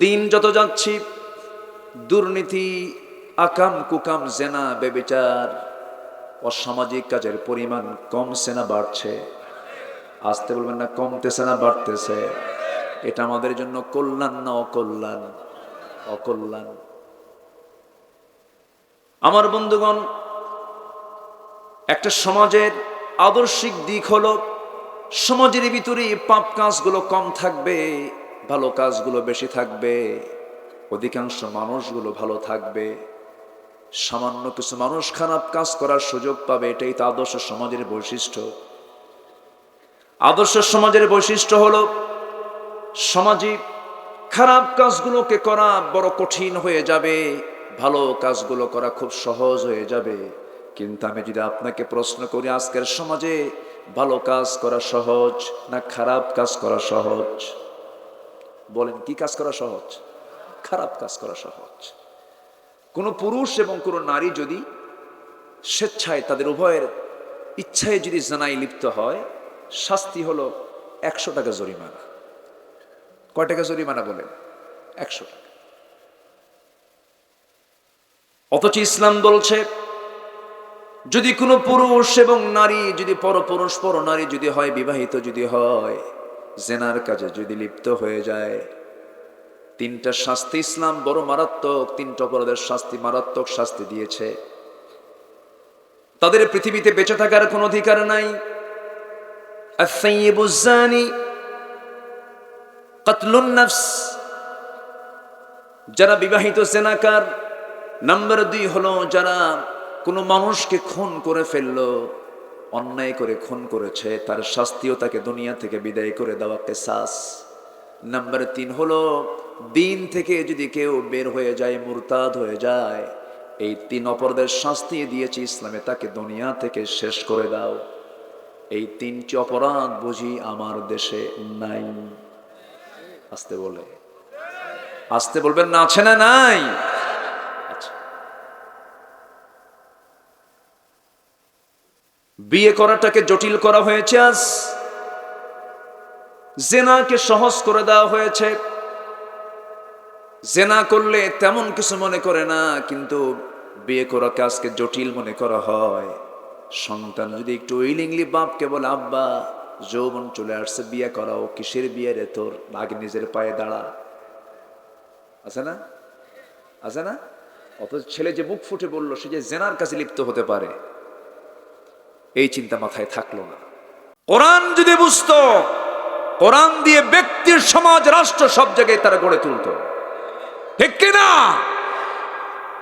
দিন যত যাচ্ছি দুর্নীতি, আকাম কুকাম, জেনা, ব্যভিচার, অসামাজিক কাজের পরিমাণ কমছে না বাড়ছে? আসতে বলবেন না, কমতেছে না বাড়তেছে? এটা আমাদের জন্য কল্যাণ না অকল্যাণ? অকল্যাণ। আমার বন্ধুগণ, একটা সমাজের আদর্শিক দিক হলো সমাজের ভিতরে পাপ কাজগুলো কম থাকবে, ভালো কাজগুলো বেশি থাকবে, অধিকাংশ মানুষগুলো ভালো থাকবে, সামান্য কিছু মানুষ খারাপ কাজ করার সুযোগ পাবে। এটাই তো আদর্শ সমাজের বৈশিষ্ট্য। আদর্শ সমাজের বৈশিষ্ট্য হলো সমাজে খারাপ কাজগুলোকে করা বড় কঠিন হয়ে যাবে, ভালো কাজগুলো করা খুব সহজ হয়ে যাবে। কিন্তু আমি যদি আপনাকে প্রশ্ন করি, আজকের সমাজে ভালো কাজ করা সহজ না খারাপ কাজ করা সহজ? বলেন, কি কাজ করা সহজ? খারাপ কাজ করা সহজ। কোনো পুরুষ এবং কোনো নারী যদি স্বেচ্ছায়, তাদের উভয়ের ইচ্ছায় যদি জেনায় লিপ্ত হয়, শাস্তি হলো 100 টাকা জরিমানা। কয় টাকা জরিমানা বলেন? 100 টাকা। অথচ ইসলাম বলছে, যদি কোনো পুরুষ এবং নারী যদি পরপুরুষ পর নারী যদি হয়, বিবাহিত যদি হয়, জেনার কাজে যদি লিপ্ত হয়ে যায়, 3টা শাস্তি ইসলাম বড় মারাত্মক, 3টা অপরাধের শাস্তি, মারাত্মক শাস্তি দিয়েছে। তাদের পৃথিবীতে বেঁচে থাকার কোনো অধিকার নাই। আস-সাইয়্যিবুজ জানি, কাতলুন নাফস, যারা বিবাহিত জেনাকার। নাম্বার 2 হলো যারা কোনো মানুষকে খুন করে ফেললো, অন্যায় করে খুন করেছে, তার শাস্তিও তাকে দুনিয়া থেকে বিদায় করে দেওয়া, কিসাস। নাম্বার 3 হলো দিন থেকে যদি কেউ বের হয়ে যায়, মুরতাদ হয়ে যায়, এই 3 অপরাধের শাস্তি দিয়েছে ইসলামে, তাকে দুনিয়া থেকে শেষ করে দাও। এই 3টি অপরাধ বুঝি আমার দেশে নাই? আসতে বলে, আসতে বলবেন না, আছে না নাই? আচ্ছা, বিয়ে করাটাকে জটিল করা হয়েছে, আজ জেনাকে সহজ করে দেওয়া হয়েছে। জেনা করলে তেমন কিছু মনে করে না, কিন্তু বিয়ে করাকে আজকে জটিল মনে করা হয়। সন্তান যদি একটু উইলিংলি বাপকে বলে, আব্বা যৌবন চলে আসছে, বিয়ে করাও। কিসের বিয়ে রে তোর, আগে নিজের পায়ে দাঁড়া। আছে না? আছে না? অথচ ছেলে যে মুখ ফুটে বলল সে যে জেনার কাছে লিপ্ত হতে পারে, এই চিন্তা মাথায় থাকলো না। কোরআন যদি বুঝতো, কোরআন দিয়ে ব্যক্তির, সমাজ, রাষ্ট্র সব জায়গায় তারা গড়ে তুলতো। ঠিক কিনা?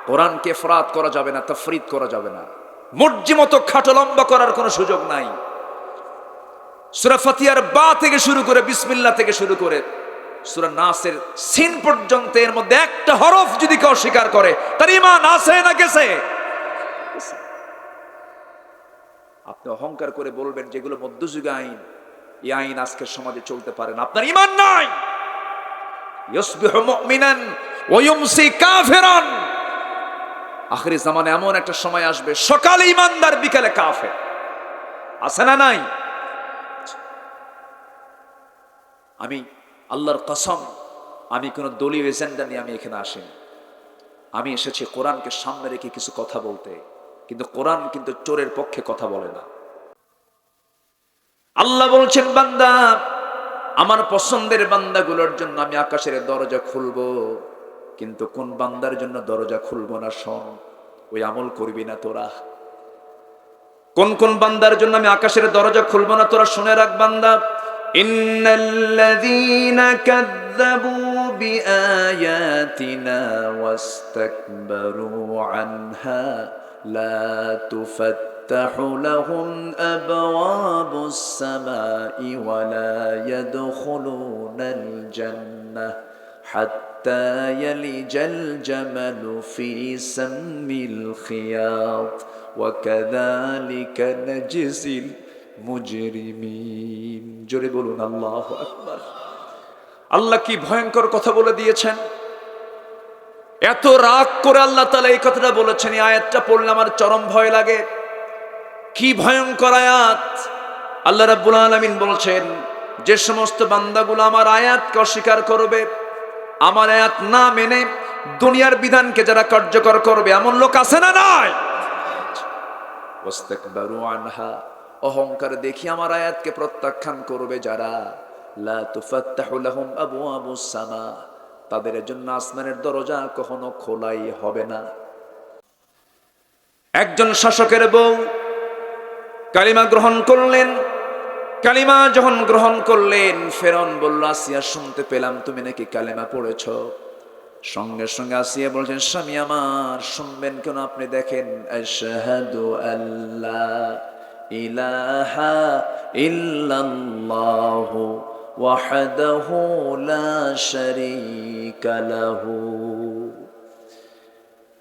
কোরআনকে ফরাত করা যাবে না, তাফরিদ করা যাবে না, মর্জি মতো খাটো লম্বা করার কোনো সুযোগ নাই। সূরা ফাতিহার বা থেকে শুরু করে, বিসমিল্লাহ থেকে শুরু করে সূরা নাসের সিন পর্যন্ত, এর মধ্যে একটা হরফ যদি কেউ অস্বীকার করে, তার ঈমান আছে না গেছে? আপনি অহংকার করে বলবেন যেগুলো মধ্যযুগীয় আইন, এই আইন আজকের সমাজে চলতে পারে না, আপনার ঈমান নাই। ইউসবিহু মুমিনান ওয়া ইউমসি কাফিরান। আখিরি জামানে এমন একটা সময় আসবে, সকালে ঈমানদার, বিকালে কাফের। আছে না নাই? আমি আল্লাহর কসম, আমি কোনো দলীয় এজেন্ডা নিয়ে আমি এখানে আসিনি। আমি এসেছি কোরআনকে সামনে রেখে কিছু কথা বলতে। কিন্তু কোরআন কিন্তু চোরের পক্ষে কথা বলে না। আল্লাহ বলছেন, বান্দা, আমার পছন্দের বান্দাগুলোর জন্য আমি আকাশের দরজা খুলবো, কিন্তু কোন বান্দার জন্য দরজা খুলবো না শোন, ওই আমল করবি না তোরা। কোন কোন বান্দার জন্য আমি আকাশের দরজা খুলবো না তোরা শুনে রাখ বান্দা। ইন্নাল্লাযীনা কাযযাবু বিআয়াতিনা ওয়াস্তাকবারু আনহা লা তুফাত্তাহু লাহুম আবওয়াবুস সামাই ওয়া লা ইয়াদখুলুনাল জান্নাহ হাত্তা ইয়ালিজাল জামালু ফি সাম্মিল খিয়াত ওয়া কাযালিকা নাজজিল মুজরিমিন। জোরে বলুন আল্লাহু আকবার। আল্লাহ কি ভয়ঙ্কর কথা বলে দিয়েছেন! এত রাগ করে আল্লাহ তাআলা এই কথাটা বলেছেন, এই আয়াতটা পড়লে আমার চরম ভয় লাগে। কি ভয়ঙ্কর আয়াত! আল্লাহ রাব্বুল আলামিন বলছেন, যে সমস্ত বান্দাগুলো আমার আয়াতকে অস্বীকার করবে, আমার আয়াত না মেনে দুনিয়ার বিধানকে যারা কার্যকর করবে এমন লোক আছে না নাই? ওয়াস্তাকবারু আনহা, অহংকার দেখি আমার আয়াতকে প্রত্যাখ্যান করবে যারা, লা তুফাত্তাহু লাহুম আবওয়াবুস সামা, তাদের জন্য আসমানের দরজা কখনো খোলাই হবে না। একজন শাসকের বউ কালিমা গ্রহণ করলেন। কালিমা যখন গ্রহণ করলেন, ফেরাউন বলল, আসিয়া শুনতে পেলাম তুমি নাকি কালিমা পড়েছ। সঙ্গে সঙ্গে আসিয়া বলছেন, স্বামী আমার, শুনবেন কেন? আপনি দেখেন, আশহাদু আল্লা ইলাহা ইল্লাল্লাহু ওয়াহদাহু লা শারীকা লাহু।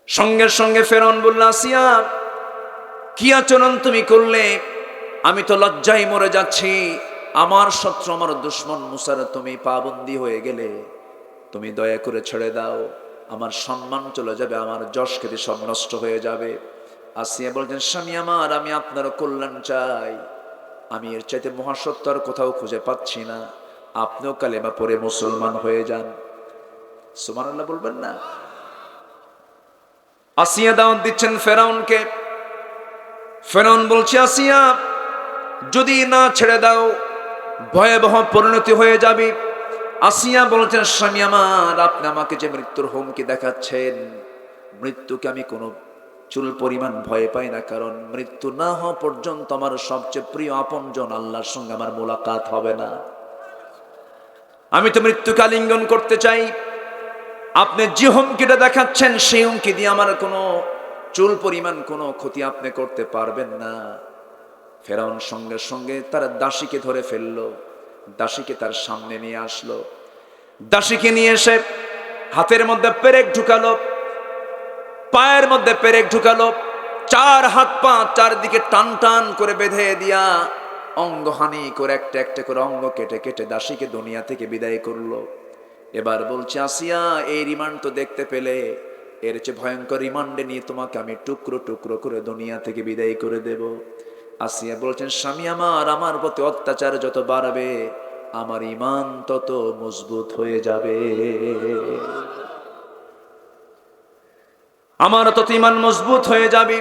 সঙ্গে সঙ্গে ফেরাউন বলল, আসিয়া কি আচরণ তুমি করলে? আমি তো লজ্জায় মরে যাচ্ছি। আমার শত্রু, আমার দুশমন মুসার তুমি পাবন্দী হয়ে গেলে, তুমি দয়া করে ছেড়ে দাও, আমার সম্মান চলে যাবে, আমার যশ খ্যাতি সব নষ্ট হয়ে যাবে। আসিয়া বলছেন, স্বামী আমার, আমি আপনার কল্যাণ চাই, আমি এর চাইতে মহাসত্য আর কোথাও খুঁজে পাচ্ছি না, আপনিও কালেমা পড়ে মুসলমান হয়ে যান। সুবহানাল্লাহ বলবেন না? আসিয়া দাওয়াত দিচ্ছেন ফেরাউনকে। ফেরাউন বলছে, আসিয়া যদি না ছেড়ে দাও ভয়াবহ পরিণতি হয়ে যাবে। আসিয়া বলছেন, স্বামী আমার, আপনি আমাকে যে মৃত্যুর হুমকি দেখাচ্ছেন, মৃত্যুকে আমি কোনো চুল পরিমাণ ভয় পাই না, কারণ মৃত্যু না হওয়া পর্যন্ত আমার সবচেয়ে প্রিয় আপনজন আল্লাহর সঙ্গে আমার মোলাকাত হবে না। আমি তো মৃত্যুকে আলিঙ্গন করতে চাই। আপনি যে হুমকিটা দেখাচ্ছেন, সেই হুমকি দিয়ে আমার কোনো চুল পরিমাণ কোনো ক্ষতি আপনি করতে পারবেন না। ফেরাউন সঙ্গে সঙ্গে তার দাসীকে ধরে ফেললো, দাসীকে তার সামনে নিয়ে আসলো। দাসীকে নিয়ে এসে হাতের মধ্যে পেরেক ঢুকালো, পায়ের মধ্যে পেরেক ঢুকালো, চার হাত পা চারদিকে টান টান করে বেঁধে দিয়া অঙ্গহানি করে একটা একটা করে অঙ্গ কেটে কেটে দাসীকে দুনিয়া থেকে বিদায় করলো। এবার বলছে, আসিয়া, এই রিমান্ড তো দেখতে পেলে, এর চেয়ে ভয়ঙ্কর রিমান্ডে নিয়ে তোমাকে আমি টুকরো টুকরো করে দুনিয়া থেকে বিদায় করে দেব। আসিয়া বলছেন, স্বামী আমার, আমার প্রতি অত্যাচার যত বাড়বে আমার ঈমান তত মজবুত হয়ে যাবে, আমার তত ঈমান মজবুত হয়ে যাবে।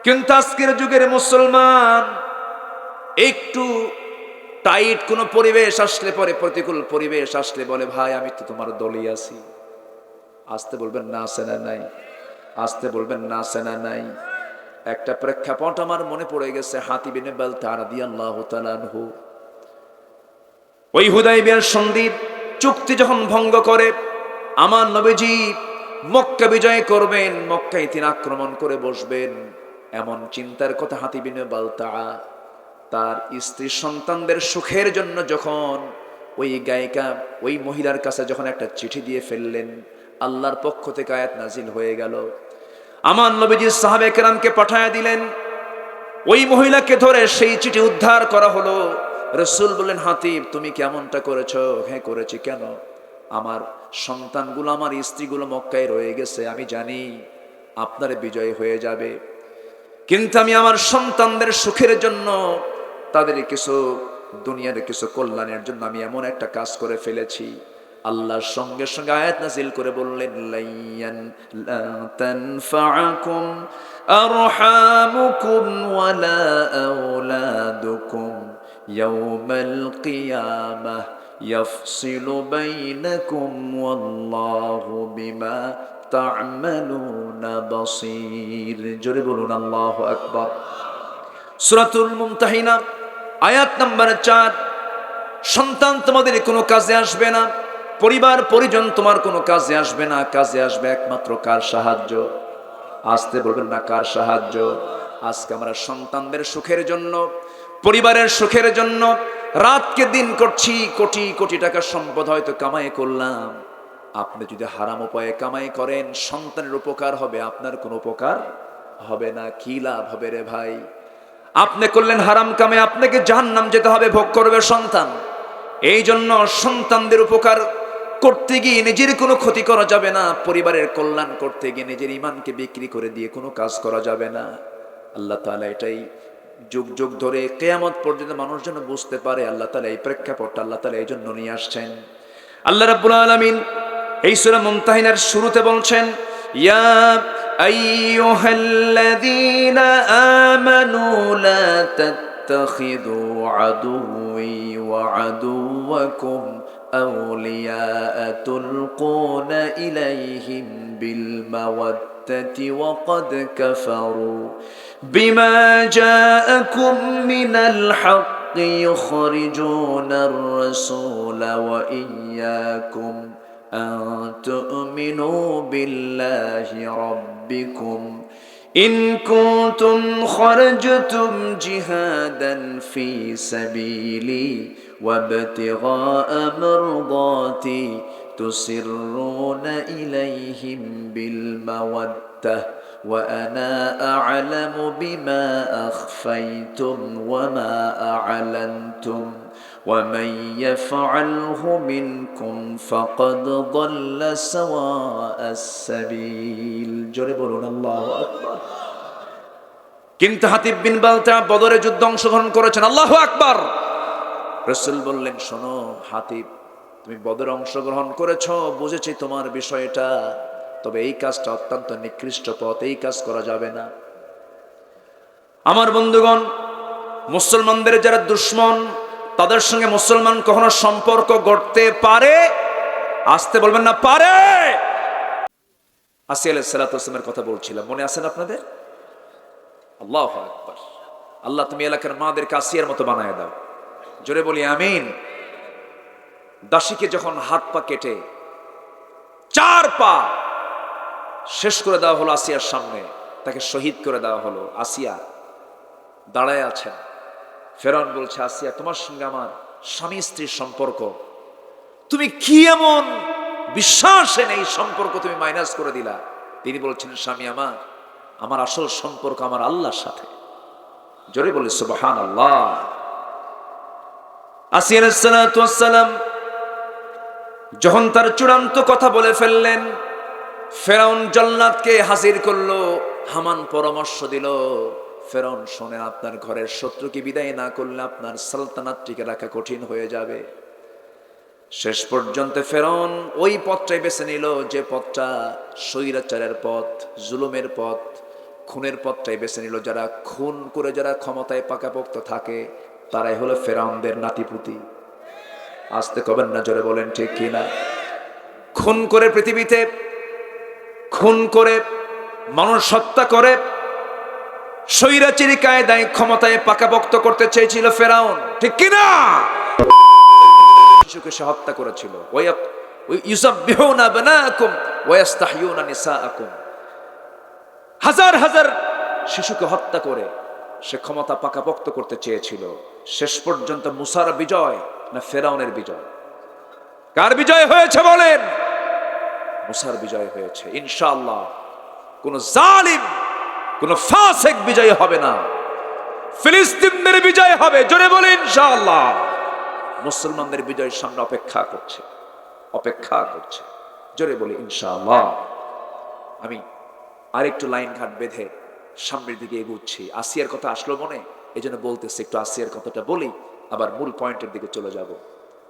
কিন্তু আজকের যুগের মুসলমান একটু টাইট কোনো পরিবেশ আসলে পরে, প্রতিকূল পরিবেশ আসলে বলে, ভাই আমি তো তোমার দলই আছি। আসতে বলবেন না, আছে না নাই? আসতে বলবেন না, আছে না নাই? একটা প্রেক্ষাপট আমার মনে পড়ে গেছে, হাতিব ইবনে বালতাআ রাদিয়াল্লাহু তাআলা আনহু ওই হুদায়বিয়ার সন্ধি চুক্তি যখন ভঙ্গ করে, আমার নবীজি মক্কা বিজয় করবেন, মক্কায় তিনি আক্রমণ করে বসবেন, এমন চিন্তার কথা হাতিব ইবনে বালতাআ তার স্ত্রী সন্তানদের সুখের জন্য যখন ওই গায়িকা ওই মহিলার কাছে যখন একটা চিঠি দিয়ে ফেললেন, আল্লাহর পক্ষ থেকে আয়াত নাজিল হয়ে গেল। আমার নবীজি সাহাবে কেরামকে পাঠায়া দিলেন, ওই মহিলাকে ধরে সেই চিঠি উদ্ধার করা হলো। রাসূল বললেন, হাতিব তুমি কেমনটা করেছো? হ্যাঁ করেছি। কেন? আমার সন্তানগুলো, আমার স্ত্রীগুলো মক্কায় রয়ে গেছে, আমি জানি আপনার বিজয় হয়ে যাবে, কিন্তু আমি আমার সন্তানদের সুখের জন্য, তাদের কিছু দুনিয়ার কিছু কল্যাণের জন্য আমি এমন একটা কাজ করে ফেলেছি। আল্লাহর সঙ্গে সঙ্গে আয়াত নাযিল করে বললেন, লাইয়ান লা তানফাআকুম আরহামুকুম ওয়ালা আওলাদুকুম ইয়াওমাল কিয়ামাহ ইয়াফসিলু বাইনাকুম ওয়াল্লাহু বিমা তা'মালুনা বাসীর। জোরে বলুন আল্লাহু আকবার। সূরাতুল মুমতাহিনা আয়াত নাম্বার 4। সন্তান তোমাদের কোনো কাজে আসবে না, পরিবার পরিজন তোমার কোনো কাজে আসবে না, কাজে আসবে একমাত্র কার সাহায্য? আসতে বলবেন না, কার সাহায্য? আজকে আমরা সন্তানদের সুখের জন্য, পরিবারের সুখের জন্য রাতকে দিন করছি, কোটি কোটি টাকা সম্পদ হয়তো কামাই করলাম। আপনি যদি হারাম উপায়ে কামাই করেন, সন্তানের উপকার হবে, আপনার কোনো উপকার হবে না। কি লাভ হবে রে ভাই? আপনি করলেন হারাম কামে, আপনাকে জাহান্নাম যেতে হবে, ভোগ করবে সন্তান। এই জন্য সন্তানদের উপকার করতে গিয়ে নিজের কোনো ক্ষতি করা যাবে না, পরিবারের কল্যাণ করতে গিয়ে নিজের ঈমানকে বিক্রি করে দিয়ে কোনো কাজ করা যাবে না। আল্লাহ তাআলা এটাই যুগ যুগ ধরে কিয়ামত পর্যন্ত মানুষ যেন বুঝতে পারে, আল্লাহ তাআলা এই প্রেক্ষাপটটা আল্লাহ তাআলা এই জন্য নিয়ে আসছেন। আল্লাহ রাব্বুল আলামিন এই সূরা মুমতাহিনার শুরুতে বলছেন, ইয়া আইয়ুহাল্লাযীনা আমানু লা তাত্তাখিযু আদুওয়ি ওয়া আদুওয়াকুম আউলিয়াআ তুলকুনা ইলাইহিম বিল মাওয়াদ্দাতি ওয়া ক্বাদ কাফারু বিমা জাআকুম মিনাল হক يخرجون الرسول وإياكم أن تؤمنوا بالله ربكم إن كنتم خرجتم جهادا في سبيلي وابتغاء مرضاتي تسرون إليهم بالمودة وأنا أعلم بما أخفيتم وما أعلنتم ومن يفعله منكم فقد ضل سواء السبيل جربون الله أكبر কিন্তু হাতিব বিন বালতা বদরে যুদ্ধে অংশগ্রহণ করেছেন। আল্লাহু আকবার। রাসূল বললেন, শোনো হাতিব, তুমি বদরে অংশগ্রহণ করেছো, বুঝেছি তোমার বিষয়টা, তবে এই কাজটা অত্যন্ত নিকৃষ্ট পথ, এই কাজ করা যাবে না। আমার বন্ধুগণ, মুসলমানদের যারা দুশমন, তাদের সঙ্গে মুসলমান কখনো সম্পর্ক গড়তে পারে? আসতে বলবেন না, পারে। আসিয়া আলাইহিস সালাতু ওয়াস সালামের কথা বলছিলাম, মনে আছে না আপনাদের? আল্লাহু আকবার। আল্লাহ তুমি এলাকার মাদেরকে আসিয়ার মতো বানায় দাও, জোরে বলি আমিন। দাসীকে যখন হাত পা কেটে 4 পা শেষ করে দেওয়া হলো আসিয়ার সামনে, তাকে শহীদ করে দেওয়া হলো। আসিয়া দাঁড়ায় আছেন। ফেরাউন বলছে, আসিয়া, তোমার সঙ্গে আমার স্বামী স্ত্রীর সম্পর্ক, তুমি কি এমন বিশ্বাস এনে এই সম্পর্ক তুমি মাইনাস করে দিলা? তিনি বলছেন, স্বামী আমার আসল সম্পর্ক আমার আল্লাহর সাথে। জোরে বলে সুবহানাল্লাহ। আসিয়া আলাইহিস সালাতু ওয়াস সালাম যখন তার চূড়ান্ত কথা বলে ফেললেন, ফেরাউন জল্লাদকে হাজির করলো। হামান পরামর্শ দিল, ফেরাউন শোনেন, আপনার ঘরের শত্রুকে বিদায় না করলে আপনার সালতানাত টিকে রাখা কঠিন হয়ে যাবে। শেষ পর্যন্ত ফেরাউন ওই পথটাই বেছে নিল যে পথটা স্বৈরাচারের পথ, জুলুমের পথ, খুনের পথটাই বেছে নিল। যারা খুন করে যারা ক্ষমতায় পাকাপোক্ত থাকে, তারাই হলো ফেরাউনদের নাতিপুতি। আসতে কবেন না, জোরে বলেন ঠিক কিনা? খুন করে পৃথিবীতে, খুন করে মানুষ হত্যা করে স্বৈরাচারী কায়দায় ক্ষমতায় পাকাপোক্ত করতে চেয়েছিল ফেরাউন, ঠিক কিনা? শিশুকে সে হত্যা করেছিল। ইউযাব্বিহুনা আবনাআকুম ওয়া ইস্তাহয়ুনা নিসাআকুম। হাজার হাজার শিশুকে হত্যা করে সে ক্ষমতা পাকাপোক্ত করতে চেয়েছিল। শেষ পর্যন্ত মুসার বিজয় না ফেরাউনের বিজয়? কার বিজয় হয়েছে বলেন? মুসার বিজয় হয়েছে। ইনশাআল্লাহ কোন জালিম, কোন ফাসিক বিজয় হবে না, ফিলিস্তিনদের বিজয় হবে। জোরে বলে ইনশাআল্লাহ। মুসলমানদের বিজয়ের সামনে অপেক্ষা করছে, অপেক্ষা করছে। জোরে বলি ইনশাআল্লাহ। আমি আরেকটু লাইন ঘাট বেঁধে সামনের দিকে এগুচ্ছি। আসিয়ার কথা আসলো মনে, এই জন্য বলতেছি, একটু আসিয়ার কথাটা বলি, আবার মূল পয়েন্টের দিকে চলে যাব।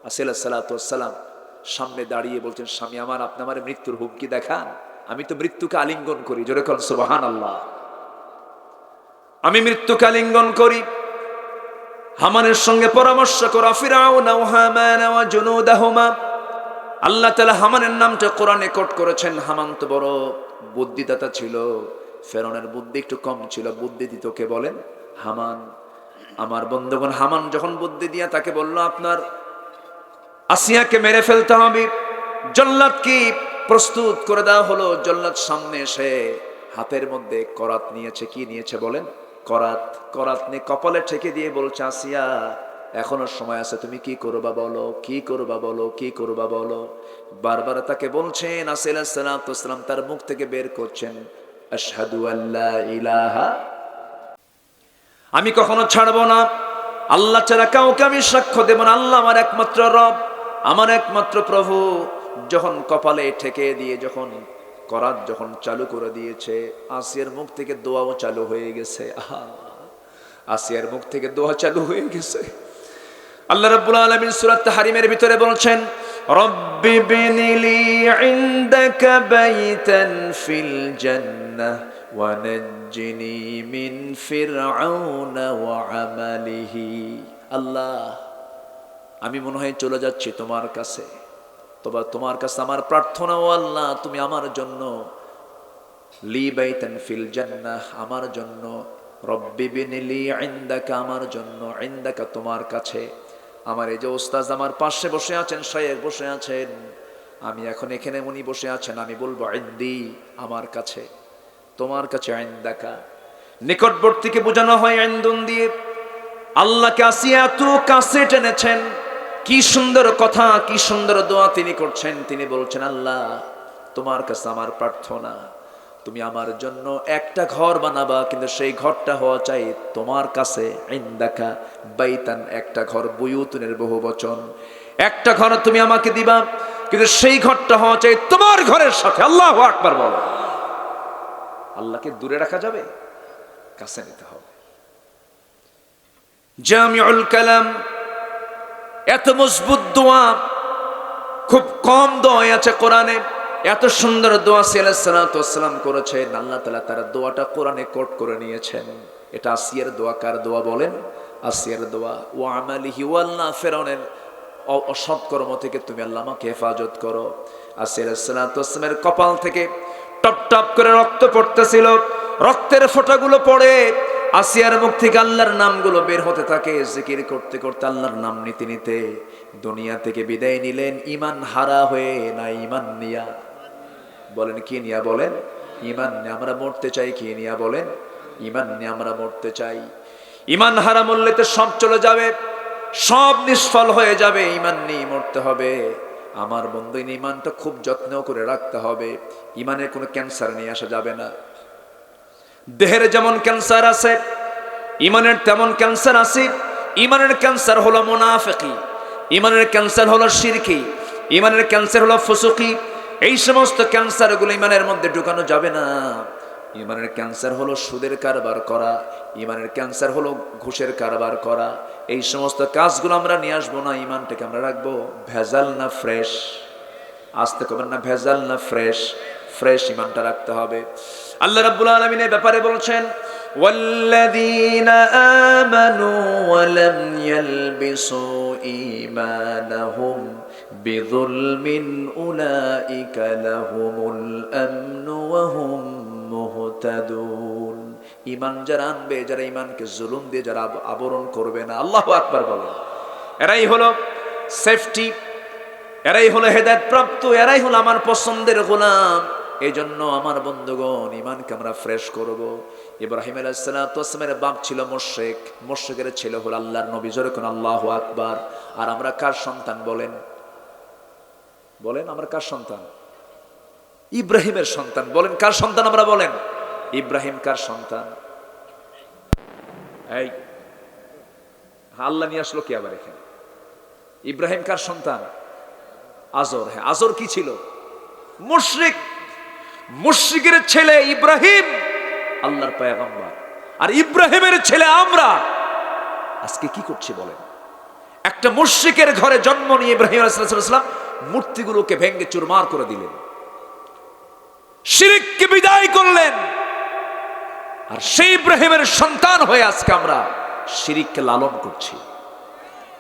আসিয়া আলাইহিস সালাতু ওয়াস সালাম সামনে দাঁড়িয়ে বলছেন, স্বামী আপনি আমার মৃত্যুর হুমকি দেখান, আমি তো মৃত্যুকে আলিঙ্গন করি। জোরে কোন সুবহানাল্লাহ। আমি মৃত্যুকে আলিঙ্গন করি। হামানের সঙ্গে পরামর্শ করা ফিরাউন ওয়া হামান ওয়া জুনুদাহুমা। আল্লাহ তাআলা হামানের নামটা কোরআনে কোট করেছেন। হামান তো বড় বুদ্ধিদাতা ছিল, ফেরাউনের বুদ্ধি একটু কম ছিল। বুদ্ধি দিত কে বলেন? হামান। আমার বন্ধুগণ, হামান যখন বুদ্ধি দিয়া তাকে বলল, আপনার আসিয়াকে মেরে ফেলতে হবে, জল্লাদ কি প্রস্তুত করে দেওয়া হলো। জল্লাদ সামনে এসে হাতের মধ্যে করাত নিয়েছে। কি নিয়েছে বলেন? করাত। করাত নিয়ে কপালে ঠেকে দিয়ে বলছে, আসিয়া এখনো সময় আছে, তুমি কি করবা বলো, কি করবা বলো, কি করবা বলো। বারবার তাকে বলছেন। আসিয়া আলাইহিস সালাতু ওয়াস সালাম তার মুখ থেকে বের করছেন, আশহাদু আল্লা ইলাহা, আমি কখনো ছাড়বো না, আল্লাহ ছাড়া কাউকে আমি সাক্ষ্য দেব না, আল্লাহ আমার একমাত্র রব, আমার একমাত্র প্রভু। যখন কপালে ঠেকে দিয়ে যখন করাত যখন চালু করে দিয়েছে, আসিয়ার মুখ থেকে দোয়াও চালু হয়ে গেছে। আসিয়ার মুখ থেকে দোয়া চালু হয়ে গেছে। আল্লাহ রাব্বুল আলামিন সূরা তাহরিমের ভিতরে বলছেন, রব্বি বিনিলি ইনদাকা বাইতান ফিল জান্নাহ ওয়া নাজ্জিনি মিন ফিরআউনা ওয়া আমালিহি। আল্লাহ, আমি মনে হয় চলে যাচ্ছি তোমার কাছে, তবে তোমার কাছে আমার প্রার্থনা, ও আল্লাহ তুমি আমার জন্য লি বাইতান ফিল জান্নাহ, আমার জন্য রব্বি বিনিলি ইনদাকা, আমার জন্য ইনদাকা তোমার কাছে। আমার এই যে ওস্তাদ আমার পাশে বসে আছেন, শায়েখ বসে আছেন, আমি এখন এখানে উনি বসে আছেন, আমি বলবো ইনদি, আমার কাছে, তোমার কাছে ইনদাকা। নিকটবর্তীকে বোঝানো হয় ইনদুন দিয়ে। আল্লাহকে আসিয়া এত কাছে টেনেছেন, কি সুন্দর কথা, কি সুন্দর দোয়া তিনি করছেন। তিনি বলছেন আল্লাহ তোমার কাছে আমার প্রার্থনা, তুমি আমার জন্য একটা ঘর বানাবা, কিন্তু সেই ঘরটা হওয়া চাই তোমার কাছে ইনদাকা বাইতান, একটা ঘর, বুয়ুতুনের বহু বচন, একটা ঘর তুমি আমাকে দিবা, কিন্তু সেই ঘরটা হওয়া চাই তোমার ঘরের সাথে। আল্লাহু আকবার বলো। আল্লাহকে দূরে রাখা যাবে? কাছে নিতে হবে। জামিউল কালাম, এত মজবুত দোয়া, খুব কম দোয়া আছে কোরআনে। এত সুন্দর দোয়া আলাইহিস সালাতু ওয়াস সালাম করেছেন, আল্লাহ তাআলা তার দোয়াটা কোরআনে কোট করে নিয়েছেন। এটা আসিয়ার দোয়া। কার দোয়া বলেন? আসিয়ার দোয়া। ওয়া আমালিহি, ওয়া আল্লাহ ফিরআউনের অসৎকর্ম থেকে তুমি আল্লাহ আমাকে হেফাজত করো। আসিয়া আলাইহিস সালাতু ওয়াস সালামের কপাল থেকে টপ টপ করে রক্ত পড়তেছিল, রক্তের ফোঁটাগুলো পড়ে আসিয়ার মুখ থেকে আল্লাহর নামগুলো বের হতে থাকে। জিকির করতে করতে আল্লাহর নাম নিতে নিতে দুনিয়া থেকে বিদায় নিলেন, ঈমান হারা হয়ে, না ঈমান নিয়া। বলেন কি নিয়া? বলেন ঈমান নিয়া। আমরা মরতে চাই কি নিয়া? বলেন ঈমান নিয়া আমরা মরতে চাই। ঈমান হারা মরলে তো সব চলে যাবে, সব নিষ্ফল হয়ে যাবে। ঈমান নিয়ে মরতে হবে। আমার বন্ধু, ঈমানটা খুব যত্ন করে রাখতে হবে। ঈমানের কোনো ক্যান্সার নিয়ে আসা যাবে না। দেহের যেমন ক্যান্সার আছে, ঈমানের তেমন ক্যান্সার আছে। ঈমানের ক্যান্সার হলো মুনাফিকি, ঈমানের ক্যান্সার হলো শিরকি, ঈমানের ক্যান্সার হলো ফুসুকি। এই সমস্ত ক্যান্সারগুলো ঈমানের মধ্যে ঢুকানো যাবে না। ঈমানের ক্যান্সার হলো সুদের কারবার করা, ঈমানের ক্যান্সার হলো ঘুষের কারবার করা। এই সমস্ত কাজগুলো আমরা নিয়ে আসবো না। ঈমানটাকে আমরা রাখবো ভেজাল না ফ্রেশ। আসতে কবেন না ভেজাল না ফ্রেশ। ফ্রেশ ঈমানটা রাখতে হবে। আল্লাহ রাব্বুল আলামিন এই ব্যাপারে বলছেন, ওয়াল্লাযীনা আমানু ওয়া লাম ইয়ালবিসু ঈমানাহুম বিযুলমিন উলাইকা লাহুমুল আমনু ওয়া হুম মুহতাদুন। ঈমান যারা আনবে, যারা ঈমানকে জুলুম দিয়ে যারা আবরণ করবে না, আল্লাহু আকবার বলেন, এরাই হলো সেফটি, এরাই হলো হেদায়েত প্রাপ্ত, এরাই হলো আমার পছন্দের গোলাম। এই জন্য আমার বন্ধুগণ, ঈমানকে আমরা ফ্রেশ করব। ইব্রাহিম আলাইহিস সালাতু ওয়াস সালামের বাপ ছিল মুশরিক, মুশরিকের ছেলে হলো আল্লাহর নবী। জোরে কোন আল্লাহু আকবার। আর আমরা কার সন্তান? বলেন বলেন আমরা কার সন্তান? ইব্রাহিমের সন্তান। বলেন কার সন্তান আমরা? বলেন ইব্রাহিম কার সন্তান? এই আল্লাহ নিয়ে আসলো কি আবার এখানে? ইব্রাহিম কার সন্তান? আজর। হ্যাঁ, আজর কি ছিল? মুশরিক। মুশরিকের ছেলে ইব্রাহিম আল্লাহর পয়গম্বর, আর ইব্রাহিমের ছেলে আমরা। আজকে কি করছি বলেন? একটা মুশরিকের ঘরে জন্ম নিয়ে ইব্রাহিম আলাইহিস সালাম মূর্তিগুলোকে ভেঙে চুরমার করে দিলেন, শিরককে বিদায় করলেন। আর সেই ইব্রাহিমের সন্তান হয়ে আজকে আমরা শিরককে লালন করছি।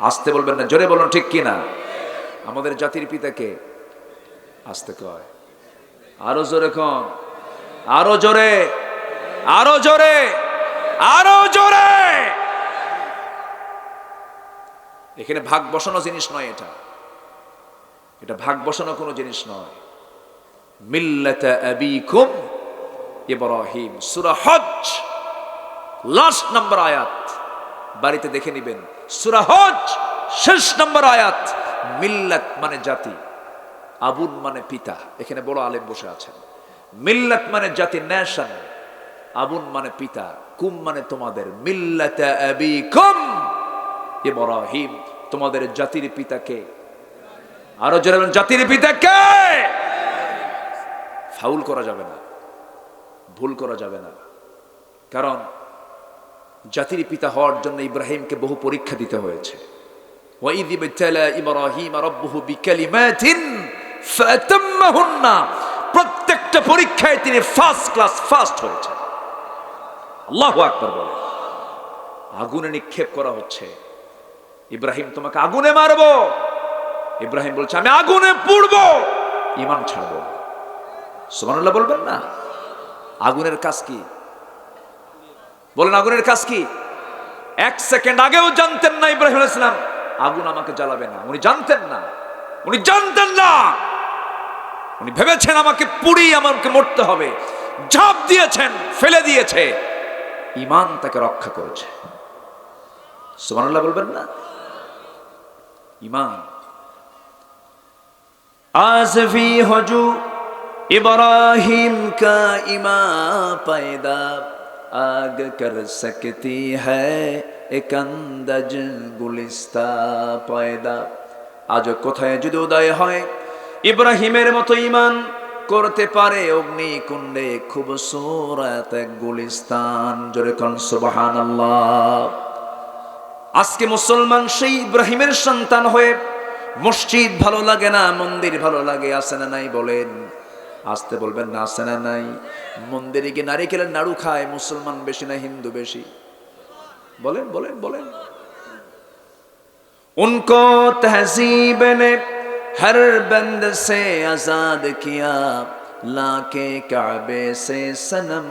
আসতে বলবেন না, জোরে বলুন ঠিক কিনা? আমাদের জাতির পিতাকে আসতে কয়, আরো জোরে কন, আরো জোরে, আরো জোরে, আরো জোরে। এখানে ভাগ বসানো জিনিস নয়, এটা ভাগ বসানো কোনো জিনিস নয়। মিল্লাতা আবিকুম ইব্রাহিম, সূরা হজ লাস্ট নাম্বার আয়াত, বাড়িতে দেখে নেবেন। সূরা হজ শেষ নাম্বার আয়াত। মিল্লাত মানে জাতি, আবুন মানে পিতা। এখানে বড় আলেম বসে আছেন। মিল্লাত মানে জাতি, নেশন। আবুন মানে পিতা, কুম মানে তোমাদের। মিল্লাতা আবিকুম ইব্রাহিম, তোমাদের জাতির পিতাকে। আরো যারা জাতির পিতাকে। ফাউল করা যাবে না, ভুল করা যাবে না। কারণ জাতির পিতা হওয়ার জন্য ইব্রাহিমকে বহু পরীক্ষা দিতে হয়েছে। ওয়াইয ইবতালা ইব্রাহিম রাব্বুহু বিকালিমাতিন ফাতাম্মাহুন্না, প্রত্যেকটা পরীক্ষায় তিনি ফার্স্ট ক্লাস ফার্স্ট হয়েছেন। আল্লাহু আকবার বলে। আগুনে নিক্ষেপ করা হচ্ছে, ইব্রাহিম তোমাকে আগুনে মারবো, ইব্রাহিম বলছে আমি আগুনে পুড়বো, ঈমান ছাড়বো। সুবহানাল্লাহ বলবেন না? আগুনের কাজ কি বলেন? আগুনের কাজ কি? এক সেকেন্ড আগেও জানতেন না ইব্রাহিম আলাইহিস সালাম আগুন আমাকে জ্বালাবে না। উনি জানতেন না, উনি জানতেন না, উনি ভেবেছেন আমাকে পুড়িয়ে আমাকে মরতে হবে। ঝাঁপ দিয়েছেন, ফেলে দিয়েছে, ঈমান তাকে রক্ষা করেছে। সুবহানাল্লাহ বলবেন না? ঈমান। आज़वी हो जो इब्राहिम का ईमान पैदा, आग कर सकती है एक अंदज गुलिस्ता पैदा। আজ কোথায় যদি উদয় হয় ইব্রাহিমের মতো ঈমান করতে পারে অগ্নিকুণ্ডে খুবসুরত এক গুলিস্তান। জোরে কোন সুবহানাল্লাহ। আজকে মুসলমান সেই ইব্রাহিমের সন্তান হয়ে মসজিদ ভালো লাগে না, মন্দির ভালো লাগে, আছে না নাই বলেন? আসতে বলবেন না, আছে না নাই? মন্দিরে গিয়ে নারিকেলের নাড়ু খায় মুসলমান বেশি না হিন্দু বেশি? বলেন বলেন বলেন। उनको तहजीब ने हर बंद से आजाद किया, लाके काबे से सनम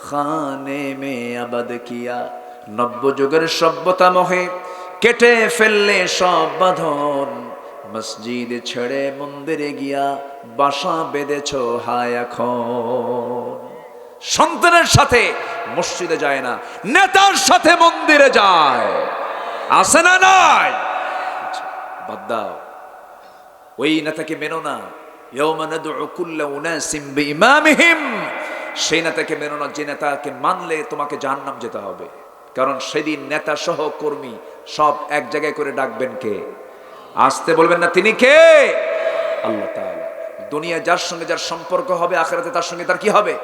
खाने में अबद किया। नब्ब जुगर सभ्यता मोहे केटे फेलले सब बांधन, মসজিদ ছেড়ে মন্দিরে গিয়া বাসা বেঁধেছো হায় এখন। সন্তানের সাথে মসজিদে যায় না, নেতার সাথে মন্দিরে যায়, আছে না নাই? বাদ দাও, ওই নেতাকে মেনো না। ইয়াউমা নাদউ কুল্লা উনাসিম বিইমামিহিম, সেই নেতাকে মেনো না যে নেতাকে মানলে তোমাকে জাহান্নাম যেতে হবে। কারণ সেদিন নেতা সহ কর্মী সব এক জায়গায় করে ডাকবেন কে? আসতে বলবেন না, তিনি কে? আল্লাহ তাআলা। দুনিয়া যার সঙ্গে যার সম্পর্ক হবে, আখিরাতে তার সঙ্গে তার কি হবে?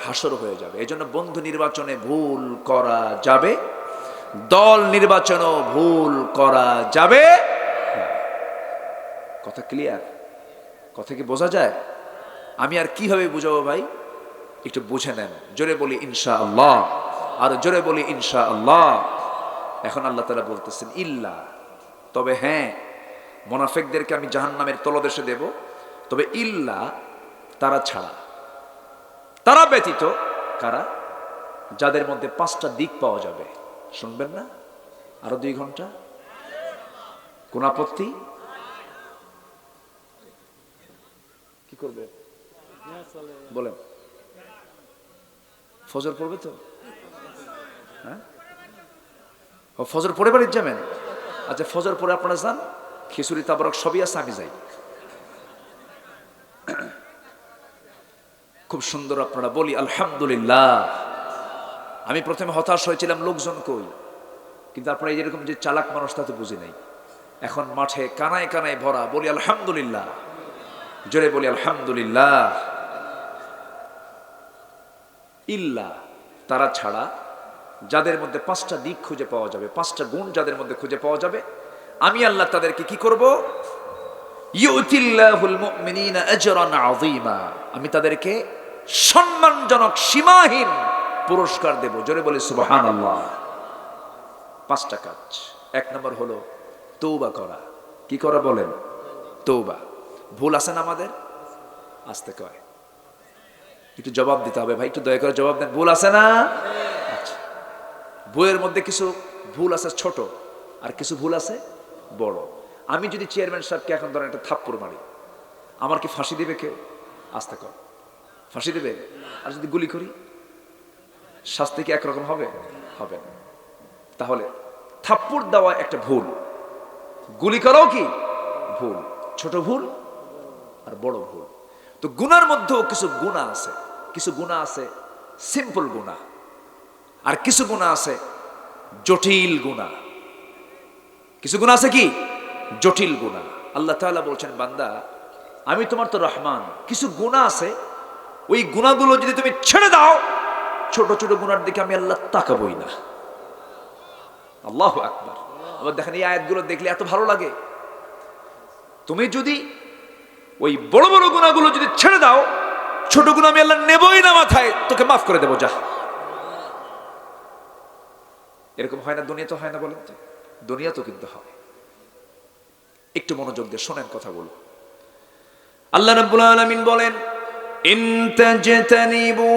হাসর হয়ে যাবে। এই জন্য বন্ধু নির্বাচনে ভুল করা যাবে, দল নির্বাচনও ভুল করা যাবে। কথা ক্লিয়ার? কথা কি বোঝা যায়? আমি আর কিভাবে বুঝাবো ভাই, একটু বুঝে নেন। জোরে বলি ইনশাআল্লাহ, আর জোরে বলি ইনশাআল্লাহ। এখন আল্লাহ তাআলা বলতেছেন ইল্লা, তবে হ্যাঁ, মুনাফিকদেরকে আমি জাহান্নামের তলদেশে দেব, তবে ইল্লা, তারা ছাড়া, তারা ব্যতীত। কারা? যাদের মধ্যে 5টা দিক পাওয়া যাবে। শুনবেন না? আরো 2 ঘন্টা? কোন আপত্তি? কি করবে বলেন? ফজর পড়বে তো? হ্যাঁ, ফজর পড়ে বাড়ি যাবেন? আচ্ছা, ফজর পরে আপনারা যান, খিচুড়ি তাবরক সবই আছে, আমি যাই। খুব সুন্দর আপনারা বলি আলহামদুলিল্লাহ। আমি প্রথমে হতাশ হয়েছিলাম লোকজন কই, কিন্তু আপনারা যেরকম যে চালাক মানুষ তা তো বুঝি নাই। এখন মাঠে কানায় কানায় ভরা, বলি আলহামদুলিল্লাহ, জোরে বলি আলহামদুলিল্লাহ। ইল্লা, তারা ছাড়া যাদের মধ্যে 5টা দিক খুঁজে পাওয়া যাবে, 5টা গুণ যাদের মধ্যে খুঁজে পাওয়া যাবে, আমি আল্লাহ তাদেরকে কি করব? ইউতিল্লাহুল মুমিনিনা আজরান আযীমা, আমি তাদেরকে সম্মানজনক সীমাহীন পুরস্কার দেব। জোরে বলি সুবহানাল্লাহ। 5টা কাজ। 1 নম্বর হলো তওবা করা। কি করা বলেন? তওবা। ভুল আছে না আমাদের? আসতে কয়, একটু জবাব দিতে হবে ভাই, একটু দয়া করে জবাব দেন। ভুল আছে না? আচ্ছা, বইয়ের মধ্যে কিছু ভুল আছে ছোট, আর কিছু ভুল আছে বড়। আমি যদি চেয়ারম্যান সাহেবকে এখন ধরেন একটা থাপ্পড় মারি, আমার কি ফাঁসি দেবে কেউ? আস্তে কর, ফাঁসি দেবে? আর যদি গুলি করি, শাস্তি কি একরকম হবে? হবে না। তাহলে থাপ্পড় দেওয়া একটা ভুল, গুলি করাও কি ভুল? ছোট ভুল আর বড় ভুল। তো গুনার মধ্যেও কিছু গুনাহ আছে, কিছু গুনাহ আছে সিম্পল গুনাহ, আর কিছু গুনাহ আছে জটিল গুনাহ। কিছু গুনাহ আছে কি জটিল গুনাহ। আল্লাহ তাআলা বলছেন, বান্দা আমি তোমার তো রহমান, কিছু গুনাহ আছে, ওই গুনাহগুলো যদি তুমি ছেড়ে দাও, ছোট ছোট গুনার দিকে আমি আল্লাহ তাকাবই না। আল্লাহু আকবার। আবার দেখেন এই আয়াতগুলো দেখলে এত ভালো লাগে। তুমি যদি ওই বড় বড় গুনাহগুলো যদি ছেড়ে দাও, ছোট গুনাহ আমি আল্লাহ নেবই না মাথায়, তোকে মাফ করে দেবো যা। এরকম হয় না? দুনিয়া তো হয় না, বলেন তো? দুনিয়া তো কিন্তু হয়। একটু মনোযোগ দিয়ে শোনেন কথাগুলো। আল্লাহ রাব্বুল আলামিন বলেন, ইন তাজতানিবু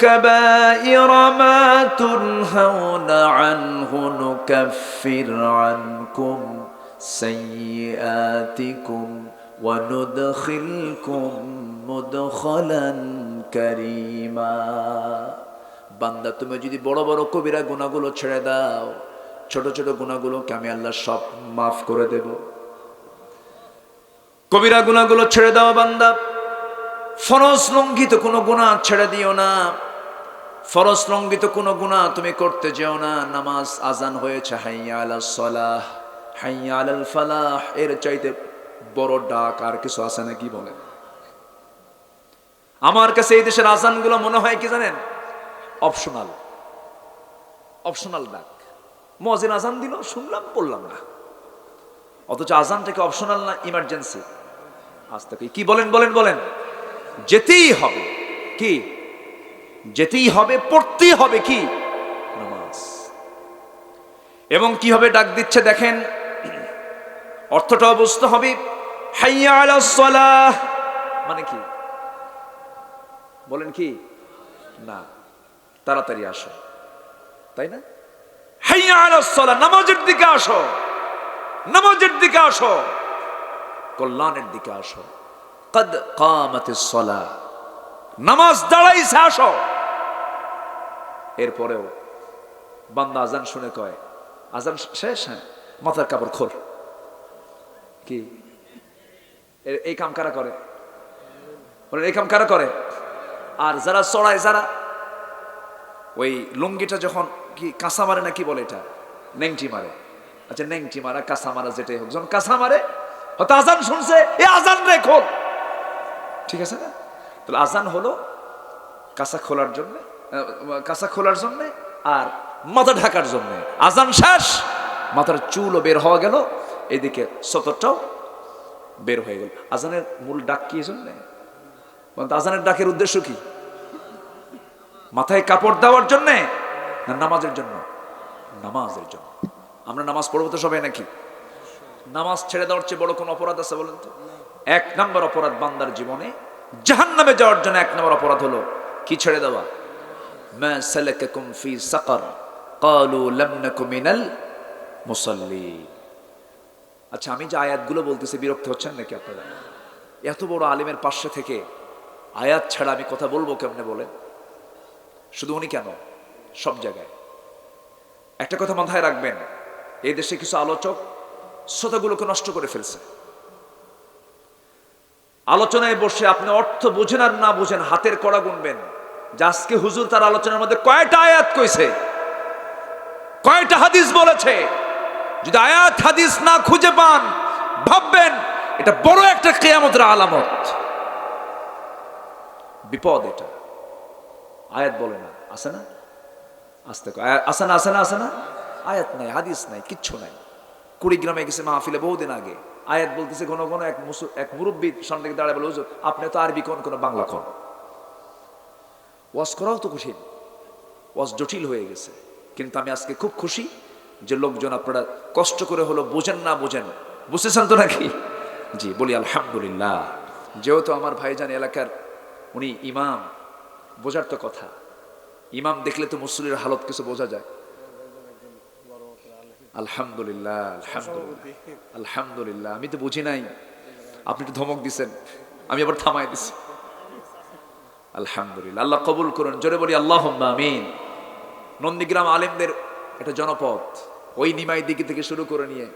কাবাইরা মা তুনহাউনা আনহু নুকাফির আনকুম সাইয়্যাতিকুম ওয়া নুদখিলকুম মুদখালান কারীমা। বান্দা, তুমি যদি বড় বড় কবিরা গুনাহগুলো ছেড়ে দাও, ছোট ছোট গুনাহগুলোকে আমি আল্লাহ সব মাফ করে দেব। কবিরা গুনাহগুলো ছেড়ে দাও বান্দা, ফরজ লঙ্ঘিত কোনো গুনাহ ছেড়ে দিও না। ফরজ লঙ্ঘিত কোনো গুনাহ তুমি করতে যেও না। নামাজ আজান হয়েছে, হাইয়া আলাস সালাহ হাইয়া আলাল ফালাহ, এর চাইতে বড় ডাক আর কিছু আছে নাকি বলেন? আমার কাছে এই দেশের আজানগুলো মনে হয় কি জানেন, অপশনাল। অপশনাল ডাক। মুয়াজ্জিন আজান দিল, শুনলাম, পড়লাম না। অথচ আজানটাকে অপশনাল না, ইমার্জেন্সি। আজ থেকে কি বলেন বলেন বলেন, যেতেই হবে। কি যেতেই হবে, পড়তেই হবে কি নামাজ। এবং কিভাবে ডাক দিচ্ছে দেখেন, অর্থটাও বুঝতে হবে। হাইয়া আলাস সালাহ মানে কি বলেন? কি না, তাড়াতাড়ি আসো, তাই না? হাইয়া আলাস সালাহ, নামাজের দিকে আসো, নামাজের দিকে আসো, কল্যাণের দিকে আসো। কদ কামাতিস সালাহ, নামাজ দাঁড়াইছে, আসো। এরপরেও বান্দা আজান শুনে কয়, আজান শেষ, হ্যাঁ, মাথার কাপড় খোল। কি এই কাম কারা করে? এই কাম কারা করে? আর যারা চড়ায়, যারা ওই লুঙ্গিটা যখন কি কাঁচা মারে না, কি বলে এটা, নেংটি মারে। আচ্ছা, নেংটি মারা, কাঁচা মারা, যেটাই হোক, যখন কাঁচা মারে, হয়তো আজান শুনছে, এ আজান রে খোল, ঠিক আছে না? তাহলে আজান হলো কাঁচা খোলার জন্য, কাঁচা খোলার জন্য আর মাথা ঢাকার জন্য। আজান শেষ, মাথার চুলও বের হওয়া গেল, এদিকে সতরটাও বের হয়ে গেল। আজানের মূল ডাক কি জন্য? আজানের ডাকের উদ্দেশ্য কি? মাথায় কাপড় দেওয়ার জন্য না নামাজের জন্য? নামাজের জন্য। আমরা নামাজ পড়বো তো সবাই নাকি? নামাজ ছেড়ে দেওয়ার চেয়ে বড় কোন অপরাধ আছে বলেন তো? এক নম্বর অপরাধ বান্দার জীবনে জাহান্নামে যাওয়ার জন্য এক নম্বর অপরাধ হলো কি? ছেড়ে দেওয়া। মা সালাকাকুম ফি সাকার ক্বালু লাম নাকু মিনাল মুসাল্লিন। আচ্ছা, আমি যে আয়াতগুলো বলতেছি, বিরক্ত হচ্ছেন নাকি আপনারা? এত বড় আলিমের পাশে থেকে আয়াত ছাড়া আমি কথা বলবো কেমনে বলেন? শুধু উনি কেন, সব জায়গায়। একটা কথা মাথায় রাখবেন, এই দেশে কিছু আলোচক শ্রোতাগুলোকে নষ্ট করে ফেলছে। আলোচনায় বসে আপনি অর্থ বুঝেন আর না বুঝেন, হাতের কড়া গুনবেন যে আজকে হুজুর তার আলোচনার মধ্যে কয়টা আয়াত কইছে, কয়টা হাদিস বলেছে। যদি আয়াত হাদিস না খুঁজে পান, ভাববেন এটা বড় একটা কিয়ামতের আলামত, বিপদ। এটা আয়াত বলে না, আছে না? আসতে আসে না, আসে না, আসে না? আয়াত নাই, হাদিস নাই, কিচ্ছু নাই। কুড়িগ্রামে গেছে মাহফিলে বহুদিন আগে, আয়াত বলতেছে, ঘন ঘন এক মুরব্বী সামনে দাঁড়ায় বলে, হুজুর আপনি তো আরবি কোন কোন বাংলা কোন। ওয়াজ করাও তো কঠিন, ওয়াজ জটিল হয়ে গেছে। কিন্তু আমি আজকে খুব খুশি যে লোকজন আপনারা কষ্ট করে হলো বোঝেন না বোঝেন, বুঝতেছেন তো নাকি? জি, বলি আলহামদুলিল্লাহ। যেহেতু আমার ভাইজান এলাকার উনি ইমাম, বোঝার তো কথা। ইমাম দেখলে তো মুসল্লির হালত কিছু বোঝা যায়। আলহামদুলিল্লাহ, আলহামদুলিল্লাহ, আলহামদুলিল্লাহ। আমি তো বুঝি নাই, আপনি একটু ধমক দিছেন, আমি আবার থামাই দিছি। আলহামদুলিল্লাহ, আল্লাহ কবুল করুন, জোরে বলি আল্লাহুম্মা আমিন। নন্দীগ্রাম আলেমদের একটা জনপদ, ওই নিমাই দিঘি থেকে শুরু করে নিয়ে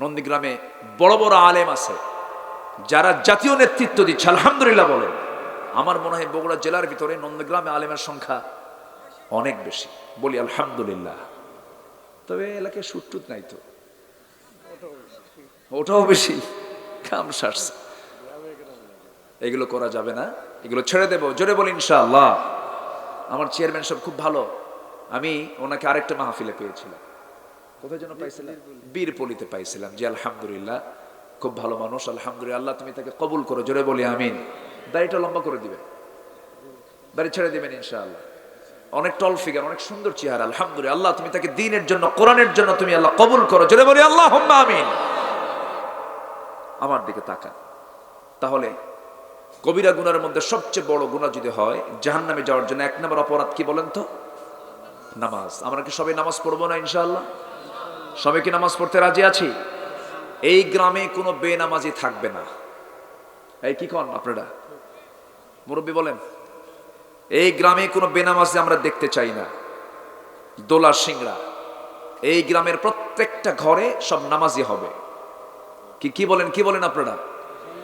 নন্দীগ্রামে বড় বড় আলেম আছে যারা জাতীয় নেতৃত্ব দিচ্ছে। আলহামদুলিল্লাহ বলেন। আমার মনে হয় বগুড়া জেলার ভিতরে নন্দীগ্রামে আলেমের সংখ্যা অনেক বেশি, বলি আলহামদুলিল্লাহ। তবে এলাকায় সুটটুত নাই তো, ওটাও বেশি, কাম সারছে। এগুলো করা যাবে না, এগুলো ছেড়ে দেব, জোরে বলি ইনশাআল্লাহ। আমার চেয়ারম্যান সব খুব ভালো, আমি ওনাকে আরেকটা মাহফিলে পেয়েছিলাম। কোথায় যেন পাইছিলাম, বীরপল্লীতে পাইছিলাম। জি আলহামদুলিল্লাহ, খুব ভালো মানুষ, আলহামদুলিল্লাহ। আল্লাহ তুমি তাকে কবুল করো, জোরে বলি আমিন। দাড়িটা লম্বা করে দিবেন, দাড়ি ছেড়ে দিবেন ইনশাআল্লাহ। অনেক টল ফিগার, অনেক সুন্দর চেহারা, আলহামদুলিল্লাহ। আল্লাহ তুমি তাকে দ্বীনের জন্য, কোরআনের জন্য তুমি আল্লাহ কবুল করো, জোরে বলি আল্লাহুম্মা আমিন। আমার দিকে তাকান। তাহলে কবিরা গুনার মধ্যে সবচেয়ে বড় গুনাহ যদি হয় জাহান্নামে যাওয়ার জন্য 1 নম্বর অপরাধ কি বলেন তো? নামাজ। আমরা কি সবাই নামাজ পড়বো না ইনশাআল্লাহ? সবাই কি নামাজ পড়তে রাজি আছি? এই গ্রামে কোনো বেনামাজি থাকবে না। এই কি কোন আপনারা মুরব্বী বলেন? এই গ্রামে কোনো বেনামাজি আমরা দেখতে চাই না। দোলা সিংড়া, এই গ্রামের প্রত্যেকটা ঘরে সব নামাজি হবে। কি বলেন, কি বলেন আপনারা?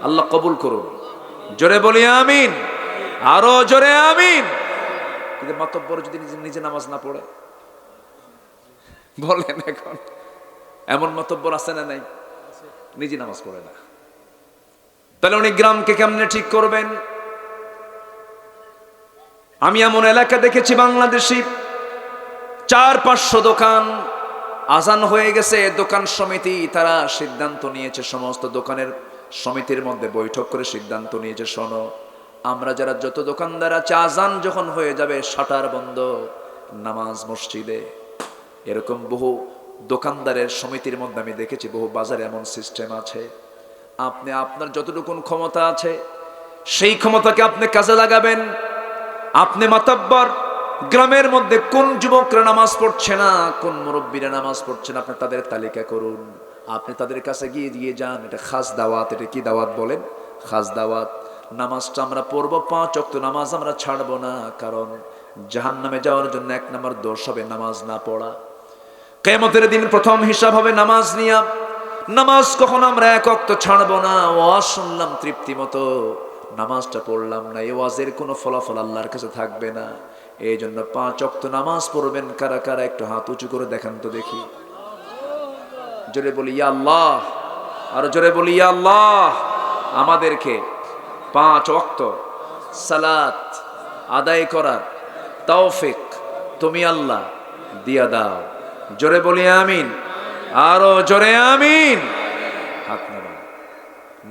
আল্লাহ কবুল করুন, জোরে বলি আমিন, আরো জোরে আমিন। কিন্তু মাতব্বর যদি নিজে নামাজ না পড়ে, বলেন এখন এমন মাতব্বর আছে না নাই? নিজে নামাজ পড়ে না, তাহলে উনি গ্রামকে কেমনে ঠিক করবেন? আমি এমন এলাকা দেখেছি বাংলাদেশি 400-500 দোকান, আজান হয়ে গেছে, দোকান সমিতি তারা সিদ্ধান্ত নিয়েছে, সমস্ত দোকানের সমিতির মধ্যে বৈঠক করে সিদ্ধান্ত নিয়েছে, শোনো আমরা যারা যত দোকানদার আছে, আজান যখন হয়ে যাবে শাটার বন্ধ, নামাজ মসজিদে। এরকম বহু দোকানদারের সমিতির মধ্যে আমি দেখেছি, বহু বাজারে এমন সিস্টেম আছে। আপনি আপনার যতটুকু ক্ষমতা আছে সেই ক্ষমতাকে আপনি কাজে লাগাবেন। আপনি মাতাব্বর, গ্রামের মধ্যে কোন যুবকরা নামাজ পড়ছে না, কোন মুরব্বীরা নামাজ পড়ছে না, আপনি তাদের তালিকা করুন, আপনি তাদের কাছে গিয়ে দিয়ে যান। এটা খাস দাওয়াত। এটা কি দাওয়াত বলেন? খাস দাওয়াত। নামাজটা আমরা পড়বো, 5 ওয়াক্ত নামাজ আমরা ছাড়বো না, কারণ জাহান্নামে যাওয়ার জন্য 1 নম্বর দোষ হবে নামাজ না পড়া। কিয়ামতের দিন প্রথম হিসাব হবে নামাজ নিয়া। নামাজ কখন আমরা 1 ওয়াক্ত ছাড়বো না। ওয়াজ শুনলাম তৃপ্তি মতো, নামাজটা পড়লাম না, এই ওয়াজের কোনো ফলাফল আল্লাহর কাছে থাকবে না। এই জন্য 5 ওয়াক্ত নামাজ পড়বেন। কারা কারা একটু হাত উঁচু করে দেখান তো দেখি। জোরে বলি ইয়া আল্লাহ, আর জোরে বলি ইয়া আল্লাহ। আমাদেরকে 5 ওয়াক্ত সালাত আদায় করার তৌফিক তুমি আল্লাহ দিয়া দাও, জোরে বলি আমিন, আরো জোরে আমিন। হাত নামান।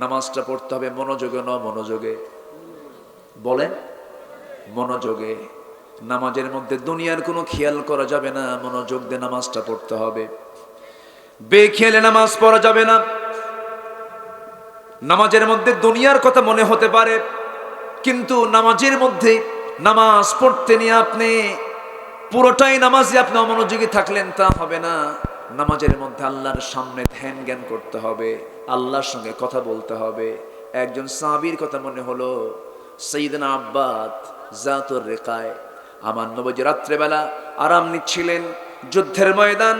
নামাজটা পড়তে হবে মনোযোগে, মনোযোগে বলেন, মনোযোগে। নামাজের মধ্যে দুনিয়ার কোনো খেয়াল করা যাবে না, মনোযোগ দিয়ে নামাজটা পড়তে হবে। বেখেয়ালে নামাজ পড়া যাবে না। নামাজের মধ্যে দুনিয়ার কথা মনে হতে পারে, কিন্তু নামাজের মধ্যে নামাজ পড়তে নিয়ে আপনি পুরোটাই নামাজে আপনি অমনোযোগী থাকলেন তা হবে না। নামাজের মধ্যে আল্লাহর সামনে ধ্যান জ্ঞান করতে হবে, আল্লাহর সঙ্গে কথা বলতে হবে। একজন সাহাবীর কথা মনে হলো, সাইয়েদনা আব্বাদ জাতুর রিকায়, আমার নবী রাত্রেবেলা আরাম নিচ্ছিলেন যুদ্ধের ময়দান।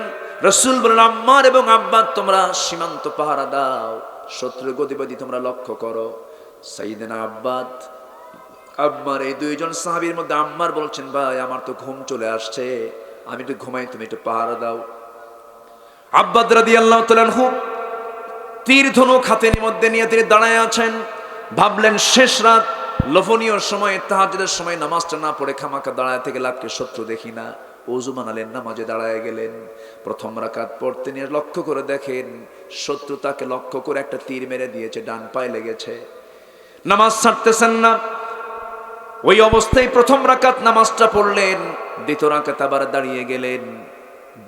রাসূল বলেন, আম্মার এবং আব্বাদ তোমরা সীমান্ত পাহারা দাও, শত্রু গতিবিধি তোমরা লক্ষ্য করো। সাইয়েদনা আব্বাদ আম্মার, এই 2 জন সাহাবীর মধ্যে আম্মার বলছেন, ভাই আমার তো ঘুম চলে আসছে, আমি একটু ঘুমাই, তুমি একটু পাহারা দাও। আব্বাদ রাদিয়াল্লাহু তাআলা আনহু তীর ধনুক হাতের মধ্যে নিয়ে তিনি দাঁড়ায় আছেন। ভাবলেন শেষ রাত, লোভনীয় সময়, তাহাজ্জুদের সময় নামাজটা না পড়ে খামাখা দাঁড়ায় থেকে লাভকে, শত্রু দেখি না। ওযু বানালেন, নামাজে দাঁড়ায় গেলেন। প্রথম রাকাত পড়তে নিয়ে লক্ষ্য করে দেখেন শত্রু তাকে লক্ষ্য করে একটা তীর মেরে দিয়েছে, ডান পায়ে লেগেছে। নামাজ ছাড়তেছেন না। ওই অবস্থায় প্রথম রাকাত নামাজটা পড়লেন, দ্বিতীয় রাকাত আবার দাঁড়িয়ে গেলেন।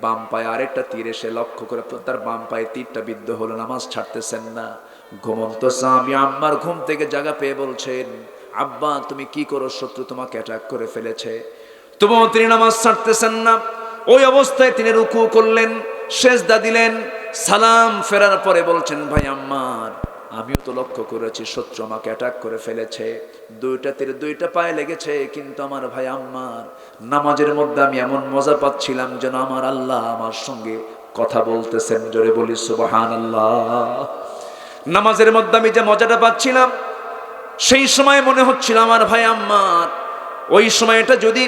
বাম পায়ে আরেকটা তীর এসে লক্ষ্য করে তার বাম পায়ে তীরটা বিদ্ধ হলো, নামাজ ছাড়তেছেন না। ঘুমন্ত সাহাবী আম্মার ঘুম থেকে জাগা পেয়ে বলছেন, আব্বা তুমি কি করো, শত্রু তোমাকে অ্যাটাক করে ফেলেছে, তবুও তিনি নামাজ ছাড়তেছেন না। ওই অবস্থায় তিনি রুকু করলেন, সেজদা দিলেন, সালাম ফেরার পরে বলছেন, ভাই আম্মার আমিও তো লক্ষ্য করেছি শত্রু আমাকে অ্যাটাক করে ফেলেছে, 2টা তীর 2টা পায়ে লেগেছে, কিন্তু আমার ভাই আম্মার নামাজের মধ্যে আমি এমন মজা পাচ্ছিলাম যেন আমার আল্লাহ আমার সঙ্গে কথা বলতেছেন, জোরে বলি সুবহানাল্লাহ। নামাজের মধ্যে আমি যে মজাটা পাচ্ছিলাম, সেই সময় মনে হচ্ছিল আমার ভাই আম্মার, ওই সময়টা যদি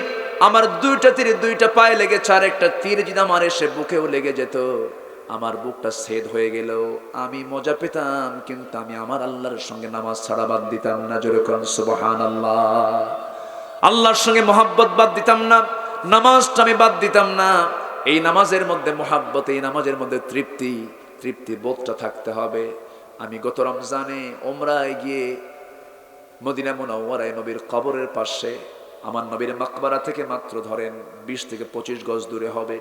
আমার 2টা তীরে 2টা পায়ে লেগেছে, আর একটা তীর যদি আমার এসে বুকেও লেগে যেত, আমার বুকটা ছেদ হয়ে গেল, আমি মজা পেতাম, কিন্তু আমি আমার আল্লাহর সঙ্গে নামাজ ছাড়া বাদ দিতাম না, জোরে কোন সুবহানাল্লাহ। আল্লাহর সঙ্গে মহব্বত বাদ দিতাম না, নামাজটা আমি বাদ দিতাম না। এই নামাজের মধ্যে মোহাব্বত, এই নামাজের মধ্যে তৃপ্তি, তৃপ্তি বোধটা থাকতে হবে। আমি গত রমজানে ওমরায় গিয়ে মদিনা মুনাওয়ারায় নবীর কবরের পাশে, আমার নবীর মাকবারা থেকে মাত্র ধরেন 20 থেকে 25 গজ দূরে হবে,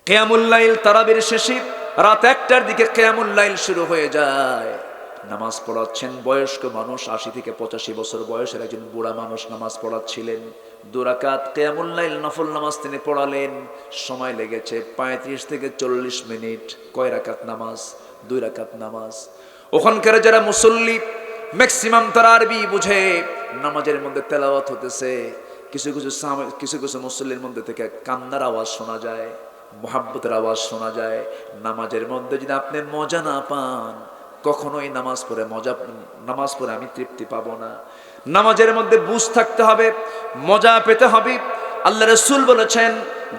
কিয়ামুল লাইল তারাবির শেষে রাত 1টার দিকে কিয়ামুল লাইল শুরু হয়ে যায়। নামাজ পড়াচ্ছেন বয়স্ক মানুষ, 80 থেকে 85 বছর বয়সের একজন বুড়া মানুষ নামাজ পড়াচ্ছিলেন। 2 রাকাত কিয়ামুল লাইল নফল নামাজ তিনি পড়ালেন। সময় লেগেছে 35 থেকে 40 মিনিট। কয় রাকাত নামাজ? 2 রাকাত নামাজ। ওখানকার যারা মুসল্লি ম্যাক্সিমাম তারা আরবি বুঝে, নামাজের মধ্যে তেলাওয়াত হতেছে, কিছু কিছু মুসল্লির মধ্যে থেকে কান্নার আওয়াজ শোনা যায়, মুহাব্বতের আওয়াজ শোনা যায়। নামাজের মধ্যে যদি আপনি মজা না পান, কখনোই নামাজ পড়ে আমি তৃপ্তি পাবো না। নামাজের মধ্যে বুঝ থাকতে হবে, মজা পেতে হবে। আল্লাহ রাসূল বলেছেন,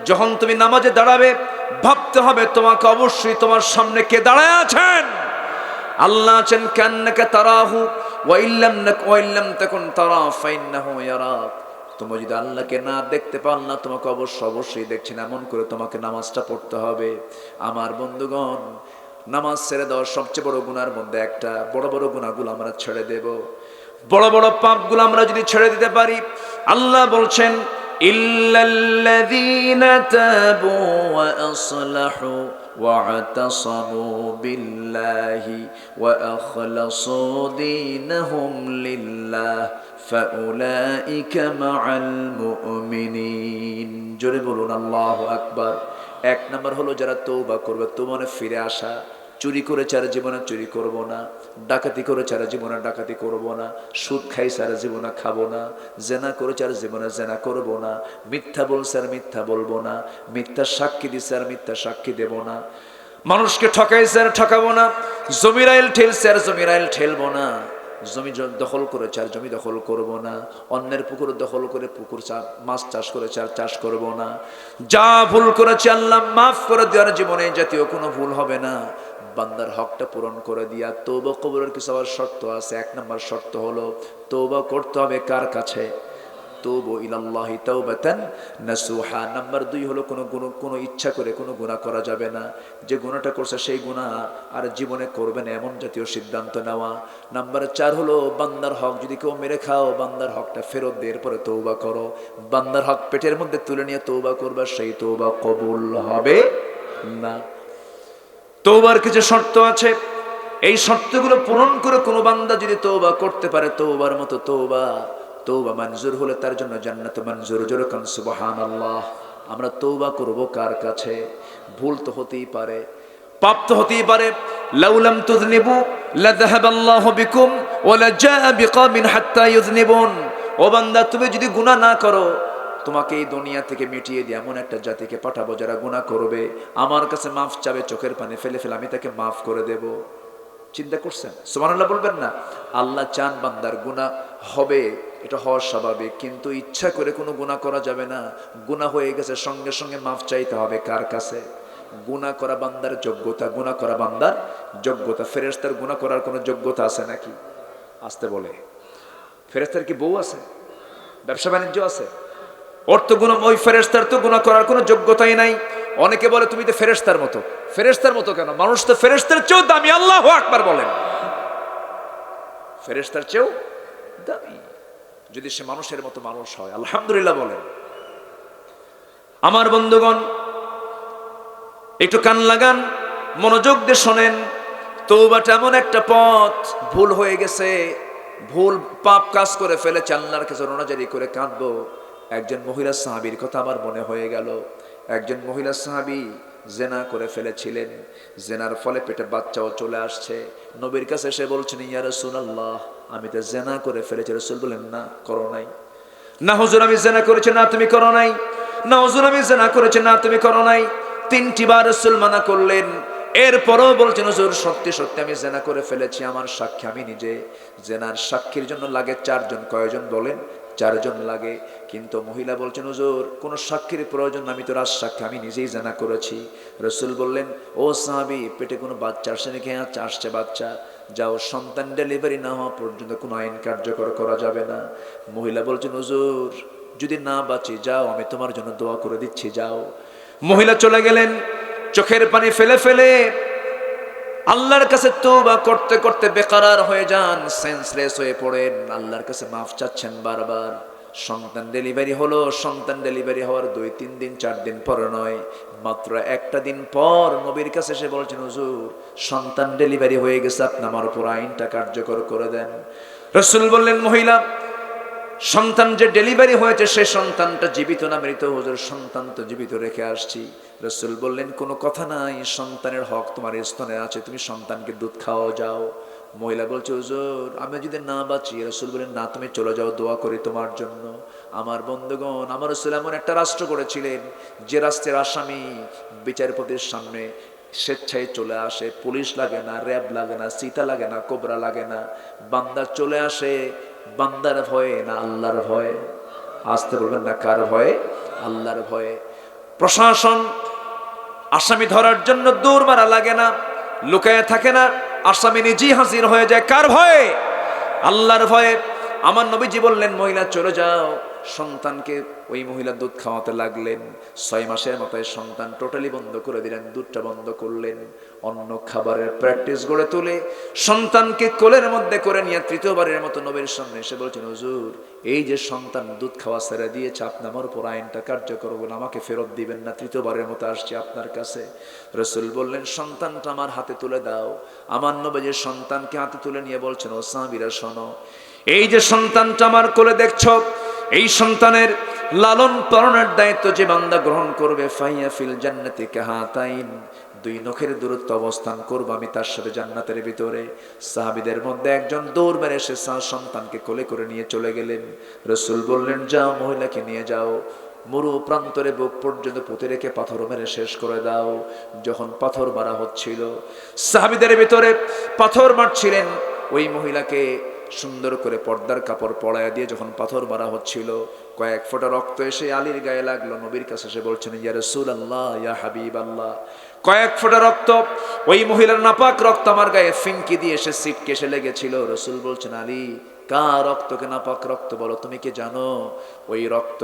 যখন তুমি নামাজে দাঁড়াবে ভাবতে হবে তোমাকে অবশ্যই তোমার সামনে কে দাঁড়ায় আছেন। আল্লাহ আছেন কান্নাকা তারাহু ওয়া ইল্লাম তাকুন তারা ফাইন্নাহু ইয়ারাক। তুমি যদি আল্লাহকে না দেখতে পাও, না তোমাকে অবশ্যই দেখছেন, এমন করে তোমাকে নামাজটা পড়তে হবে। আমার বন্ধুগণ, নামাজ ছেড়ে দেওয়ার সবচেয়ে বড় গুনার মধ্যে একটা, বড় বড় গুনাহগুলো আমরা ছেড়ে দেব, বড় বড় পাপগুলো আমরা যদি ছেড়ে দিতে পারি, আল্লাহ বলছেন ইল্লাল্লাযীনা তাবু ওয়া আসলাহু واعتصموا بالله وأخلصوا دينهم لله فأولئك مع المؤمنين। জোরে বলুন আল্লাহু আকবার। 1 নম্বর হলো যারা তওবা করবে, তোমার ফিরে আসা। চুরি করেছে আর জীবনে চুরি করব না, ডাকাতি করেছে আর জীবনে ডাকাতি করব না, সুদ খাইছে আর জীবনে খাবো না, জেনা করেছে আর জীবনে জেনা করব না, মিথ্যা বলছে আর মিথ্যা বলবো না, মিথ্যা সাক্ষী দিছে আর মিথ্যা সাক্ষী দেব না, মানুষকে ঠকাইছে আর ঠকাবো না, জমিরাইল ঠেলছে আর জমিরাইল ঠেলবো না, জমি দখল করেছে আর জমি দখল করব না, অন্যের পুকুর দখল করে পুকুর মাছ চাষ করেছে আর চাষ করব না, যা ভুল করেছে আল্লাহ মাফ করে দেওয়ার, জীবনে জাতীয় কোনো ভুল হবে না। বান্দার হকটা পূরণ করে দিয়া তওবা কবুলের কিছু আবার শর্ত আছে। 1 নম্বর শর্ত হলো তওবা করতে হবে কার কাছে? তুবু ইলাল্লাহি তাওবাতান নাসুহা। নাম্বার 2 হলো কোনো ইচ্ছা করে কোনো গুনাহ করা যাবে না, যে গুনাহটা করছে সেই গুনাহ আর জীবনে করবে না, এমন জাতীয় সিদ্ধান্ত নেওয়া। নাম্বার 4 হলো বান্দার হক যদি কেউ মেরে খাও, বান্দার হকটা ফেরত দিয়ে এরপরে তওবা করো। বান্দার হক পেটের মধ্যে তুলে নিয়ে তওবা করবা, সেই তওবা কবুল হবে না। তওবার কিছু শর্ত আছে, এই শর্তগুলো পূরণ করে কোনো বান্দা যদি তওবা করতে পারে, তওবার মতো তওবা মঞ্জুর হলে তার জন্য জান্নাত মঞ্জুর। জোরে কান সুবহানাল্লাহ। আমরা তওবা করব কার কাছে? ভুল তো হতেই পারে, পাপ তো হতেই পারে। লাউলাম তুযনিবু লাযাহাবাল্লাহু বিকুম ওয়া লাজাআ বিকওমিন হাত্তা ইউযনিবুন। ও বান্দা, তুমি যদি গুনাহ না করো, তোমাকে এই দুনিয়া থেকে মিটিয়ে দিয়ে এমন একটা জাতিকে পাঠাবো যারা গুনাহ করবে, আমার কাছে মাফ চাবে, চোখের পানি ফেলে ফেলে আমি তাকে মাফ করে দেব। চিন্তা করছেন? সুবহানাল্লাহ বলবেন না? আল্লাহ চান বান্দার গুনাহ হবে, এটা হওয়া স্বাভাবিক, কিন্তু ইচ্ছা করে কোনো গুনাহ করা যাবে না। গুনাহ হয়ে গেছে সঙ্গে সঙ্গে মাফ চাইতে হবে কার কাছে? গুনাহ করা বান্দার যোগ্যতা, গুনাহ করা বান্দার যোগ্যতা। ফেরেশতার গুনাহ করার কোনো যোগ্যতা আছে নাকি? আসতে বলে, ফেরেশতার কি বউ আছে? ব্যবসা বাণিজ্য আছে? ওর তো গুনাহ, ওই ফেরেশতার তো গুনাহ করার কোনো যোগ্যতাই নাই। অনেকে বলে তুমি তো ফেরেশতার মতো। ফেরেশতার মতো কেন? মানুষ তো ফেরেশতার চেয়েও দামি। আল্লাহু আকবার বলেন। ফেরেশতার চেয়েও দামি যদি সে মানুষের মতো মানুষ হয়। আলহামদুলিল্লাহ বলেন। আমার বন্ধুগণ, একটু কান লাগান, মনোযোগ দিয়ে শোনেন। তওবাটা এমন একটা পথ, ভুল হয়ে গেছে, ভুল পাপ কাজ করে ফেলেছে, আল্লাহর কাছে রোনাজারি করে কাঁদবো। একজন মহিলা সাহাবীর কথা আমার মনে হয়ে গেল। একজন মহিলা সাহাবী জেনা করে ফেলেছিলেন, জেনার ফলে পেটে বাচ্চাও চলে আসছে। নবীর কাছে এসে বলছেন, ইয়া রাসূলুল্লাহ, আমি তো জেনা করে ফেলেছি। রাসূল বলেন, না করো নাই। না হুজুর আমি জেনা করেছি। না তুমি করো নাই। না হুজুর আমি জেনা করেছি। না তুমি করো নাই। 3টি বার রাসূল মানা করলেন। এরপরও বলছেন, হুজুর সত্যি সত্যি আমি জেনা করে ফেলেছি, আমার সাক্ষী আমি নিজে। জেনার সাক্ষীর জন্য লাগে 4 জন। কয়জন বলেন? 4 জন লাগে। কিন্তু মহিলা বলছেন, হুজুর কোনো সাক্ষীর প্রয়োজন না, আমি তো রাজ সাক্ষী, আমি নিজেই জেনা করেছি। রাসূল বললেন, ও সাহাবী, পেটে কোনো বাচ্চা আসে নাকি? হ্যাঁ আসছে বাচ্চা। যাও, সন্তান ডেলিভারি না হওয়া পর্যন্ত কোনো আইন কার্যকর করা যাবে না। মহিলা বলছেন, হুজুর যদি না বাঁচি, যাও, আমি তোমার জন্য দোয়া করে দিচ্ছি, যাও। মহিলা চলে গেলেন, চোখের পানি ফেলে ফেলে আল্লাহর কাছে তওবা করতে করতে বেকারার হয়ে যান, সেন্সলেস হয়ে পড়েন, আল্লাহর কাছে মাফ চাচ্ছেন বারবার। সন্তান ডেলিভারি হলো, সন্তান ডেলিভারি হওয়ার 2-3 দিন 4 দিন পরে নয়, মাত্র একটা দিন পর নবীর কাছে এসে বলছেন, হুজুর সন্তান ডেলিভারি হয়ে গেছে, আপনি আমার উপর আইনটা কার্যকর করে দেন। রাসূল বললেন, মহিলা সন্তান যে ডেলিভারি হয়েছে সে সন্তানটা জীবিত না মৃত? হুজুর সন্তান তো জীবিত রেখে আসছি। রাসূল বললেন, কোনো কথা নাই, সন্তানের হক তোমার স্তনে আছে, তুমি সন্তানকে দুধ খাওয়াও যাও। মহিলা বলছে, হুজুর আমি যদি না বাঁচি? রাসূল বললেন, না তুমি চলে যাও, দোয়া করি তোমার জন্য। আমার বন্ধুগণ, আমার রাসূল এমন একটা রাষ্ট্র করেছিলেন যে রাষ্ট্রের আসামি বিচারপতির সামনে স্বেচ্ছায় চলে আসে, পুলিশ লাগে না, র্যাব লাগে না, সিতা লাগে না, কোবরা লাগে না, বান্দা চলে আসে। বান্দার ভয়ে না আল্লাহর ভয়ে? আসতে বলবেন না, কার ভয়ে? আল্লাহর ভয়ে। প্রশাসন আসামি ধরার জন্য দৌড় মারা লাগে না, লুকায় থাকে না, আসামি নিজেই হাজির হয়ে যায়। কার ভয়ে? আল্লাহর ভয়ে। আমার নবীজি বললেন, মহিলা চলে যাও। সন্তানকে ওই মহিলা দুধ খাওয়াতে লাগলেন। 6 মাসের মাথায় সন্তান টোটালি বন্ধ করে দিলেন, দুধটা বন্ধ করলেন। অন্য খাবারের প্র্যাকটিস গড়ে তুলে সন্তানকে কোলের মধ্যে করে নিয়ে তৃতীয়বারের মতো নবীর সামনে এসে বলছেন, হুজুর এই যে সন্তান দুধ খাওয়া ছেড়ে দিয়েছে, আপনি আমার উপর আইনটা কার্যকর করবেন, আমাকে ফেরত দিবেন না, তৃতীয়বারের মতো আসছি আপনার কাছে। রাসূল বললেন, সন্তানটা আমার হাতে তুলে দাও। আমার নবী যে সন্তানকে হাতে তুলে নিয়ে বলছেন, ও সাহাবীরা শোনো, এই যে সন্তানটা আমার কোলে দেখছো, এই সন্তানের লালন পালনের দায়িত্ব যে বান্দা গ্রহণ করবে, ফাইয়া ফিল জান্নাতি কাহাতাইন, 2 নখের দূরত্ব অবস্থান করবো আমি তার সাথে জান্নাতের ভিতরে। সাহাবীদের মধ্যে একজন দৌড় মেরে এসে সন্তানকে কোলে করে নিয়ে চলে গেলেন। রাসূল বললেন, যাও মহিলাকে নিয়ে যাও, মরু প্রান্তরে বুক পর্যন্ত পুঁতে রেখে পাথর মেরে শেষ করে দাও। যখন পাথর মারা হচ্ছিল, সাহাবীদের ভিতরে পাথর মারছিলেন, ওই মহিলাকে সুন্দর করে পর্দার কাপড় পরায়া দিয়ে যখন পাথর মারা হচ্ছিল, কয়েক ফোঁটা রক্ত এসে আলীর গায়ে লাগলো। নবীর কাছে এসে বলছেন, ইয়া রাসূলুল্লাহ, ইয়া হাবিবাল্লাহ, কয়েক ফোঁটা রক্ত, ওই মহিলার নাপাক রক্ত আমার গায়ে ফিনকি দিয়ে এসে সিটকে এসে লেগেছিল। রাসূল বলছেন, আলী কার রক্তকে নাপাক রক্ত বলো? তুমি কি জানো ওই রক্ত,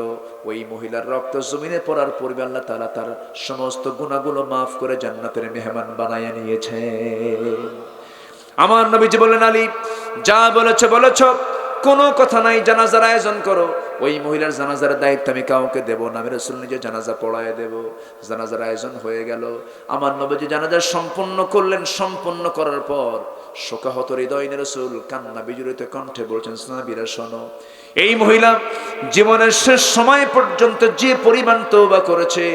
ওই মহিলার রক্ত জমিনে পড়ার পূর্বে আল্লাহ তাআলা তার সমস্ত গুনাহগুলো মাফ করে জান্নাতের মেহমান বানায়া নিয়েছে। আমার নবীজি বললেন, আলী যা বলেছো বলেছো, কোনো কথা নাই, জানাজার আয়োজন করো। ওই মহিলার জানাজার দায়িত্ব আমি কাউকে দেব না, আমি রাসূল নিজে জানাজা পড়ায় দেব। জানাজার আয়োজন হয়ে গেল। আমার নবীজি জানাজা সম্পন্ন করলেন। সম্পন্ন করার পর শোকাহত হৃদয় রাসূল কান্না বিজড়িত কণ্ঠে বলছেন, সাহাবীরা শোনো, এই মহিলা জীবনের শেষ সময় পর্যন্ত যে পরিমাণ তওবা করেছে,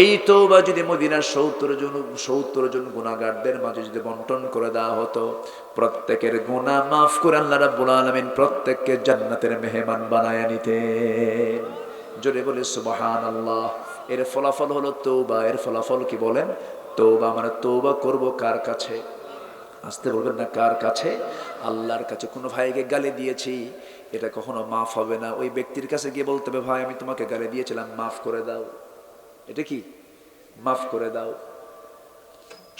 এই তওবা যদি মদিনার 70 জন গুনাহগারদের মাঝে যদি বন্টন করে দেওয়া হতো, প্রত্যেকের গুনাহ মাফ করে আল্লাহ রাব্বুল আলামিন প্রত্যেককে জান্নাতের মেহমান বানায়া নিতেন। জোরে বলে সুবহানাল্লাহ। এর ফলাফল হলো তওবা। এর ফলাফল কি বলেন? তওবা। আমরা তওবা করব কার কাছে? আসতে বলবেন না, কার কাছে? আল্লাহর কাছে। কোনো ভাইকে গালি দিয়েছি, এটা কখনো মাফ হবে না। ওই ব্যক্তির কাছে গিয়ে বলতে হবে, ভাই আমি তোমাকে গালি দিয়েছিলাম, মাফ করে দাও। এটা কি? মাফ করে দাও।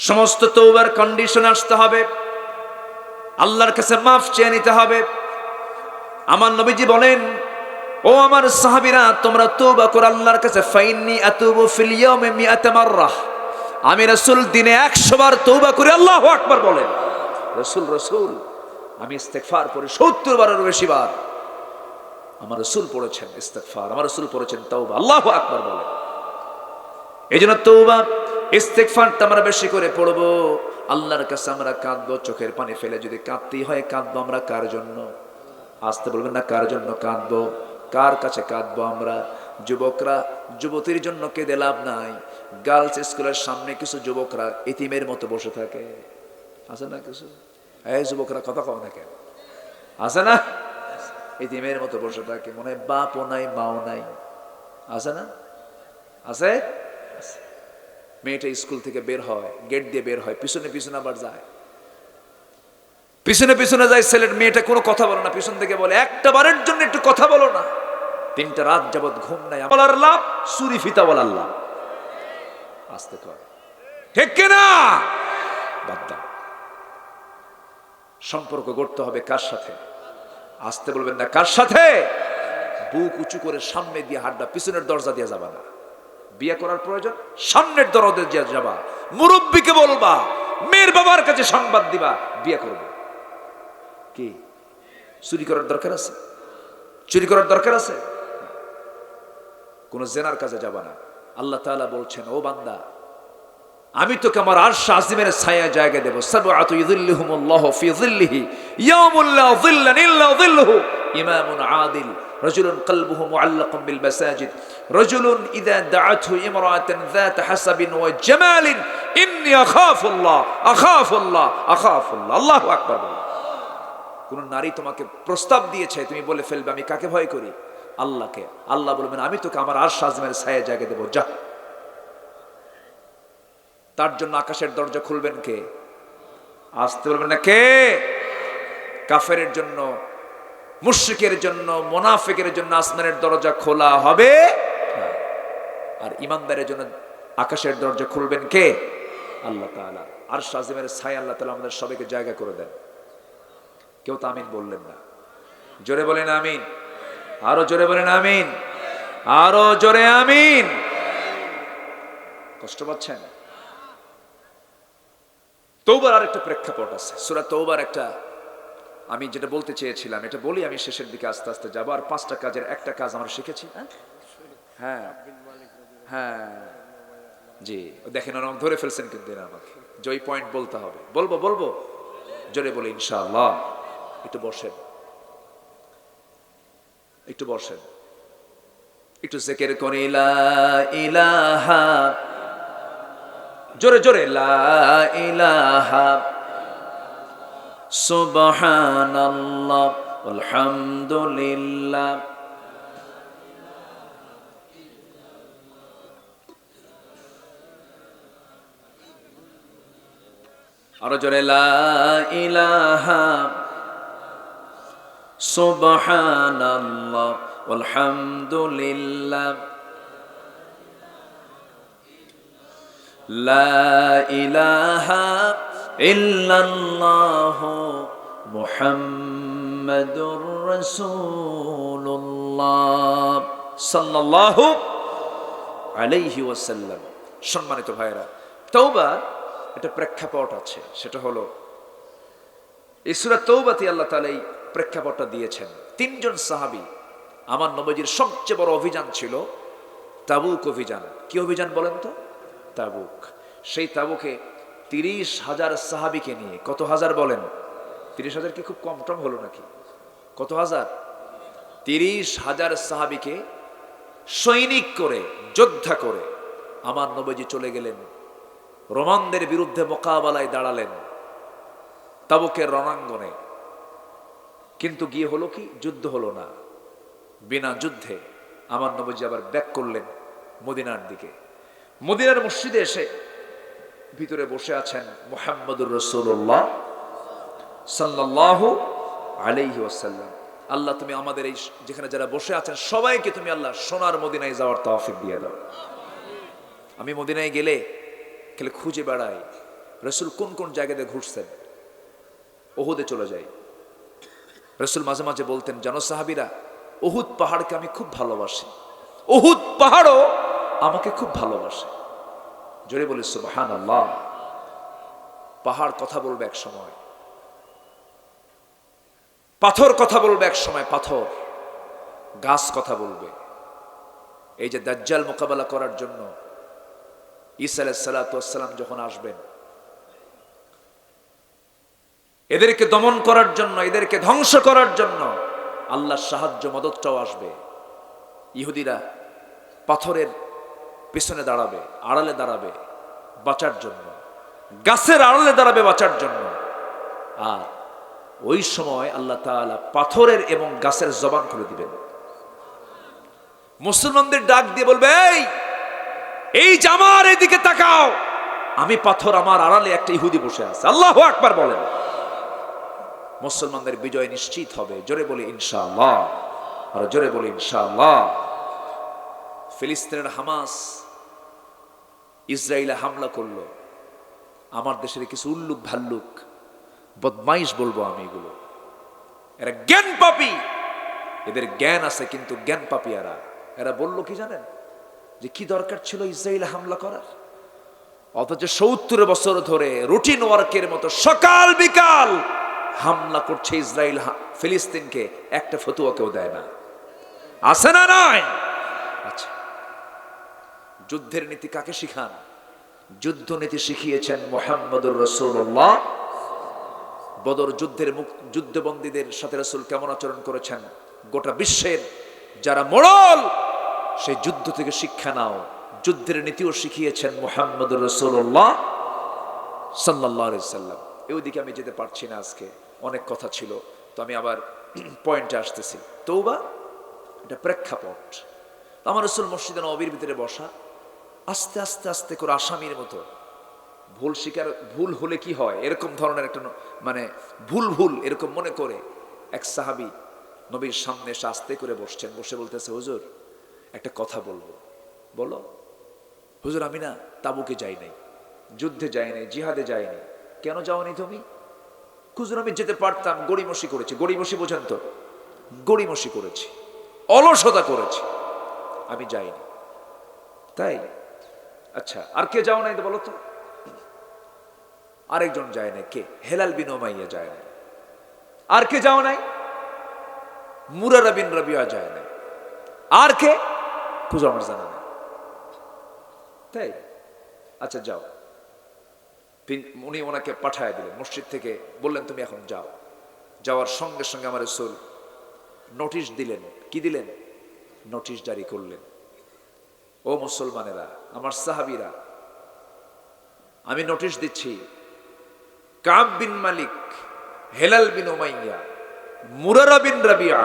সমস্ত তওবার কন্ডিশন আসতে হবে, আল্লাহর কাছে মাফ চেয়ে নিতে হবে। আমার নবীজি বলেন, ও আমার সাহাবীরা, তোমরা তওবা করো আল্লাহর কাছে। ফাইন্নী আতুবু ফিল ইয়াউমি মিআতা মাররা, আমি রাসূল দিনে 100 বার তওবা করি। আল্লাহু আকবার বলেন। রাসূল আমি ইস্তেগফার করি 70 বারেরও বেশি বার। আমার রাসূল পড়েছেন ইস্তেগফার, আমার রাসূল পড়েছেন তওবা। আল্লাহু আকবার বলেন। এইজন্য তওবা ইস্তেগফারটা আমরা বেশি করে পড়বো। আল্লাহর কাছে আমরা কাঁদবো, চোখের পানি ফেলে যদি কাঁদতেই হয় কাঁদবো। আমরা কার জন্য? আসতে বলবেন না, কার জন্য কাঁদবো? কার কাছে কাঁদবো আমরা? যুবকরা যুবতীর জন্য কেঁদে লাভ নাই। গার্লস স্কুলের সামনে কিছু যুবকরা এতিমের মতো বসে থাকে, আছে না কিছু? এই যুবকরা কথা কও না কেন? আছে না? এতিমের মতো বসে থাকে, মনে হয় বাপও নাই মাও নাই, আছে না? আছে। মেয়েটা স্কুল থেকে বের হয়, গেট দিয়ে বের হয়, পিছনে পিছনে আবার যায়, পিছনে পিছনে যায় ছেলের। মেয়েটা কোনো কথা বলে না, পিছন থেকে বলে, একটা বারের জন্য একটু কথা বলো না। 3টা রাত যাবত ঘুম নাই। বলার লাভ, চুরি ফিতা বলার লাভ। আসতে কয় ঠিক কিনা? বাদ দাও। সম্পর্ক গড়তে হবে কার সাথে? আসতে বলবেন না, কার সাথে? বুক উঁচু করে সামনে দিয়ে হাঁটবা, পিছনের দরজা দিয়ে যাবা না। বিয়ে করার প্রয়োজন, সামনের দরজে যাবা, মুরব্বীকে বলবা, মেয়ের বাবার কাছে সংবাদ দিবা, বিয়ে করবে। কি চুরি করার দরকার আছে? চুরি করার দরকার আছে? কোন জেনার কাছে যাবা না। আল্লাহ তাআলা বলছেন, ও বান্দা, আমি তোকে আমার আরশ আজিমের ছায়া জায়গা দেব। সাবআতু ইযিল্লুহুমুল্লাহু ফি যিল্লিহি ইয়াউমুল লা যিল্লা ইল্লা যিল্লুহু, ইমামুন আদিল, রাজুলুন কলবুহু মুআল্লাকুন বিল মাসাজিদ, রাজুলুন ইযা দাআতহু ইমরাআতুন যাত হাসাবিন ওয়া জামালিন, ইন্নী আখাফুল্লাহ আখাফুল্লাহ আখাফুল্লাহ। আল্লাহু আকবার। কোন নারী তোমাকে প্রস্তাব দিয়েছে, তুমি বলে ফেলবে আমি কাকে ভয় করি? আল্লাহকে। আল্লাহ বলবেন, আমি তোকে আমার আরশ আজিমের ছায়া জায়গা দেব, যা। তার জন্য আকাশের দরজা খুলবেন কে? আসতে বলবেন না কে? কাফেরের জন্য, মুশরিকের জন্য, মুনাফিকের জন্য আসমানের দরজা খোলা হবে, আর ইমানদারের জন্য আকাশের দরজা খুলবেন কে? আল্লাহ তাআলা। আরশ আজিমের ছায়া আল্লাহ তাআলা আমাদের সবাইকে জায়গা করে দেন। কেউ তো আমিন বললেন না। জোরে বলেন আমিন, আরো জোরে বলেন আমিন, আরো জোরে আমিন। কষ্ট পাচ্ছেন? তওবার আরেকটা প্রেক্ষাপট আছে, সূরা তওবার একটা, আমি যেটা বলতে চেয়েছিলাম এটা বলি, আমি শেষের দিকে আস্তে আস্তে যাবো। আর 5টা কাজের একটা কাজ আমরা শিখেছি। হ্যাঁ হ্যাঁ জি, দেখেন ওরা ধরে ফেলছেন কিন্তু আমাকে, যে ওই পয়েন্ট বলতে হবে। বলবো জোরে বলি ইনশাআল্লাহ। একটু বসেন, একটু বসেন, একটু জিকির করি লা ইলাহা, জোরে জোরে লা ইলাহা সুবহানাল্লাহ আলহামদুলিল্লাহ। আরো জোরে লা ইলাহা সুবহানাল্লাহ আলহামদুলিল্লাহ লা ইলাহা ইল্লাল্লাহু মুহাম্মাদুর রাসূলুল্লাহ সাল্লাল্লাহু আলাইহি ওয়াসাল্লাম। সম্মানিত ভাইরা, তওবা একটা প্রেক্ষাপট আছে, সেটা হলো এই সূরা তওবাতে আল্লাহ তাআলা এই প্রেক্ষাপটটা দিয়েছেন। 3 জন সাহাবী, আমার নবীজির সবচেয়ে বড় অভিযান ছিল তাবুক অভিযান। কি অভিযান বলেন তো? তাবুক। সেই তাবুকে 30,000 সাহাবীকে নিয়ে, কত হাজার বলেন? 30,000 কি খুব কম টম হলো নাকি? কত হাজার? 30,000 সাহাবীকে সৈনিক করে, যোদ্ধা করে আমার নবীজি চলে গেলেন, রোমানদের বিরুদ্ধে মোকাবেলায় দাঁড়ালেন তাবুকের রণাঙ্গনে। কিন্তু গিয়ে হলো কি? যুদ্ধ হলো না। বিনা যুদ্ধে আমার নবীজি আবার ব্যাক করলেন মদিনার দিকে। মদিনার মসজিদে এসে ভিতরে বসে আছেন মুহাম্মদুর রাসূলুল্লাহ সাল্লাল্লাহু আলাইহি ওয়াসাল্লাম। আল্লাহ তুমি আমাদের এই যেখানে যারা বসে আছেন সবাইকে তুমি আল্লাহ সোনার মদিনায় যাওয়ার তৌফিক দিয়ে দাও। আমি মদিনায় গেলে খুঁজে বেড়াই রাসূল কোন কোন জায়গাতে ঘুরছেন। উহুদে চলে যাই। রাসূল মাঝে মাঝে বলতেন, জানো সাহাবীরা, উহুদ পাহাড়কে আমি খুব ভালোবাসি, উহুদ পাহাড়ও আমাকে খুব ভালোবাসে। জোরে বলি সুবহানাল্লাহ। পাহাড় কথা বলবে এক সময়, পাথর কথা বলবে এক সময়, পাথর গাছ কথা বলবে। এই যে দাজ্জাল মোকাবেলা করার জন্য ঈসা আলাইহিস সালাতু ওয়াস সালাম যখন আসবেন, এদেরকে দমন করার জন্য, এদেরকে ধ্বংস করার জন্য আল্লাহর সাহায্য মদতটাও আসবে। ইহুদিরা পাথরের পিছনে দাঁড়াবে, আড়ালে দাঁড়াবে বাঁচার জন্য, গাছের আড়ালে দাঁড়াবে বাঁচার জন্য। আর ওই সময় আল্লাহ তাআলা পাথরের এবং গাছের জবান খুলে দিবেন। মুসলমানদের ডাক দিয়ে বলবে, এই জামার এদিকে তাকাও, আমি পাথর, আমার আড়ালে একটা ইহুদি বসে আছে। আল্লাহু আকবার বলেন। মুসলমানদের বিজয় নিশ্চিত হবে। জোরে বলি ইনশাআল্লাহ, আর জোরে বলি ইনশাআল্লাহ। ফিলিস্তিনের হামাস ইসরায়েলে হামলা করলো। আমার দেশের কিছু উল্লুক ভাল্লুক বদমাইশ বলবো আমি, এগুলো এরা জ্ঞান পাপী, এদের জ্ঞান আছে কিন্তু জ্ঞান পাপী। এরা বললো কি জানেন? যে কি দরকার ছিল ইসরায়েলে হামলা করার, অথচ 70 বছর ধরে রুটিন ওয়ার্কের মতো সকাল বিকাল হামলা করছে ইসরায়েল ফিলিস্তিনকে, একটা ফতোয়া কেউ দেয় না, আছে না নাই? আচ্ছা, যুদ্ধের নীতি কাকে শিখান? যুদ্ধ নীতি শিখিয়েছেন মুহাম্মদুর রাসূলুল্লাহ। বদর যুদ্ধের যুদ্ধবন্দীদের সাথে রাসূল কেমন আচরণ করেছেন, গোটা বিশ্বের যারা মোড়ল সেই যুদ্ধ থেকে শিক্ষা নাও। যুদ্ধের নীতিও শিখিয়েছেন মুহাম্মদুর রাসূলুল্লাহ সাল্লাল্লাহু আলাইহি সাল্লাম। ওইদিকে আমি যেতে পারছি না, আজকে অনেক কথা ছিল, তো আমি আবার পয়েন্টে আসতেছি। তওবা এটা প্রেক্ষাপট। আমার রাসূল মসজিদে নববীর ভিতরে বসা, আস্তে আস্তে আস্তে করে আসামির মতো ভুল হলে কি হয় এরকম ধরনের একটা মানে ভুল এরকম মনে করে এক সাহাবী নবীর সামনে এসে আস্তে করে বসছেন, বসে বলতেছে, হুজুর একটা কথা বলবো। বলো। হুজুর আমি না তাবুকে যাই নাই, যুদ্ধে যাই নাই, জিহাদে যাই নাই। কেন যাওনি তুমি? হুজুর আমি যেতে পারতাম, গড়িমসি করেছি। গড়িমসি বোঝেন তো? গড়িমসি করেছি, অলসতা করেছি, আমি যাইনি। তাই? আচ্ছা, আর কে যাও নাই বলো তো? আরেকজন যায় নাই। কে? হেলাল বিন উমাইয়া যায় নাই। আর কে যাও নাই? মুরারা বিন রাবিয়া যায় নাই। আর কে? খুঁজো, আমার জানা নাই। তাই? আচ্ছা যাও। উনি ওনাকে পাঠায় দিলেন মসজিদ থেকে, বললেন তুমি এখন যাও। যাওয়ার সঙ্গে সঙ্গে আমার রাসূল নোটিশ দিলেন। কি দিলেন? নোটিশ জারি করলেন, ও মুসলমানেরা, আমার সাহাবীরা, আমি নোটিশ দিচ্ছি, কাব বিন মালিক, হেলাল বিন উমাইয়া, মুরারা বিন রাবিয়া,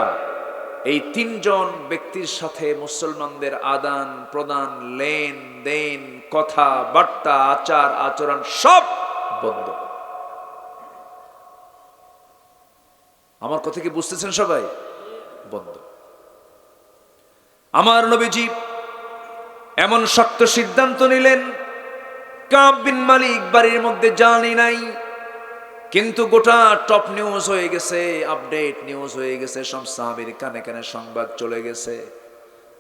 এই তিনজন ব্যক্তির সাথে মুসলমানদের আদান প্রদান, লেনদেন, কথা বার্তা, আচার আচরণ সব বন্ধ। আমার কথা কি বুঝতেছেন সবাই? বন্ধ। আমার নবীজি এমন শক্ত সিদ্ধান্ত নিলেন, কাব বিন মালিক বাড়ির মধ্যে জানি নাই, কিন্তু গোটা টপ নিউজ হয়ে গেছে, আপডেট নিউজ হয়ে গেছে, সব সাহাবীর কানে কানে সংবাদ চলে গেছে।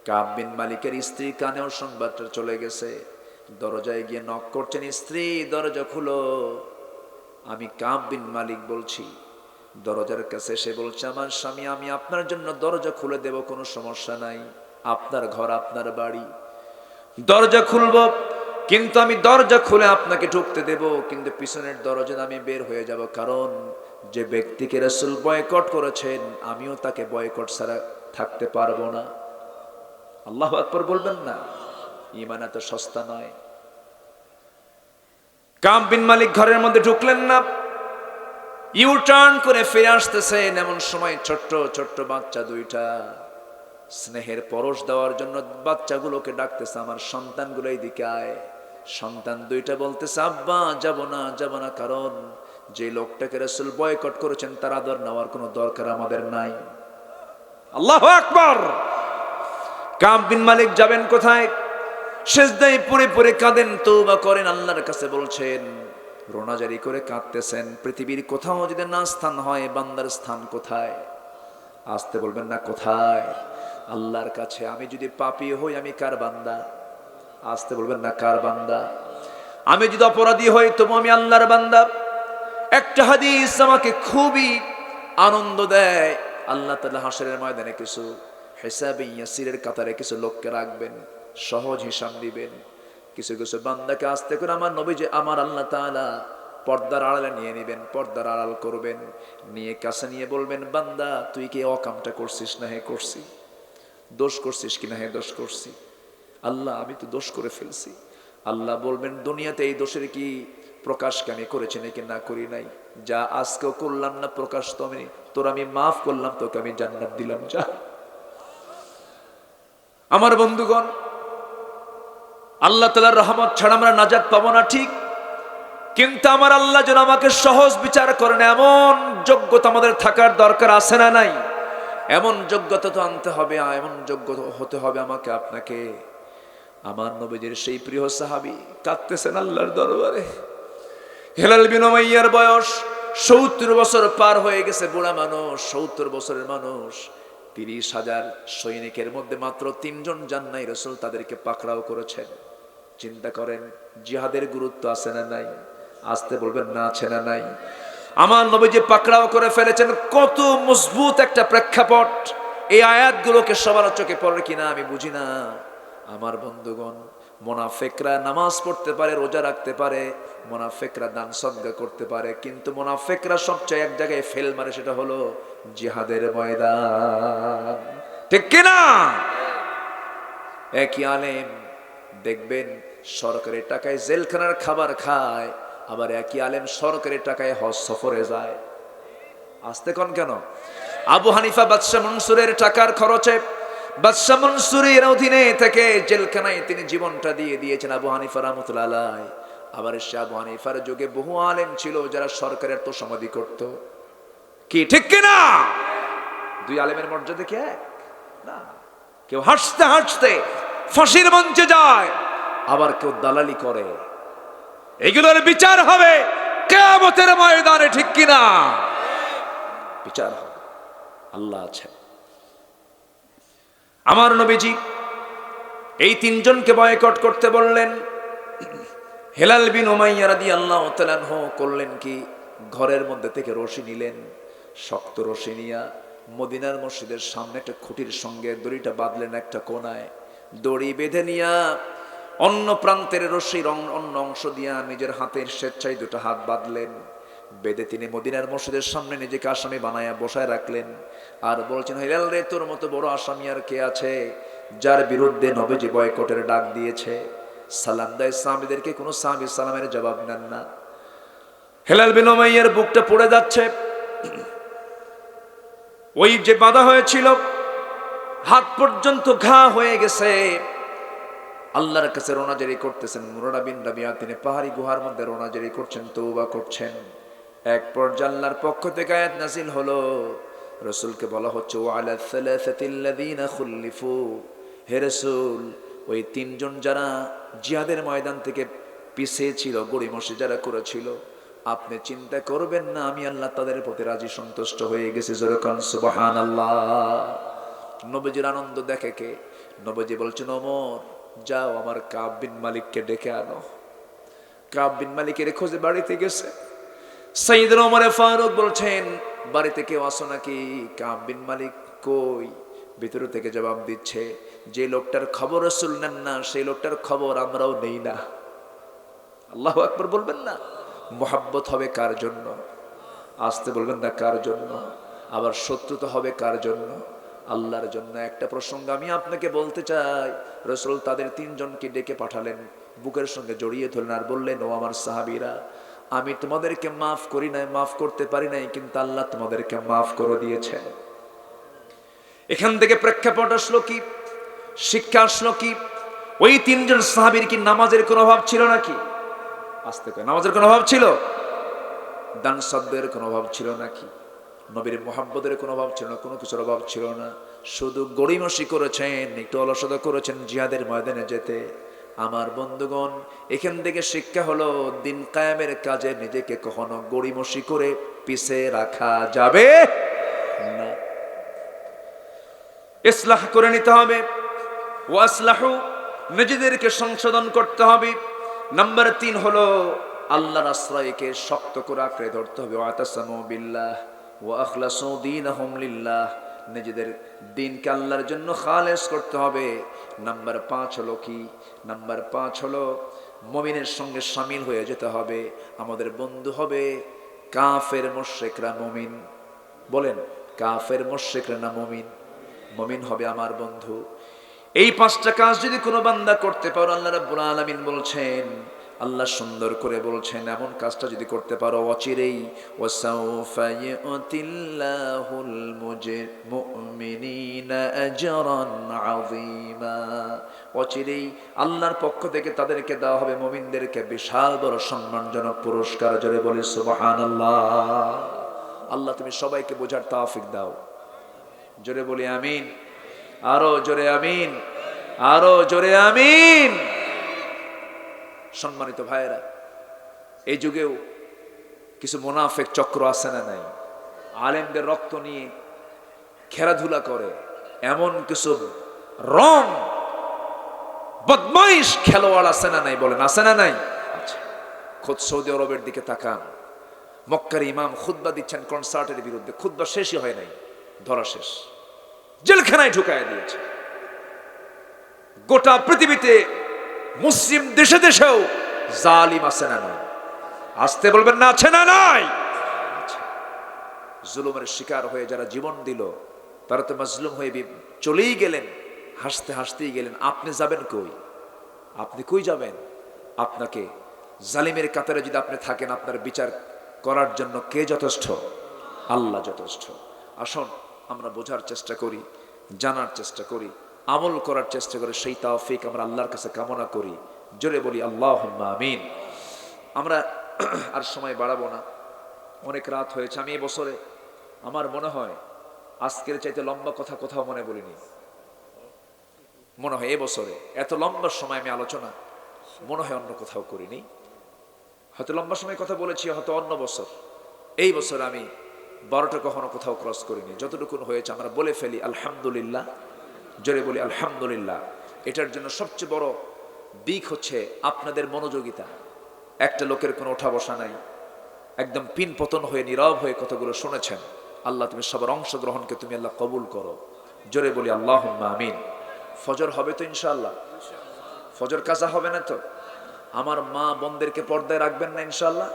কাব বিন মালিকের স্ত্রী কানেও সংবাদটা চলে গেছে। দরজায় গিয়ে নক করছেন, স্ত্রী দরজা খুলো, আমি কাব বিন মালিক বলছি। দরজার কাছে সে বলছে, আমার স্বামী, আমি আপনার জন্য দরজা খুলে দেব, কোনো সমস্যা নাই, আপনার ঘর, আপনার বাড়ি, দরজা খুলব, কিন্তু আমি দরজা খুলে আপনাকে ঢুকতে দেব, কিন্তু পিছনের দরজা আমি বের হয়ে যাব, কারণ যে ব্যক্তিকে রাসূল বয়কট করেছেন আমিও তাকে বয়কট ছাড়া থাকতে পারবো না। আল্লাহু আকবার বলবেন না? ঈমান এত সস্তা নয়। কাব বিন মালিক ঘরের মধ্যে ঢুকলেন না, ইউ টার্ন করে ফিরে আসতেছেন। এমন সময় ছোট্ট ছোট্ট বাচ্চা দুইটা স্নেহের পরশ দেওয়ার জন্য বাচ্চাগুলোকে ডাকতেছে, আমার সন্তানগুলো এইদিকে আয়। সন্তান দুইটা বলতেছে, আব্বা যাব না, যাব না, কারণ যে লোকটাকে রাসূল বয়কট করেছেন তার আদর নেওয়ার কোনো দরকার আমাদের নাই। আল্লাহু আকবার। কাব বিন মালিক যাবেন কোথায়? সিজদায় পড়ে পড়ে কাঁদেন, তওবা করেন, আল্লাহর কাছে বলছেন, রোনাজারি করে কাঁদতেছেন, পৃথিবীর কোথাও যদি না স্থান হয়, বান্দার স্থান কোথায়? আসতে বলবেন না, কোথায়? আল্লাহর কাছে। আমি যদি পাপী হই, আমি কার বান্দা? আসতে বলবেন না, কার বান্দা? আমি যদি অপরাধী হই, তবু আমি আল্লাহর বান্দা। একটা হাদিস আমাকে খুবই আনন্দ দেয়। আল্লাহ তাআলা হাশরের ময়দানে কিছু হিসাবে ইয়াসিরের কাতারে কিছু লোককে রাখবেন, সহজ হিসাব দিবেন। কিছু কিছু বান্দাকে আস্তে করে আমার নবীজি, আমার আল্লাহ তাআলা পর্দার আড়ালে নিয়ে নেবেন, পর্দার আড়াল করবেন, নিয়ে কাছে নিয়ে বলবেন, বান্দা তুই কি অকামটা করছিস না? হে করছি। দোষ করছিস কিনা? হে দোষ করছি। আল্লাহ আমি তো দোষ করে ফেলছি। আল্লাহ বলবেন, দুনিয়াতে এই দোষের কি প্রকাশকে আমি করেছি নাকি না করি নাই? যা, আজকেও করলাম না প্রকাশ, তো আমি তোর আমি মাফ করলাম, তোকে আমি জান্নাত দিলাম, যা। আমার বন্ধুগণ, আল্লাহ তাআলার রহমত ছাড়া আমরা নাজাত পাবো না, ঠিক, কিন্তু আমার আল্লাহ যেন আমাকে সহজ বিচার করেন এমন যোগ্যতা আমাদের থাকার দরকার আছে না নাই? এমন যোগ্যতা তো আনতে হবে, এমন যোগ্য হতে হবে আমাকে আপনাকে। আমার নবীজির সেই প্রিয় সাহাবী কাঁদতেছেন আল্লাহর দরবারে। হেলাল বিন উমাইয়ার বয়স 70 বছর পার হয়ে গেছে, বুড়া মানুষ, 70 বছরের মানুষ, 30,000 সৈনিকের মধ্যে মাত্র 3 জন যান নাই, রাসূল তাদেরকে পাকড়াও করেছেন। চিন্তা করেন জিহাদের গুরুত্ব আছে না নাই? আসতে বলবেন না, আছে না নাই? আমার নবীজি পাকড়াও করে ফেলেছেন। কত মজবুত একটা প্রেক্ষাপট! এই আয়াতগুলোকে সবার চোখে পড়ে কিনা আমি বুঝি না। আমার বন্ধুগণ, মুনাফিকরা নামাজ পড়তে পারে, রোজা রাখতে পারে, মুনাফিকরা দান সদকা করতে পারে, কিন্তু মুনাফিকরা সবচেয়ে এক জায়গায় ফেল মারে, সেটা হলো জিহাদের ময়দান। ঠিক কিনা? একই আলেম দেখবেন সরকারি টাকায় জেলখানার খাবার খায়, আবার একই আলেম সরকারি টাকায় হজ সফরে যায়। আসতে কোন কেন? আবু হানিফা বাদশাহ মনসুরের টাকার খরচে বাদশাহ মনসুরের অধীনে থেকে জেলখানায় তিনি জীবনটা দিয়ে দিয়েছেন আবু হানিফা রাহমাতুল্লাহ আলাইহি। আবার সে আবু হানিফার যুগে বহু আলেম ছিল যারা সরকারের তোষামোদী করত। কি ঠিক কিনা? দুই আলেমের মর্যাদা কি এক? না। কেউ হাসতে হাসতে ফাঁসির মঞ্চে যায়, আবার কেউ দালালি করে। এগুলোর বিচার হবে কিয়ামতের ময়দানে, ঠিক কিনা? বিচার হবে, আল্লাহ আছেন। আমার নবীজি এই 3 জনকে বয়কট করতে বললেন। হেলাল বিন উমাইয়া রাদিয়াল্লাহু তাআলা আনহু করলেন কি? ঘরের মধ্যে থেকে রশি নিলেন, শক্ত রশি নিয়া মদিনার মসজিদের সামনে একটা খুঁটির সঙ্গে দড়িটা বাঁধলেন একটা কোনায়। দড়ি বেঁধে নিয়া অন্য প্রান্তের রশির অন্য অংশ দিয়া নিজের হাতের স্বেচ্ছায় 2টা হাত বাঁধলেন। বেঁধে তিনি মদিনার মসজিদের সামনে নিজেকে আসামি বানায়া বসায় রাখলেন। আর বলছেন, হেলাল রে, তোর মতো বড় আসামি আর কে আছে যার বিরুদ্ধে নবীজি বয়কটের ডাক দিয়েছে? সালাম দেয় সাহাবীদেরকে, কোনো সাহাবী সালামের জবাব নেন না। হেলাল বিন উমাইয়ার বুকটা পড়ে যাচ্ছে। ওই যে বাঁধা হয়েছিল হাত পর্যন্ত ঘা হয়ে গেছে। আল্লাহর কাছে রোনাজারি করতেছেন। মুরারা বিন রাবিয়া তিনি পাহাড়ি গুহার মধ্যে রোনাজারি করছেন, তওবা করছেন। এক পর্যায়ে আল্লাহর পক্ষ থেকে আয়াত নাযিল হলো। রাসূলকে বলা হচ্ছে, ওয়া আলা সালাসাতিল্লাযিনা খুল্লিফু, হে রাসূল, ওই 3 জন যারা জিহাদের ময়দান থেকে পিছিয়ে ছিল, গড়িমসি যারা করেছিল, আপনি চিন্তা করবেন না, আমি আল্লাহ তাদের প্রতি রাজি সন্তুষ্ট হয়ে গেছি। জোরে কোন সুবহানাল্লাহ। নবীজির আনন্দ দেখে কে? নবীজি বলছেন, ওমর, যাও আমার কাব বিন মালিককে ডেকে আনো। কাব বিন মালিকের খোঁজে বাড়িতে গেছে। সাইয়েদনা ওমর ফারুক বলছেন, বাড়িতে কেউ আসো নাকি? কাব বিন মালিক কই? ভিতর থেকে জবাব দিচ্ছে, যে লোকটার খবর রাসূল নেন না, সেই লোকটার খবর আমরাও নেই না। আল্লাহু আকবার বলবেন না? মোহাব্বত হবে কার জন্য? আসতে বলবেন না, কার জন্য? আবার শত্রুতা হবে কার জন্য? আল্লাহর জন্য। একটা প্রসঙ্গ আমি আপনাকে বলতে চাই। রাসূল তাদের 3 জনকে ডেকে পাঠালেন, বুকের সঙ্গে জড়িয়ে ধরলেন আর বললেন, ও আমার সাহাবীরা, আমি তোমাদেরকে মাফ করি নাই, মাফ করতে পারি নাই, কিন্তু আল্লাহ তোমাদেরকে মাফ করে দিয়েছে। এখান থেকে প্রেক্ষাপট আসলো কি? শিক্ষা আসলো কি? ওই 3 জন সাহাবীর কি নামাজের কোনো অভাব ছিল নাকি? আসতে কয়, নামাজের কোনো অভাব ছিল? দান সদ্দের কোনো অভাব ছিল নাকি? নবীর মুহাব্বতের কোনো অভাব ছিল না, কোনো কিছুর অভাব ছিল না। শুধু গড়িমসি করেছেন, একটু অলসতা করেছেন জিহাদের ময়দানে যেতে। আমার বন্ধুগণ, এখান থেকে শিক্ষা হলো, দিন কায়েমের কাজে নিজেকে কখনো গড়িমসি করে পিছে রাখা যাবে না। ইসলাহ করে নিতে হবে। ওয়াসলাহু, নিজেদেরকে সংশোধন করতে হবে। নাম্বার 3 হলো আল্লাহর আশ্রয়কে শক্ত করে আঁকড়ে ধরতে হবে। ওয়াতাসামু বিল্লাহ ওয়া আখলাসু দীনাহুম লিল্লাহ, নিজেদের দিনকে আল্লাহর জন্য খালেস করতে হবে। নাম্বার 5 হলো কি? নাম্বার 5 হলো মুমিনের সঙ্গে শামিল হয়ে যেতে হবে। আমাদের বন্ধু হবে কাফের মুশরিকরা মুমিন। বলেন, কাফের মুশরিকরা না মুমিন? মুমিন হবে আমার বন্ধু। এই 5টা কাজ যদি কোনো বান্দা করতে পারো, আল্লাহ রাব্বুল আলামিন বলছেন, আল্লাহ সুন্দর করে বলছেন, এমন কাজটা যদি করতে পারো, অচিরেই ওয়াসাউফা ইউতিল্লাহুল মুমিনিনা আজরান আযীমা, অচিরেই আল্লাহর পক্ষ থেকে তাদেরকে দেওয়া হবে, মুমিনদেরকে বিশাল বড় সম্মানজনক পুরস্কার। জোরে বলি সুবহানাল্লাহ। আল্লাহ তুমি সবাইকে বোঝার তৌফিক দাও। জোরে বলি আমিন। আরো জোরে আমিন, আরো জোরে আমিন। সম্মানিত ভাইয়েরা, এই যুগেও কিছু মুনাফিক চক্র আছে না নাই? আলেমদের রক্ত নিয়ে খেলাধুলা করে। এমন কিছু রং বদমাইশ খেলোয়াড় আছে না নাই? বলেন আছে না নাই? আচ্ছা, খোদ সৌদি আরবের দিকে তাকান। মক্কার ইমাম খুতবা দিচ্ছেন কনসার্টের বিরুদ্ধে, খুতবা শেষই হয় নাই, ধরা শেষ, জেলখানায় ঢুকায় দিয়েছে। গোটা পৃথিবীতে মুসলিম দেশে দেশেও জালিম আছে না নাই? আসতে বলবেন না আছে না নাই? জুলুমের শিকার হয়ে যারা জীবন দিল তারা তো মাজলুম হয়ে চলেই গেলেন, হাসতে হাসতেই গেলেন। আপনি যাবেন কই? আপনি কই যাবেন? আপনাকে জালিমের কাতারে যদি আপনি থাকেন, আপনার বিচার করার জন্য কে যথেষ্ট? আল্লাহ যথেষ্ট। আসুন আমরা বোঝার চেষ্টা করি, জানার চেষ্টা করি, আমল করার চেষ্টা করি। সেই তৌফিক আমরা আল্লাহর কাছে কামনা করি। জোরে বলি আল্লাহুম্মা আমিন। আমরা আর সময় বাড়াবো না, অনেক রাত হয়েছে। আমি এবছরে আমার মনে হয় আজকের চাইতে লম্বা কথা কোথাও মনে বলিনি। মনে হয় এবছরে এত লম্বা সময় আমি আলোচনা মনে হয় অন্য কোথাও করিনি। হয়তো লম্বা সময় কথা বলেছি হয়তো অন্য বছর। এই বছর আমি 12টা কখনো কোথাও ক্রস করিনি। যতটুকুন হয়েছে আমরা বলে ফেলি আলহামদুলিল্লাহ। জোরে বলি আলহামদুলিল্লাহ। এটার জন্য সবচেয়ে বড় দিক হচ্ছে আপনাদের মনোযোগিতা। একটা লোকের কোনো ওঠা বসা নাই, একদম পিন পতন হয়ে নীরব হয়ে কতগুলো শুনেছেন। আল্লাহ তুমি সবার অংশগ্রহণকে তুমি আল্লাহ কবুল করো। জোরে বলি আল্লাহুম্মা আমিন। ফজর হবে তো ইনশাআল্লাহ? ফজর কাজা হবে না তো? আমার মা বোনদেরকে পর্দায় রাখবেন না ইনশাআল্লাহ?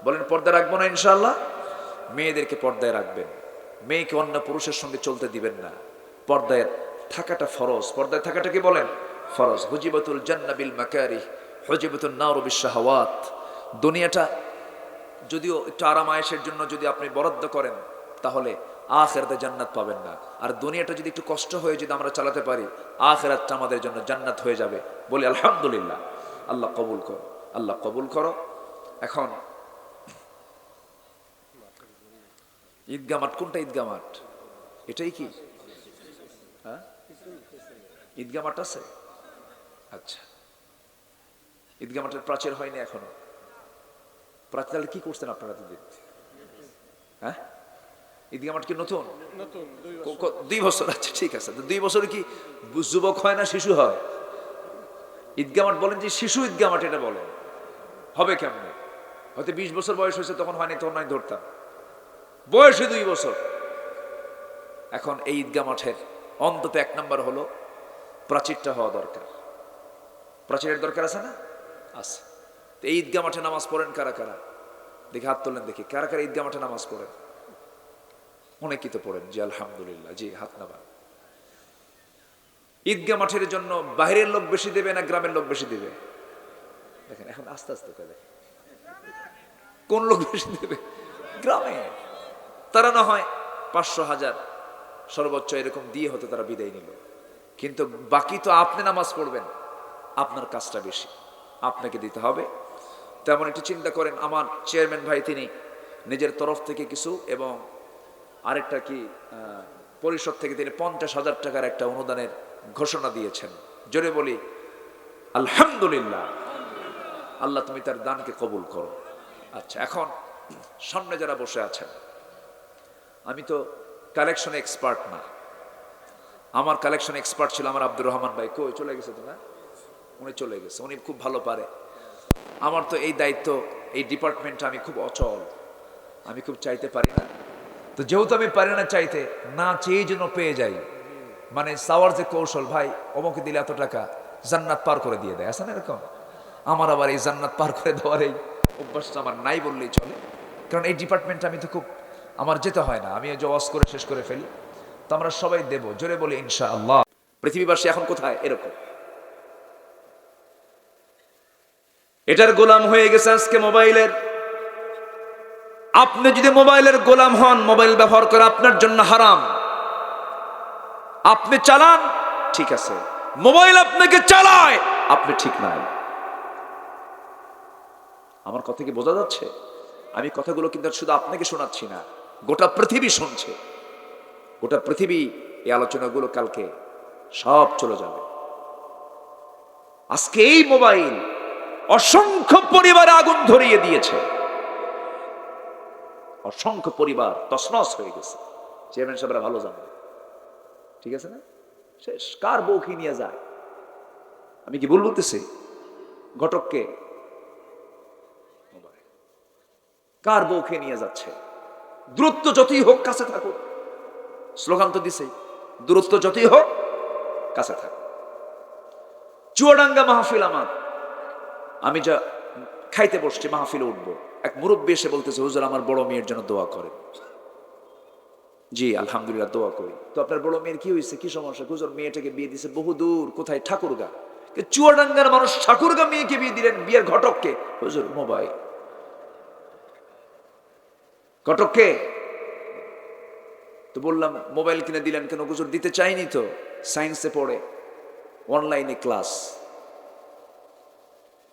বলেন পর্দায় রাখবো না ইনশাআল্লাহ? মেয়েদেরকে পর্দায় রাখবেন, মেয়েকে অন্য পুরুষের সঙ্গে চলতে দিবেন না। পর্দায় থাকাটা ফরজ। পর্দায় থাকাটা কি বলেন? ফরজ। হুজিবাতুল জান্নাহ বিল মাকারিহ, হুজিবাতুন নার বিশ শাহাওয়াত। দুনিয়াটা যদিও একটু আরাম আয়েশের জন্য যদি আপনি বরাদ্দ করেন তাহলে আখিরাতে জান্নাত পাবেন না। আর দুনিয়াটা যদি একটু কষ্ট হয়ে যদি আমরা চালাতে পারি, আখিরাতটা আমাদের জন্য জান্নাত হয়ে যাবে। বলি আলহামদুলিল্লাহ। আল্লাহ কবুল করো, আল্লাহ কবুল করো। এখন ঈদগাহ মাঠ কোনটা? ঈদগাহ মাঠ এটাই কি? হ্যাঁ, ঈদগাহ মাঠ আছে। আচ্ছা, ঈদগাহ মাঠের প্রাচীর হয়নি এখনো। প্রাচীর তাহলে কি করছেন আপনারা দুদিন? হ্যাঁ, ঈদগাহ মাঠ কি নতুন? 2 বছর। আচ্ছা ঠিক আছে। 2 বছরে কি যুবক হয় না শিশু হয়? ঈদগাহ মাঠ বলেন যে শিশু ঈদগাহ মাঠ, এটা বলেন হবে কেমনে? হয়তো 20 বছর বয়স হয়েছে তখন হয়নি, তখন আমি ধরতাম। বয়সে 2 বছর। এখন এই ঈদগাহ মাঠের অন্তত 1 নম্বর হলো প্রাচীরটা হওয়া দরকার। প্রাচীরের দরকার আছে না? আছে। এই ঈদগাহ মাঠে নামাজ পড়েন কারা কারা? দেখি হাত তোলেন, দেখি কারা কারা ঈদগাহ মাঠে নামাজ পড়েন। অনেকেই তো পড়েন। জি আলহামদুলিল্লাহ। জি হাত নামান। ঈদগাহ মাঠের জন্য বাইরের লোক বেশি দেবে না গ্রামের লোক বেশি দেবে? দেখেন এখন আস্তে আস্তে করে কোন লোক বেশি দেবে? গ্রামে। তারা না হয় 500, 1000 সর্বোচ্চ এরকম দিয়ে হতে তারা বিদায় নিল, কিন্তু বাকি তো আপনি নামাজ পড়বেন, আপনার কাজটা বেশি, আপনাকে দিতে হবে। তেমন একটু চিন্তা করেন। আমার চেয়ারম্যান ভাই তিনি নিজের তরফ থেকে কিছু এবং আরেকটা কি পরিষদ থেকে তিনি 50,000 টাকার একটা অনুদানের ঘোষণা দিয়েছেন। জোরে বলি আলহামদুলিল্লাহ। আল্লাহ তুমি তার দানকে কবুল করো। আচ্ছা, এখন সামনে যারা বসে আছেন, আমি তো কালেকশনে এক্সপার্ট না। আমার কালেকশন এক্সপার্ট ছিল আমার আব্দুর রহমান ভাই। কই চলে গেছে তো? না, উনি চলে গেছে। উনি খুব ভালো পারে। আমার তো এই দায়িত্ব, এই ডিপার্টমেন্টটা আমি খুব অচল, আমি খুব চাইতে পারি না। তো যেহেতু আমি পারি না চাইতে, না চেয়ে যেন পেয়ে যাই, মানে চাওয়ার যে কৌশল, ভাই অমুকে দিলে এত টাকা, জান্নাত পার করে দিয়ে দেয়, আছে না এরকম? আমার আবার এই জান্নাত পার করে দেওয়ার এই অভ্যাসটা আমার নাই বললেই চলে। কারণ এই ডিপার্টমেন্টটা আমি তো খুব, আমার যেতে হয় না, আমি জওয়াজ করে শেষ করে ফেলি। তো আমরা সবাই দেব। জোরে বলি ইনশাআল্লাহ। পৃথিবীবাসী এখন কোথায়? এরকম এটার গোলাম হয়ে গেছে আজকে মোবাইলের। আপনি যদি মোবাইলের গোলাম হন, মোবাইল ব্যবহার করা আপনার জন্য হারাম। আপনি চালান ঠিক আছে, মোবাইল আপনাকে চালায় আপনি ঠিক নাই। আমার কথা কি বোঝা যাচ্ছে? আমি কথাগুলো কিন্তু শুধু আপনাকে শোনাচ্ছি না, গোটা পৃথিবী শুনছে। গোটা পৃথিবী এই আলোচনাগুলো কালকে সব চলে যাবে। আজকে এই মোবাইল অসংখ্য পরিবারে আগুন ধরিয়ে দিয়েছে, অসংখ্য পরিবার তছনছ হয়ে গেছে। চেয়ারম্যান সাহেবরা ভালো জানেন। ঠিক আছে না? শেষ। কার বউকে নিয়ে যায়? আমি কি ভুল বলতেছি? ঘটককে, কার বউকে নিয়ে যাচ্ছে? দূরত্ব যতই হোক কাছে থাকুক। স্লোগান তো দিছে, দূরত্ব যতই হোক কাছে থাকুক। চুয়াডাঙ্গা মাহফিল আমার, আমি যা খাইতে বসছি, মাহফিলে উঠবো, এক মুরব্বী এসে বলতেছে, হুজুর আমার বড় মেয়ের জন্য দোয়া করেন। জি আলহামদুলিল্লাহ, দোয়া করি। তো আপনার বড় মেয়ের কি হয়েছে, কি সমস্যা? হুজুর মেয়েটাকে বিয়ে দিছে বহু দূর, কোথায়? ঠাকুরগা। চুয়াডাঙ্গার মানুষ ঠাকুরগা মেয়েকে বিয়ে দিলেন, বিয়ের ঘটককে? হুজুর মোবাইল। ঘটককে তো বললাম মোবাইল কিনে দিলেন কেন? হুজুর দিতে চাইনি তো, সায়েন্সে পড়ে, অনলাইনে ক্লাস,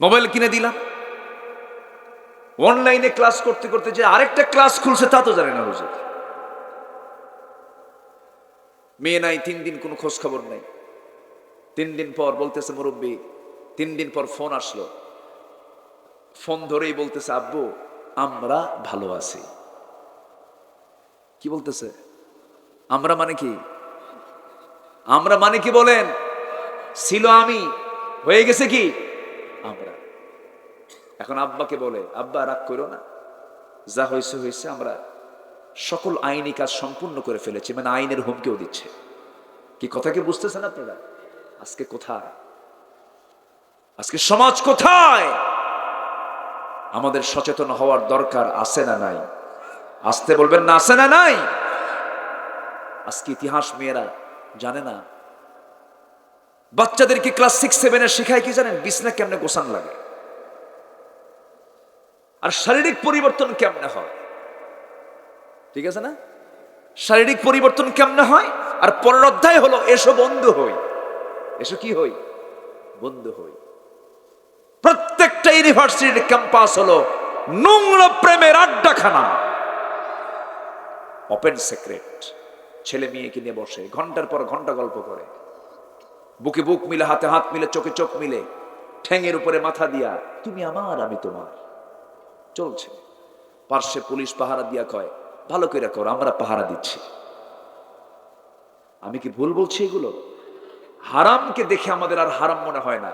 মোবাইল কিনে দিলাম। অনলাইনে ক্লাস করতে করতে যে আরেকটা ক্লাস খুলছে তা তো জানে না হুজুর। মেয়ে নাই, 3 দিন কোনো খোঁজ খবর নাই। 3 দিন পর বলতেছে মুরব্বী, 3 দিন পর ফোন আসলো, ফোন ধরেই বলতেছে, আব্বু আমরা ভালো আছি। কি বলতেছে? আমরা মানে কি? আমরা মানে কি বলেন? ছিল আমি, হয়ে গেছে কি আমরা। এখন আব্বাকে বলে, আব্বা রাগ করো না, যা হয়েছে হয়েছে, আমরা সকল আইনি কাজ সম্পূর্ণ করে ফেলেছি। মানে আইনের হুমকিও দিচ্ছে। কি কথা কি বুঝতেছেন আপনারা? আজকে কোথায়, আজকে সমাজ কোথায়? আমাদের সচেতন হওয়ার দরকার আছে না নাই? আসতে বলবেন না, আছে না নাই? আজকে ইতিহাস মেয়েরা জানে না। বাচ্চাদেরকে ক্লাস 6-7 শিখায় কি জানেন? বিছনা কেমনে গোছান লাগে, আর শারীরিক পরিবর্তন কেমনে হয়। ঠিক আছে না? শারীরিক পরিবর্তন কেমনে হয়। আর পরের অধ্যায় হলো এসো বন্ধু হই। এসো কি হই? বন্ধু হই। প্রত্যেকটা ইউনিভার্সিটির ক্যাম্পাস হলো নোংরা প্রেমের আড্ডাখানা। Open secret. ছেলে মেয়েকে নিয়ে বসে ঘন্টার পর ঘন্টা গল্প করে, বুকে বুক মিলে, হাতে হাত মিলে, চোখে চোখ মিলে, ঠ্যাঙের উপরে মাথা দিয়া তুমি আমার আমি তোমার চলছে। পার্শ্বে পুলিশ পাহারা দিয়া কয়, ভালো করে করো, আমরা পাহারা দিচ্ছি। আমি কি ভুল বলছি? এগুলো হারামকে দেখে আমাদের আর হারাম মনে হয় না,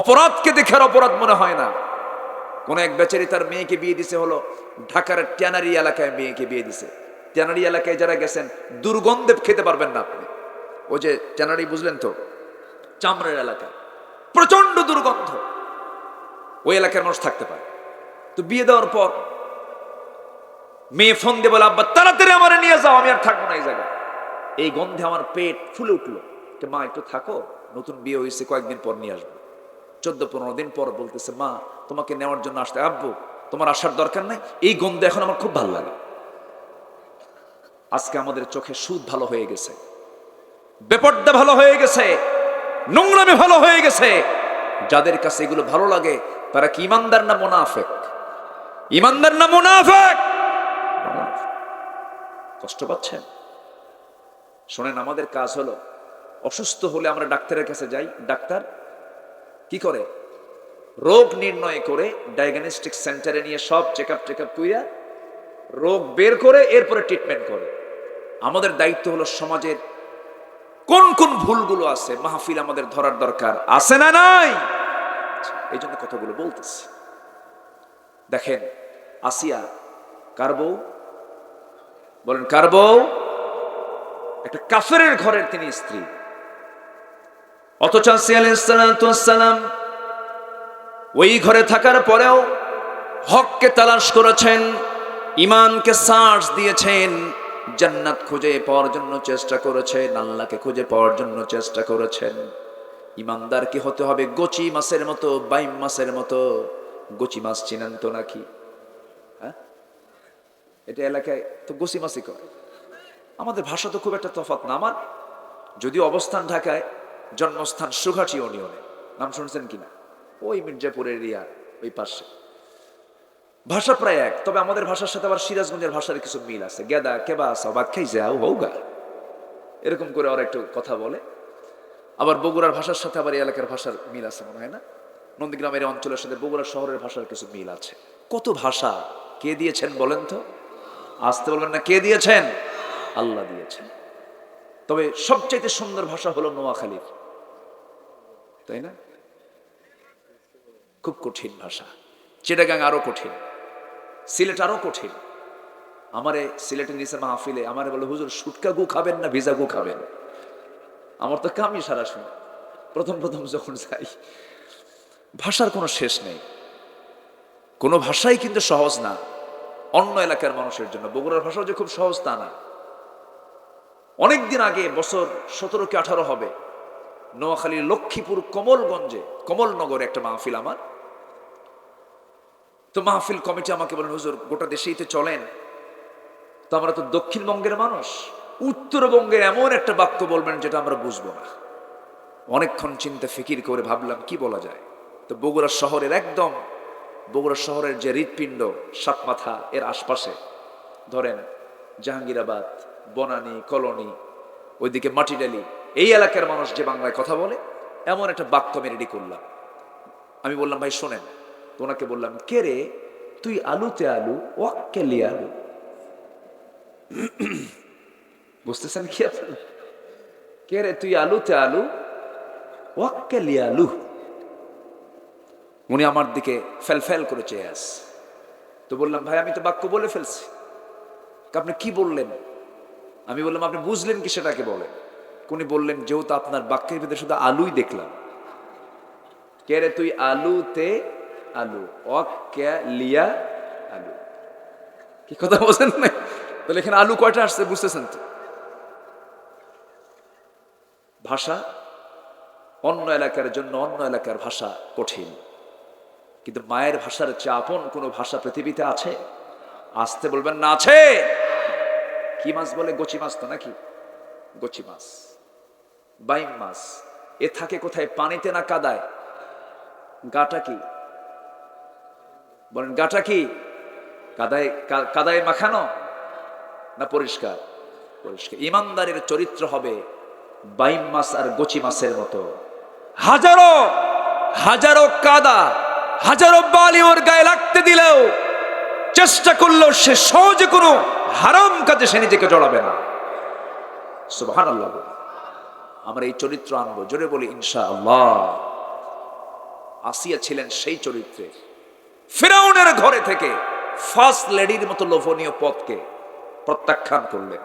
অপরাধকে দেখে আর অপরাধ মনে হয় না। কোন এক বেচারি তার মেয়েকে বিয়ে দিছে হলো ঢাকার ট্যানারি এলাকায়, মেয়েকে বিয়ে দিছে। ট্যানারি এলাকায় যারা গেছেন, দুর্গন্ধে খেতে পারবেন না আপনি। ওই যে ট্যানারি বুঝলেন তো, চামড়ার এলাকায় প্রচন্ড দুর্গন্ধ, ওই এলাকার মানুষ থাকতে পারে। তো বিয়ে দেওয়ার পর মেয়ে ফোন দিয়ে বলে, আব্বা তাড়াতাড়ি আমারে নিয়ে যাও, আমি আর থাকবো না এই জায়গায়, এই গন্ধে আমার পেট ফুলে উঠলো। মা একটু থাকো, নতুন বিয়ে হয়েছে, কয়েকদিন পর নিয়ে আসবো। 14-15 দিন পর বলতেছে, মা তোমাকে নেওয়ার জন্য আসতে। আব্বু তোমার আসার দরকার নাই, এই গন্ধ এখন আমার খুব ভালো লাগে। আজকে আমাদের চোখে সুদ ভালো হয়ে গেছে, বেপর্দা ভালো হয়ে গেছে, নোংরামি ভালো হয়ে গেছে। যাদের কাছে এগুলো ভালো লাগে তারা কি ইমানদার না মুনাফিক? ইমানদার না মুনাফিক? কষ্ট পাচ্ছেন? শোনেন, আমাদের কাজ হলো অসুস্থ হলে আমরা ডাক্তারের কাছে যাই। ডাক্তার কি করে? রোগ নির্ণয় করে ডায়াগনস্টিক সেন্টারে নিয়ে সব চেকআপ কইরা রোগ বের করে এরপরে ট্রিটমেন্ট করে। আমাদের দায়িত্ব হলো সমাজের কোন কোন ভুলগুলো আছে, মাহফিল আমাদের ধরার দরকার আছে না নাই? এই জন্য কথাগুলো বলতেছি। দেখেন, আসিয়া কার বউ? বলেন কার বউ? একটা কাফেরের ঘরের তিনি স্ত্রী। অথচ আসিয়া আলাইহিস সালাম ওই ঘরে থাকার পরেও হককে তালাশ করেছেন, ইমানকে সার্চ দিয়েছেন, জান্নাত খুঁজে পাওয়ার জন্য চেষ্টা করেছেন, আল্লাহকে খুঁজে পাওয়ার জন্য চেষ্টা করেছেন। ইমানদার কি হতে হবে? গোচি মাছের মতো, বাইম মাছের মতো। গোচি মাছ চিনেন তো নাকি? হ্যাঁ, এটা এলাকায় তো গোচি মাছই করে। আমাদের ভাষা তো খুব একটা তফাৎ না। আমার যদিও অবস্থান ঢাকায়, জন্মস্থান সুঘাটি ইউনিয়নে, নাম শুনছেন কিনা? ওই মির্জাপুর এরিয়া ওই পাশে। ভাষা প্রায় এক, তবে আমাদের ভাষার সাথে আবার সিরাজগঞ্জের ভাষার কিছু মিল আছে। গেদা কেবা সবাক খাই যাও হৌগা, এরকম করে ওরা একটু কথা বলে। আবার বগুড়ার ভাষার সাথে আবার এই এলাকার ভাষার মিল আছে মনে হয় না? নন্দীগ্রামের অঞ্চলের সাথে বগুড়া শহরের ভাষার কিছু মিল আছে। কত ভাষা কে দিয়েছেন বলেন তো? আসতে বলবেন না, কে দিয়েছেন? আল্লাহ দিয়েছেন। তবে সবচাইতে সুন্দর ভাষা হলো নোয়াখালীর, তাই না? খুব কঠিন ভাষা। চিটাগাং আরো কঠিন, সিলেট আরো কঠিন। আমারে সিলেটের নিচে মাহফিলে আমারে বলে, হুজুর শুটকা গু খাবেন না ভিজা গু খাবেন? আমার তো কামই সারা শুনে প্রথম প্রথম যখন যাই। ভাষার কোনো শেষ নেই, কোনো ভাষাই কিন্তু সহজ না অন্য এলাকার মানুষের জন্য। বগুড়ার ভাষাও যে খুব সহজ তা না। অনেকদিন আগে, বছর 17 কি 18 হবে, নোয়াখালীর লক্ষ্মীপুর কমলগঞ্জে, কমলনগরে একটা মাহফিল আমার। তো মাহফিল কমিটি আমাকে বলেন, হুজুর গোটা দেশেই তো চলেন, তো আমরা তো দক্ষিণবঙ্গের মানুষ, উত্তরবঙ্গের এমন একটা বাক্য বলবেন যেটা আমরা বুঝবো না। অনেকক্ষণ চিন্তা ফিকির করে ভাবলাম কি বলা যায়। তো বগুড়া শহরের একদম, বগুড়া শহরের যে হৃৎপিণ্ড সাতমাথা এর আশপাশে, ধরেন জাহাঙ্গীরাবাদ, বনানী, কলোনি, ওইদিকে মাটিডালি, এই এলাকার মানুষ যে বাংলায় কথা বলে এমন একটা বাক্য আমি রেডি করলাম। আমি বললাম, ভাই শোনেন। তো ওনাকে বললাম, কে রে তুই আলুতে আলু ওয়াক্কেলি আলু। বুঝতেছেন কি আপনারা? কে রে তুই আলুতে আলু ওয়াক্কেলি আলু। উনি আমার দিকে ফেল করে চেয়ে আস। তো বললাম, ভাই আমি তো বাক্য বলে ফেলছি। আপনি কি বললেন? আমি বললাম, আপনি বুঝলেন কি সেটাকে বলেন। উনি বললেন, যেহেতু আপনার বাক্যের ভিতরে শুধু আলুই দেখলাম। কে রে তুই আলুতে আলু লিয়া আলু। কি কথা বলছেন না? তাহলে এখানে আলু কয়টা আসছে বুঝতেছেন তো? ভাষা অন্য এলাকার জন্য অন্য এলাকার ভাষা কঠিন, কিন্তু মায়ের ভাষার চেয়ে আপন কোন ভাষা পৃথিবীতে আছে? আসতে বলবেন না, আছে। কি মাছ বলে? গচি মাছ তো নাকি? গচি মাছ, বাইম মাছ। এ থাকে কোথায়? পানিতে না কাদায়? গাটা কি বলেন? গাটা কি কাদায়? কাদায় মাখানো না পরিষ্কার? পরিষ্কার। ইমানদারের চরিত্র হবে বাইম মাছ আর গচি মাছের মতো। হাজারো হাজারো কাদা, হাজারো বালি ওর গায়ে লাগতে দিলেও, চেষ্টা করলেও সে সহজে কোনো হারাম কাজে সে নিজেকে জড়াবে না। সুবহানাল্লাহ। আমরা এই চরিত্র আনবো, জোরে বলি ইনশাআল্লাহ। আসিয়া ছিলেন সেই চরিত্রে, ফিরাউনের ঘরে থেকে ফার্স্ট লেডির মতো লোভনীয় পথকে প্রত্যাখ্যান করলেন।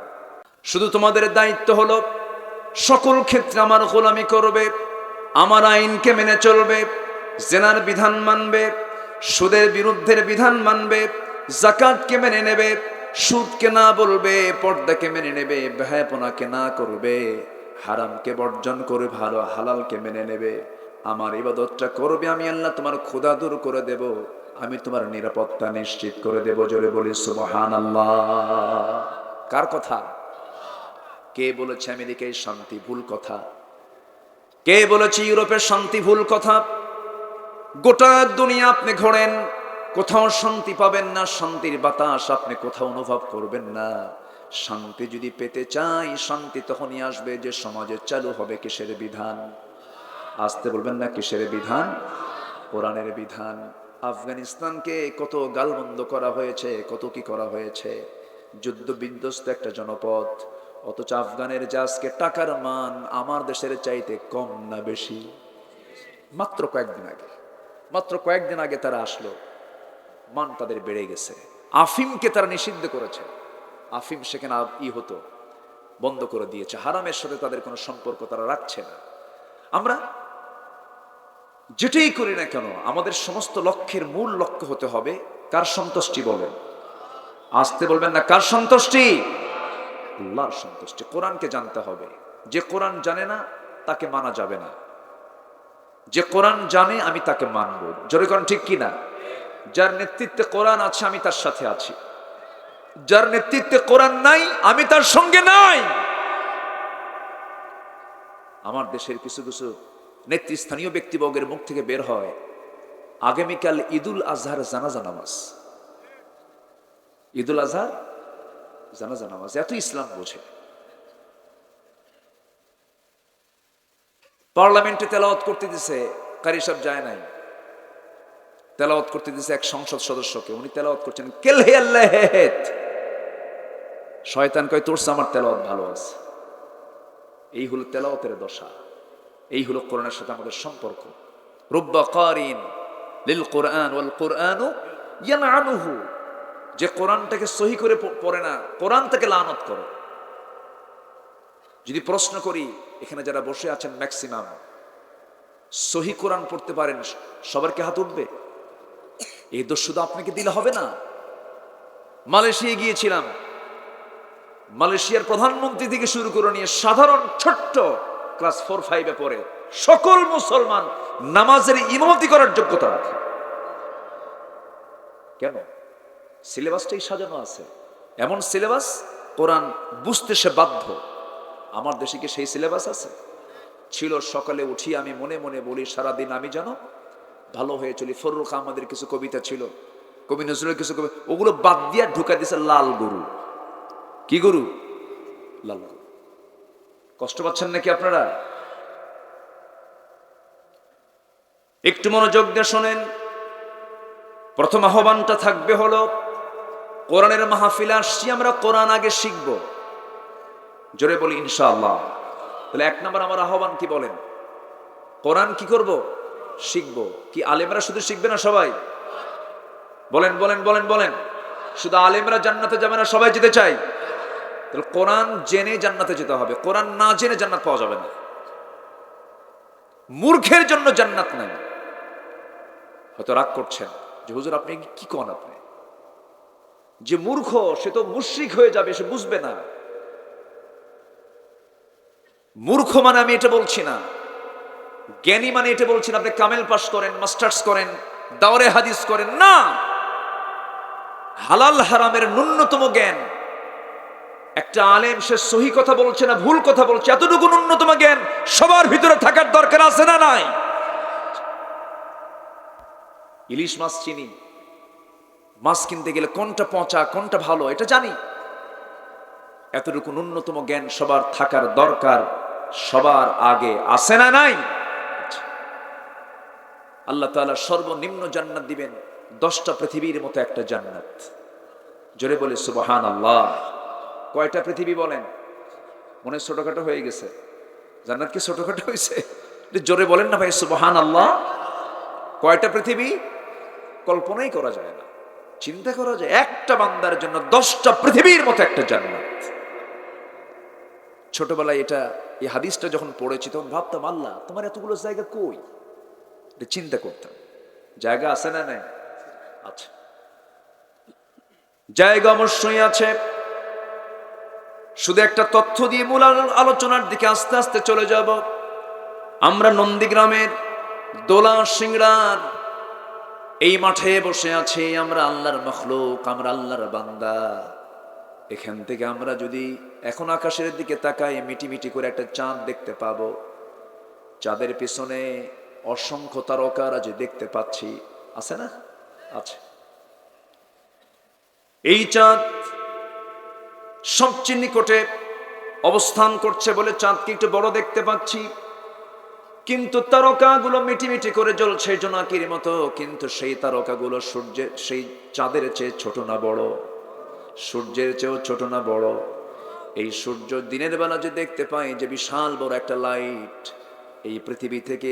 শুধু তোমাদের দায়িত্ব হলো সকল ক্ষেত্রে আমার গোলামি করবে, আমার আইনকে মেনে চলবে, জেনার বিধান মানবে, সুদের বিরুদ্ধের বিধান মানবে, যাকাতকে মেনে নেবে, সুদকে না বলবে, পর্দাকে মেনে নেবে, ব্যয়াপনাকে না করবে, হারামকে বর্জন করে ভালো হালালকে মেনে নেবে। আমার ইবাদতটা করবে, আমি আল্লাহ তোমার ক্ষুধা দূর করে দেব, আমি তোমার নিরাপত্তা নিশ্চিত করে দেব। জোরে বলি সুবহানাল্লাহ। কার কথা? কে বলেছে আমেরিকায় শান্তি? ভুল কথা। কে বলেছে ইউরোপের শান্তি? ভুল কথা। গোটা দুনিয়া আপনি ঘোরেন, কোথাও শান্তি পাবেন না, শান্তির বাতাস আপনি কোথাও অনুভব করবেন না। শান্তি যদি পেতে চাই, শান্তি তখনই আসবে যে সমাজে চালু হবে কিসের বিধান? আসতে বলবেন না, কিসের বিধান? কোরআনের বিধান। আফগানিস্তানকে কত গালমন্দ করা হয়েছে, কত কি করা হয়েছে, যুদ্ধ বিধ্বস্ত একটা জনপদ, অথচ আফগানের জাজকে টাকার মান আমার দেশের চাইতে কম না বেশি? মাত্র কয়েকদিন আগে তারা আসলো, মান তাদের বেড়ে গেছে। আফিমকে তারা নিষিদ্ধ করেছে, আফিম সেখানে হতো বন্ধ করে দিয়েছে, হারামের সাথে তাদের কোনো সম্পর্ক তারা রাখছে না। আমরা যেটাই করি না কেন, আমাদের সমস্ত লক্ষ্যের মূল লক্ষ্য হতে হবে কার সন্তুষ্টি? বলেন, আসতে বলবেন না, কার সন্তুষ্টি? আল্লাহর সন্তুষ্টি। কোরআনকে জানতে হবে। যে কোরআন জানে না তাকে মানা যাবে না, যে কোরআন জানে আমি তাকে মানব। জোরে কোরআন ঠিক কিনা? যার নেতৃত্বে কোরআন আছে আমি তার সাথে আছি, যার নেতৃত্বে কোরআন নাই আমি তার সঙ্গে নাই। আমার দেশের কিছু কিছু নেতৃস্থানীয় ব্যক্তিবর্গের মুখ থেকে বের হয়, আগামীকাল ঈদুল আজহার জানাজা নামাজ। ঈদুল আজহার জানাজা নামাজ, এত ইসলাম বোঝে। পার্লামেন্টে তেলাওয়াত করতে দিছে, কারি সাহেব যায় নাই, তেলাওয়াত করতে দিছে এক সংসদ সদস্যকে, উনি তেলাওয়াত করছেন কেল হে আল্লাহ। শয়তান কয় তোর আমার তেলাওয়াত ভালো আছে, এই হলো তেলাওয়াতের দশা, এই হলো কোরআনের সাথে আমাদের সম্পর্ক। রুব্বা কারিন লিল কোরআন ওয়াল কোরআনু ইয়ালআনুহু, যে কোরআনটাকে সহি করে পড়ে না, কোরআন তাকে লানত করে। যদি প্রশ্ন করি, এখানে যারা বসে আছেন ম্যাক্সিমাম সহি কোরআন পড়তে পারেন, সবার কি হাত উঠবে? এই দোষ শুধু আপনাকে দিলে হবে না। মালয়েশিয়ায় গিয়েছিলাম, মালয়েশিয়ার প্রধানমন্ত্রী থেকে শুরু করে নিয়ে সাধারণ ছোট্ট ক্লাস 4-5 পড়ে সকল মুসলমান নামাজের ইমামতি করার যোগ্যতা রাখে। কেন? সিলেবাসটাই সাজানো আছে, এমন সিলেবাস কোরআন বুঝতে সে বাধ্য। আমার দেশে কি সেই সিলেবাস আছে? ছিল। সকালে উঠি আমি মনে মনে বলি, সারাদিন আমি জানো ভালো হয়ে চলি। ফররুখ আমাদের কিছু কবিতা ছিল, কবি নজরুলের কিছু কবিতা, ওগুলো বাদ দিয়ে ঢুকা দিছে লাল গরু। কি গরু? লাল গরু। কষ্ট পাচ্ছেন নাকি আপনারা? একটু মনোযোগ দিয়ে শোনেন। প্রথম আহ্বানটা থাকবে হলো, কোরআনের মাহফিলে আসছি আমরা, কোরআন আগে শিখব। জোরে বলি ইনশাআল্লাহ। তাহলে 1 নম্বর আমার আহ্বান কি বলেন? কোরআন কি করব? শিখব। কি আলেমরা শুধু শিখবে না সবাই? বলেন বলেন বলেন বলেন। শুধু আলেমরা জান্নাতে যাবে না, সবাই যেতে চাই? তাহলে কোরআন জেনে জান্নাতে যেতে হবে, কোরআন না জেনে জান্নাত পাওয়া যাবে না। মূর্খের জন্য জান্নাত নাই। হয়তো রাগ করছেন যে হুজুর আপনি কি কোন, আপনি যে মূর্খ সে তো মুশরিক হয়ে যাবে, সে বুঝবে না। মূর্খ মানে আমি এটা বলছি না, জ্ঞানী মানে এটা বলছি না আপনি কামেল পাস করেন, মাস্টার্স করেন, দাওরে হাদিস করেন না। হালাল হারামের ন্যূনতম জ্ঞান। একটা আলেম সে সহি কথা বলছে না ভুল কথা বলছে, এতটুকু ন্যূনতম জ্ঞান সবার ভিতরে থাকার দরকার আছে না নাই? ইলিশ মাছ চিনি, মাছ কিনতে গেলে কোনটা পচা কোনটা ভালো এটা জানি। এতটুকু ন্যূনতম জ্ঞান সবার থাকার দরকার, সবার আগে আছে না নাই? আল্লাহ তাআলা সর্বনিম্ন জান্নাত দিবেন 10টা পৃথিবীর মতো একটা জান্নাত। জোরে বলে সুবহানাল্লাহ। কয়টা পৃথিবী বলেন? মনে ছোটখাটো হয়ে গেছে? জান্নাত কি ছোটখাটো হয়েছে? জোরে বলেন না ভাই সুবহানাল্লাহ। কয়টা পৃথিবী? কল্পনাই করা যায় না, চিন্তা করা যায়। একটা বান্দার জন্য 10টা পৃথিবীর মতো একটা জান্নাত। ছোটবেলায় এই হাদিসটা যখন পড়েছি তখন ভাবতাম, আল্লাহ তোমার এতগুলো জায়গা কই? চিন্তা করতাম, জায়গা আছে না নাই? আচ্ছা, জায়গা অবশ্যই আছে। শুধু একটা তথ্য দিয়ে মূল আলোচনার দিকে আস্তে আস্তে চলে যাব। আমরা নন্দীগ্রামের দোলা সিংড়ার এই মাঠে বসে আছি, আমরা আল্লাহর মখলুক, আমরা আল্লাহর বান্দা। এখান থেকে আমরা যদি এখন আকাশের দিকে তাকাই, মিটি মিটি করে একটা চাঁদ দেখতে পাবো। চাঁদের পিছনে অসংখ্য তারকারা যে দেখতে পাচ্ছি, আছে না? আছে। এই চাঁদ সবচেয়ে নিকটে অবস্থান করছে বলে চাঁদকে একটু বড় দেখতে পাচ্ছি, কিন্তু তারকাগুলো মিটি মিটি করে জ্বলছে জোনাকির মতো। কিন্তু সেই তারকাগুলো সূর্যের, সেই চাঁদের চেয়ে ছোট না বড়? সূর্যের চেয়েও ছোট না বড়? এই সূর্য দিনের বেলা যে দেখতে পাই যে বিশাল বড় একটা লাইট, এই পৃথিবী থেকে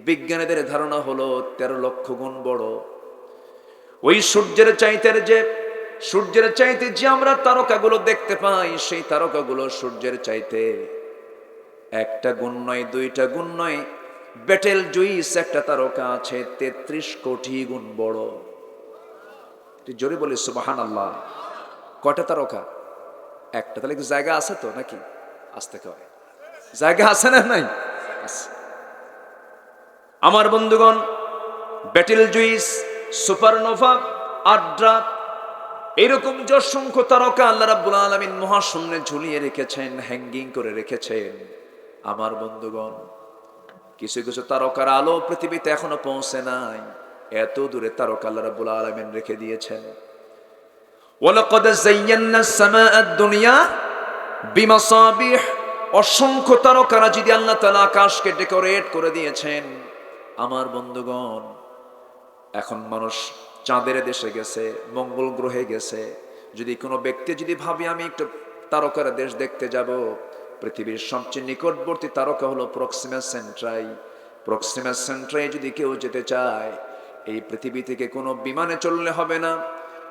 বিজ্ঞানীদের ধারণা হলো 13 লক্ষ গুণ বড়। ওই সূর্যের চাইতে যে আমরা তারকাগুলো দেখতে পাই, সেই তারকাগুলো সূর্যের চাইতে 1টা গুণ নয়, 2টা গুণ নয়, বেটেল জুইস একটা তারকা আছে 33 কোটি গুণ বড়। জোরে বলি সুবহানাল্লাহ। কয়টা তারকা? একটা। তাহলে একটু জায়গা আছে তো নাকি? আসতে কয় জায়গা আছে না নাই? আছে। আমার বন্ধুগণ, বেটেল জুইস, সুপারনোভা, আড্রা, এরকম যে অসংখ্য তারকা আল্লাহ রাব্বুল আলামিন মহাশূন্যে ঝুলিয়ে রেখেছেন, হ্যাঙ্গিং করে রেখেছেন। আমার বন্ধুগণ, কিছু কিছু তারকার আলো পৃথিবীতে এখনো পৌঁছে নাই, এত দূরে তারকা আল্লাহ রাব্বুল আলামিন রেখে দিয়েছেন। ওয়ালাকাদ যায়্যানাস সামাআদ দুনিয়া বিমাসাবিহ, অসংখ্য তারকারা যদি আল্লাহ তাআলা আকাশকে ডেকোরেট করে দিয়েছেন। আমার বন্ধুগণ, এখন মানুষ চাঁদের দেশে গেছে, মঙ্গল গ্রহে গেছে। যদি কোনো ব্যক্তি যদি ভাবে আমি একটু তারকার দেশ দেখতে যাব, পৃথিবীর সবচেয়ে নিকটবর্তী তারকা হলো প্রক্সিমা সেন্ট্রাই। প্রক্সিমা সেন্ট্রাই যদি কেউ যেতে চায়, এই পৃথিবী থেকে কোনো বিমানে চললে হবে না,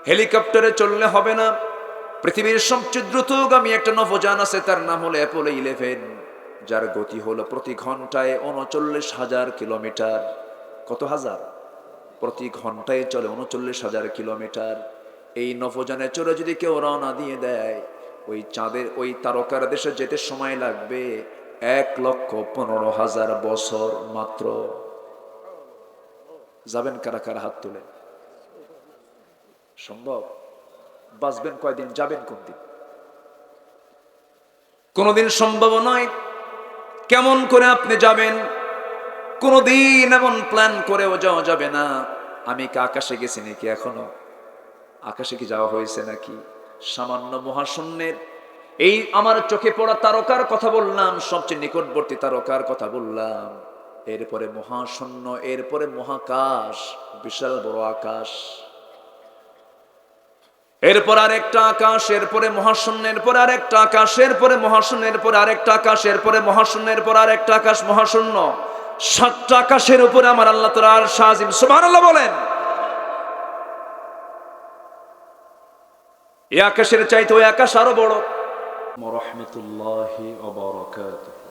হেলিকপ্টারে চললে হবে না। পৃথিবীর সবচেয়ে দ্রুতগামী একটা নভোযান আছে, তার নাম হলো অ্যাপোলো 11, যার গতি হলো প্রতি ঘন্টায় 39,000 কিলোমিটার। কত হাজার? প্রতি ঘন্টায় চলে 39,000 কিলোমিটার। এই নভোযানে চড়ে যদি কেউ রওনা দিয়ে দেয়, ওই চাঁদের ওই তারকার দেশে যেতে সময় লাগবে 1,15,000 বছর মাত্র। যাবেন কারা কারা? হাত তুলে। সম্ভব? বাঁচবেন কয়দিন, যাবেন কোন দিন? কোনদিন সম্ভব নয়। কেমন করে আপনি যাবেন? কোনদিন এমন প্ল্যান করেও যাওয়া যাবে না। আমি কি আকাশে গেছি নাকি? এখনো আকাশে কি যাওয়া হয়েছে নাকি? সামান্য মহাশূন্যের এই আমার চোখে পড়া তারকার কথা বললাম, সবচেয়ে নিকটবর্তী তারকার কথা বললাম। এরপরে মহাশূন্য, এরপরে মহাকাশ, বিশাল বড় আকাশ, এরপর আরেকটা আকাশ, এরপরে মহাশূন্যের পরে আরেকটা আকাশ, এরপরে মহাশূন্যের পরে আরেকটা আকাশ, এরপরে মহাশূন্যের পর আরেকটা আকাশ, মহাশূন্য। 7টা আকাশের উপরে আমার আল্লাহ তাআলা আরশ আজিম। সুবহানাল্লাহ বলেন। এই আকাশের চাইতে ওই আকাশ আরো বড়। রাহমাতুল্লাহি ওয়া বারাকাতুহু।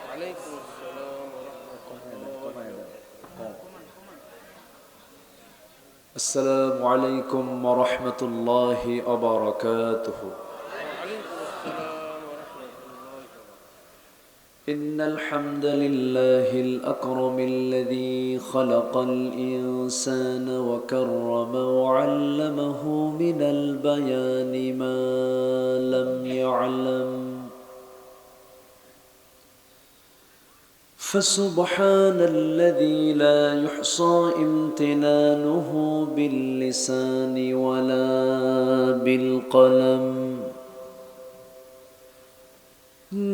ওয়ালাইকুম আসসালাম ওয়া রাহমাতুল্লাহ। আসসালামু আলাইকুম ওয়া রাহমাতুল্লাহি ওয়া বারাকাতুহু। إن الحمد لله الأكرم الذي خلق الإنسان وكرم وعلمه من البيان ما لم يعلم، فسبحان الذي لا يحصى امتنانه باللسان ولا بالقلم.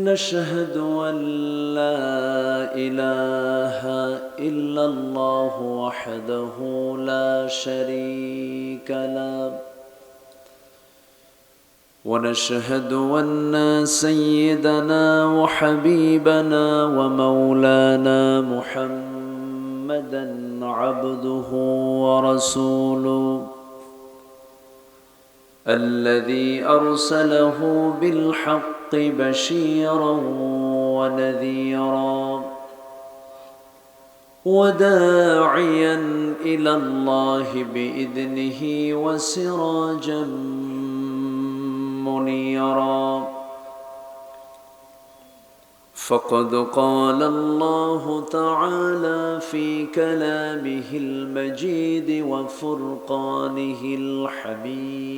نشهد أن لا إله إلا الله وحده لا شريك له، ونشهد أن سيدنا وحبيبنا ومولانا محمدا عبده ورسوله الذي أرسله بالحق بشيرا ونذيرا وداعيا إلى الله بإذنه وسراجا منيرا. فقد قال الله تعالى في كلامه المجيد وفرقانه الحميد: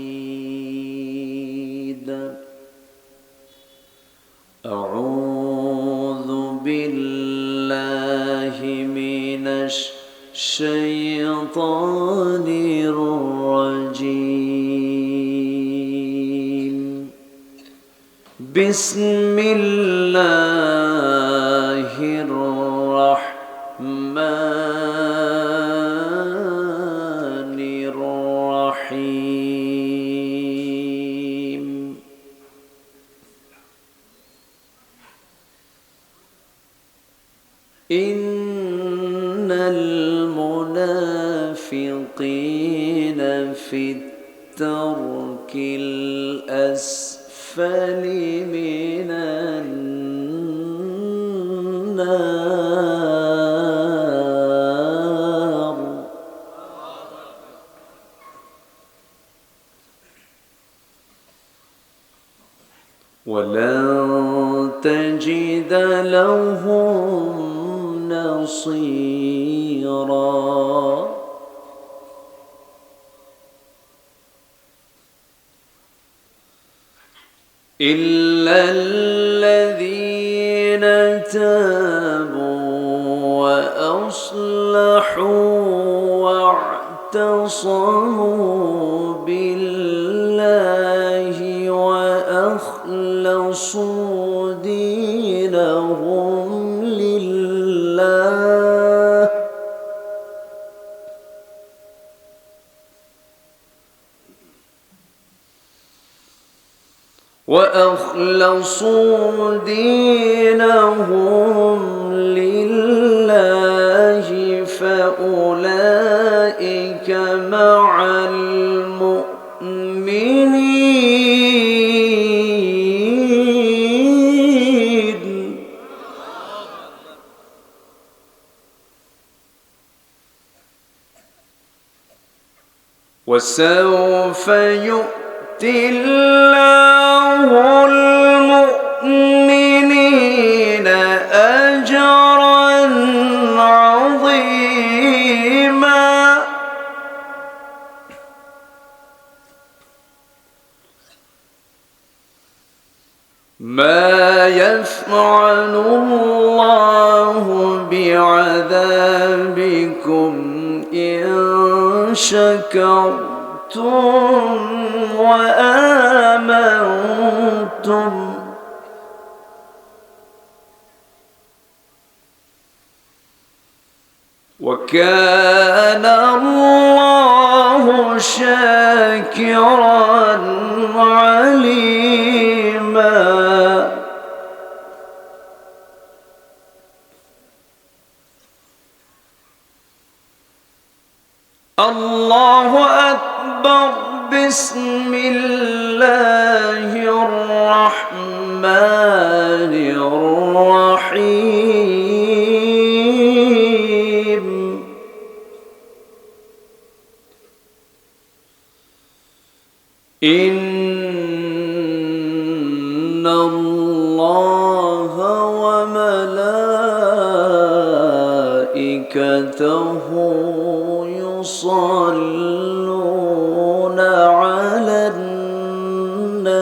أعوذ بالله من الشيطان الرجيم. بسم الله الرحمن الرحيم. إن المنافقين في الدرك الأسفل من النار. ولن تجد لهم نصيرا. إلا الذين تابوا وأصلحوا واعتصموا بالله وأخلصوا دينهم لله وأخلصوا دينهم لله فأولئك مع المؤمنين وسوف يؤتي الله المؤمنين أجرا عظيما ما يفعل الله بعذابكم إن شكرتم وآمنتم وكان الله شاكرا عليما الله أكبر بسم الله الرحمن الرحيم إن الله وملائكته يصلون على النبي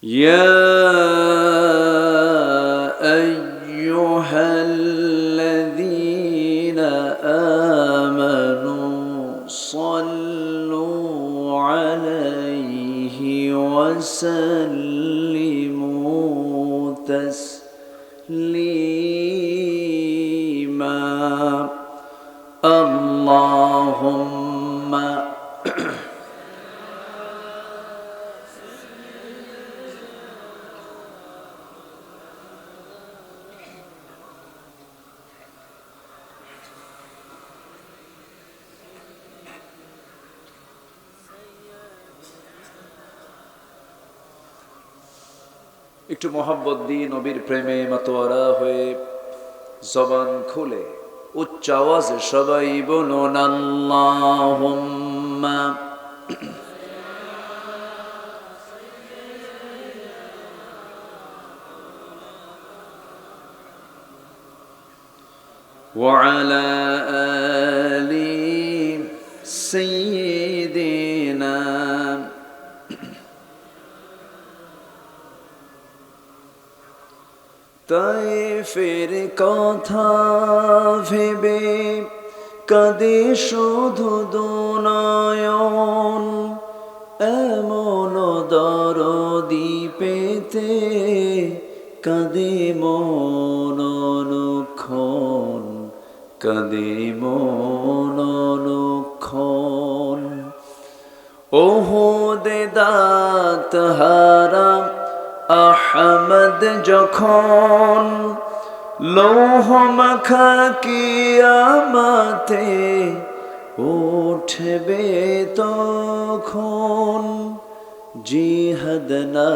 يا أيها الذين آمنوا صلوا عليه وسلموا تسليما اللهم একটু মোহাব্বত দিয়ে নবীর প্রেমে মাতোয়ারা হয়ে জবান খুলে উচ্চ আওয়াজে সবাই বলুন আল্লাহুম্মা وعلى آل سيدنا তাইফের কথা ভেবে কাঁদে শুধু দুনয়ন এমন দরদি পেতে কাঁদে মন অনুক্ষণ কাঁদে মন অনুক্ষণ ওহুদে দাঁত হারা আহমদ যখন লৌহ মাখা কিয়ামতে উঠবে তখন জিহাদ না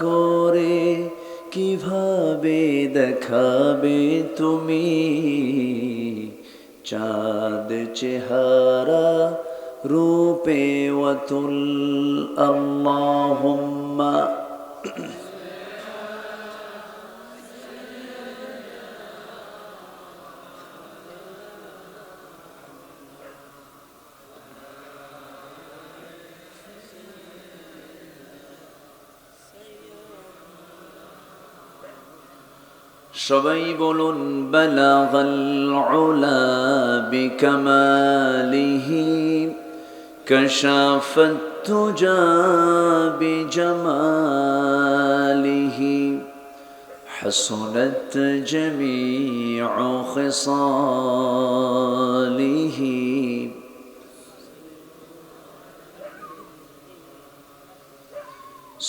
করে কিভাবে দেখাবে তুমি চাঁদ চেহারা রূপে ওয়াতুল আল্লাহুম্মা সবাই বলুন বালাগাল উলা বিকামালিহি কাশাফাত তুজা বিজামালিহি হাসনাত জামিউ খিসালিহি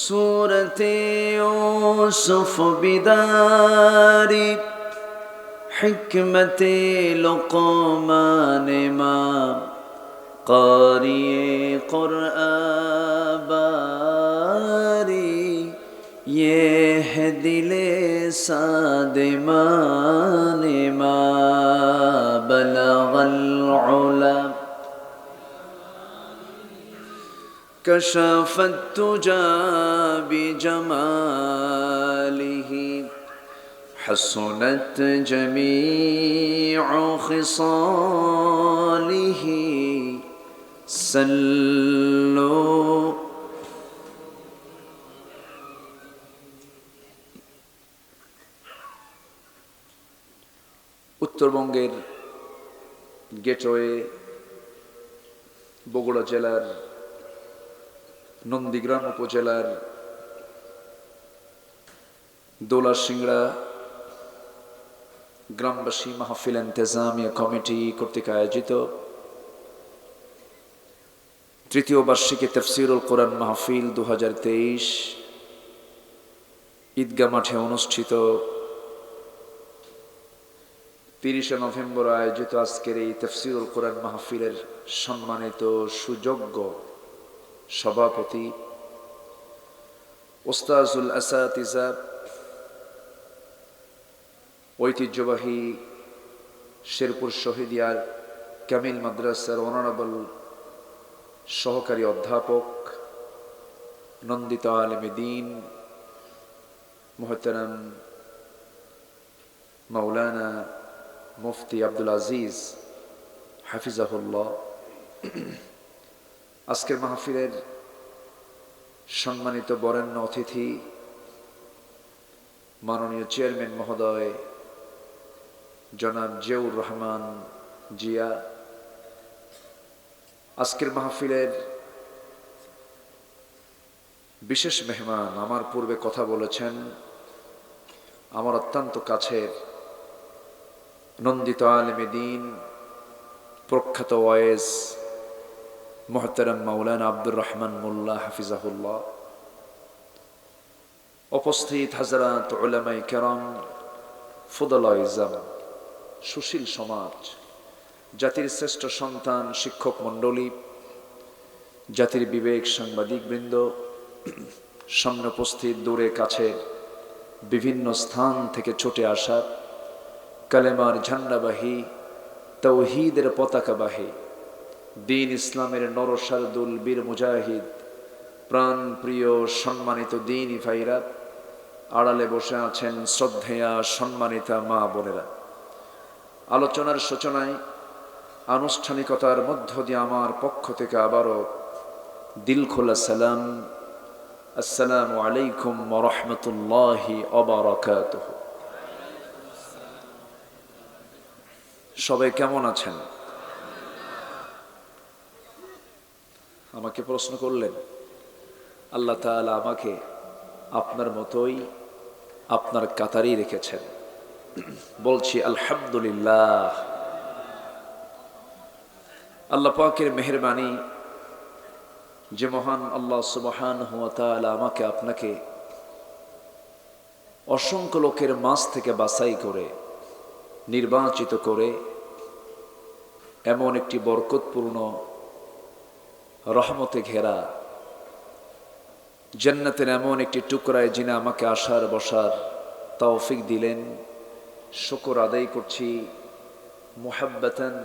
सूरत यूसुफ बिदारी हिकमत लुक़मान इमाम क़ारिए क़ुरआन बारी ये है दिले सादिमान मा बलगल उला कशफत तुजा बिजमालिही हसनत जमीउ खिसालिही सल्लु। উত্তরবঙ্গের গেটওয়ে বগুড়া জেলার নন্দীগ্রাম উপজেলার দোলাশিংড়া গ্রামবাসী মাহফিল ইন্তেজামিয়া কমিটি কর্তৃক আয়োজিত তৃতীয় বার্ষিকী তাফসীরুল কোরআন মাহফিল 2023 ঈদগাহ মাঠে অনুষ্ঠিত 30 নভেম্বর আয়োজিত আজকের এই তাফসীরুল কোরআন মাহফিলের সম্মানিত সুযোগ্য সভাপতি ওস্তাজুল আসাতিজা ঐতিহ্যবাহী শেরপুর শহীদিয়ার কামিল মাদ্রাসার অনারেবল সহকারী অধ্যাপক নন্দিত আলেমে দ্বীন মুহতারাম মাওলানা মুফতি আব্দুল আজিজ হাফিজাহুল্লাহ, আজকের মাহফিলের সম্মানিত বরেণ্য অতিথি মাননীয় চেয়ারম্যান মহোদয় জনাব জিয়াউর রহমান জিয়া, আজকের মাহফিলের বিশেষ মেহমান, আমার পূর্বে কথা বলেছেন আমার অত্যন্ত কাছের নন্দিত আলেমে দ্বীন প্রখ্যাত ওয়াইজ মুহতারাম মাওলানা আব্দুর রহমান মোল্লা হাফিজাহুল্লাহ, উপস্থিত হাজরাত উলামায়ে কেরাম, ফুদালায়ে ইজাম, সুশীল সমাজ, জাতির শ্রেষ্ঠ সন্তান শিক্ষক মণ্ডলী, জাতির বিবেক সাংবাদিক বৃন্দ, সামনে উপস্থিত দূরে কাছে বিভিন্ন স্থান থেকে ছুটে আসা কালেমার ঝান্ডাবাহী তাওহীদের পতাকাবাহী দ্বীন ইসলামের নরসারদুল বীর মুজাহিদ প্রাণ প্রিয় সম্মানিত দ্বীনি ভাইরা, আড়ালে বসে আছেন শ্রদ্ধেয়া সম্মানিতা মা বোনেরা, আলোচনার সূচনায় আনুষ্ঠানিকতার মধ্য দিয়ে আমার পক্ষ থেকে আবারও দিল খোলা সালাম, আসসালামু আলাইকুম ওয়া রাহমাতুল্লাহি ওয়া বারাকাতুহু। সবাই কেমন আছেন? আমাকে প্রশ্ন করলেন, আল্লাহ তাআলা আমাকে আপনার মতোই আপনার কাতারেই রেখেছেন, বলছি আলহামদুলিল্লাহ। আল্লাহ পাকের মেহেরবানি যে মহান আল্লাহ সুবহানাহু ওয়া তাআলা আমাকে আপনাকে অসংখ্য লোকের মাঝ থেকে বাছাই করে নির্বাচিত করে এমন একটি বরকতপূর্ণ রহমতে ঘেরা জান্নাতের এমন একটি টুকরায় যিনি আমাকে আসার বসার তৌফিক দিলেন, শুকর আদায় করছি, মুহাব্বাতান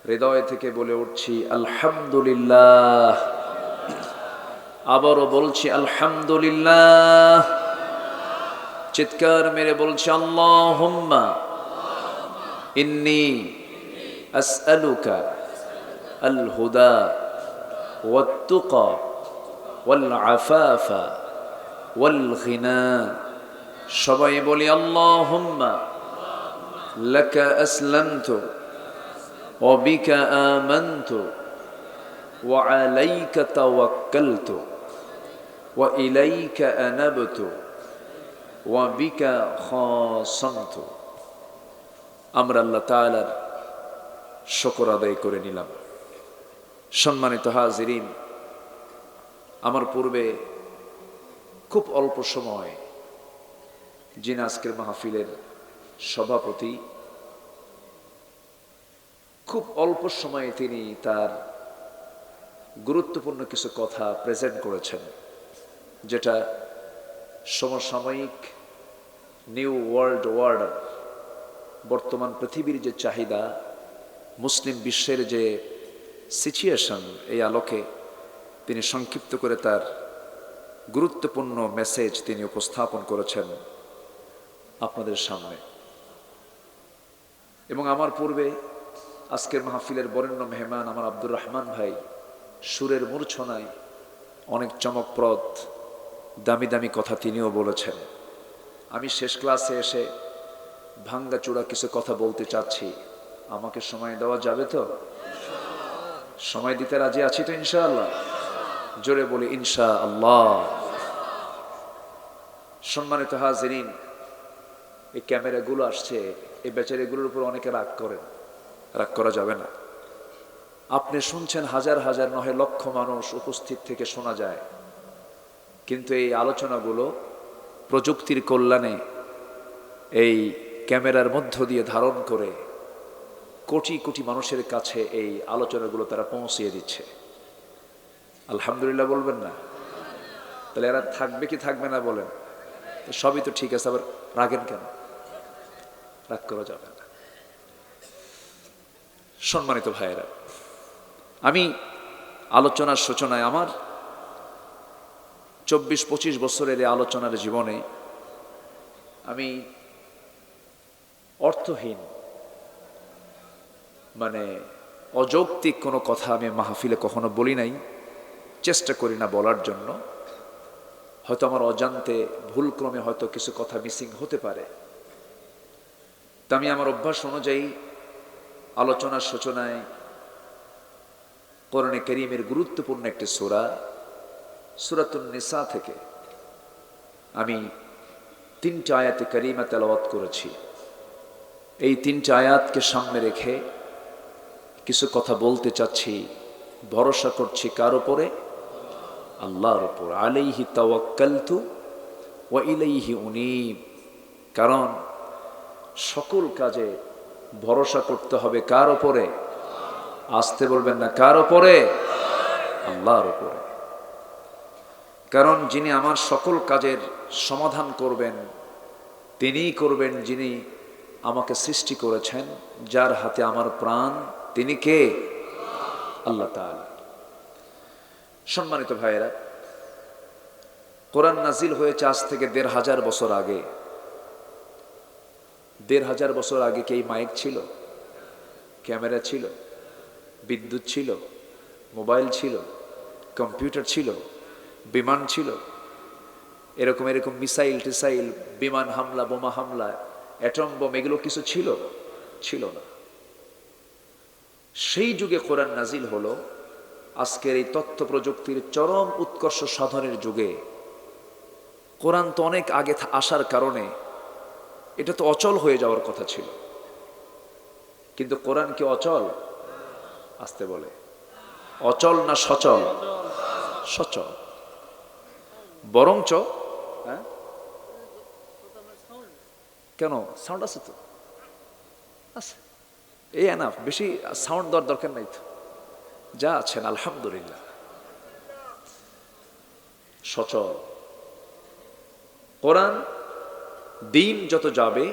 হৃদয় থেকে বলে উঠছি আলহামদুলিল্লাহ। আবারও বলছি আলহামদুলিল্লাহ, চিৎকার মেরে বলছি আল্লাহুম্মা ইন্নী আসআলুকা আল হুদা ওয়াত তুকা ওয়াল আফাফা ওয়াল গিনা। সবাই বলি আল্লাহুম্মা লাকা আসলামতু ওয়া বিকা আমানতু ওয়া আলাইকা তাওয়াক্কালতু ওয়া ইলাইকা আনাবতু ওয়া বিকা খাসামতু। আমরা আল্লাহ তাআলার শুকর আদায় করে নিলাম। সম্মানিত হাজিরিন, আমার পূর্বে খুব অল্প সময় যিনি আজকের মাহফিলের সভাপতি, খুব অল্প সময়ে তিনি তার গুরুত্বপূর্ণ কিছু কথা প্রেজেন্ট করেছেন, যেটা সমসাময়িক নিউ ওয়ার্ল্ড অর্ডার, বর্তমান পৃথিবীর যে চাহিদা, মুসলিম বিশ্বের যে সিচুয়েশন, এই আলোকে তিনি সংক্ষিপ্ত করে তার গুরুত্বপূর্ণ মেসেজ তিনি উপস্থাপন করেছেন আপনাদের সামনে। এবং আমার পূর্বে আজকের মাহফিলের বরেণ্য মেহমান আমার আব্দুর রহমান ভাই সুরের মূর্ছনায় অনেক চমকপ্রদ দামি দামি কথা তিনিও বলেছেন। আমি শেষ ক্লাসে এসে ভাঙ্গাচূড়া কিছু কথা বলতে চাচ্ছি, আমাকে সময় দেওয়া যাবে তো? সময় দিতে রাজি আছি তো ইনশাআল্লাহ? জোরে বলি ইনশাআল্লাহ। সম্মানিত হাজিরিন, এই ক্যামেরাগুলো আসছে, এই বেচারিগুলোর উপর অনেকে রাগ করেন, রাগ করা যাবে না। আপনি শুনছেন, হাজার হাজার নয় লক্ষ মানুষ উপস্থিত থেকে শোনা যায়, কিন্তু এই আলোচনাগুলো প্রযুক্তির কল্যাণে এই ক্যামেরার মধ্য দিয়ে ধারণ করে কোটি কোটি মানুষের কাছে এই আলোচনাগুলো তারা পৌঁছিয়ে দিচ্ছে। আলহামদুলিল্লাহ বলবেন না? তাহলে এরা থাকবে কি থাকবে না বলেন? সবই তো ঠিক আছে, আবার রাগেন কেন? রাগ করা যাবে না। সম্মানিত ভাইয়েরা, আমি আলোচনার সূচনায় আমার 24-25 বছরের এই আলোচনার জীবনে আমি অর্থহীন, মানে অযৌক্তিক কোনো কথা আমি মাহফিলে কখনো বলি নাই, চেষ্টা করি না বলার জন্য। হয়তো আমার অজান্তে ভুলক্রমে হয়তো কিছু কথা মিসিং হতে পারে। তা আমি আমার অভ্যাস অনুযায়ী আলোচনার সূচনায় কোরআনে কারীমের গুরুত্বপূর্ণ একটি সূরা, সূরাতুন নিসা থেকে আমি 3টি আয়াতে কারিমা তেলাওয়াত করেছি। এই 3টি আয়াতকে সামনে রেখে কিছু কথা বলতে চাচ্ছি। ভরসা করছি কার উপরে? আল্লাহর উপর। আলাইহি তাওয়াক্কালতু ওয়া ইলাইহি উনীব। কারণ সকল কাজে ভরসা করতে হবে কার উপরে? আসতে বলবেন না, কার উপরে? আল্লাহর উপরে। কারণ যিনি আমার সকল কাজের সমাধান করবেন তিনিই করবেন যিনি আমাকে সৃষ্টি করেছেন, যার হাতে আমার প্রাণ, তিনি কে? আল্লাহ তাআলা। সম্মানিত ভাইয়েরা, কোরআন নাজিল হয়েছে আজ থেকে 1500 বছর আগে। 1500 বছর আগে কি এই মাইক ছিল? ক্যামেরা ছিল? বিদ্যুৎ ছিল? মোবাইল ছিল? কম্পিউটার ছিল? বিমান ছিল? এরকম মিসাইল টিসাইল, বিমান হামলা, বোমা হামলা, অ্যাটম বোম, এগুলো কিছু ছিল? ছিল না। সেই যুগে কোরআন নাজিল হলো। আজকের এই তথ্য প্রযুক্তির চরম উৎকর্ষ সাধনের যুগে কোরআন তো অনেক আগে আসার কারণে এটা তো অচল হয়ে যাওয়ার কথা ছিল। কিন্তু কোরআন কি অচল? আসতে বলে, অচল না সচল? সচল। বরঞ্চ কেন সাউন্ড আছে তো, আছে, এই এনাফ, বেশি সাউন্ড দেওয়ার দরকার নাই তো, যা আছেন আলহামদুলিল্লাহ। সচল কোরআন। দিন যত যাবে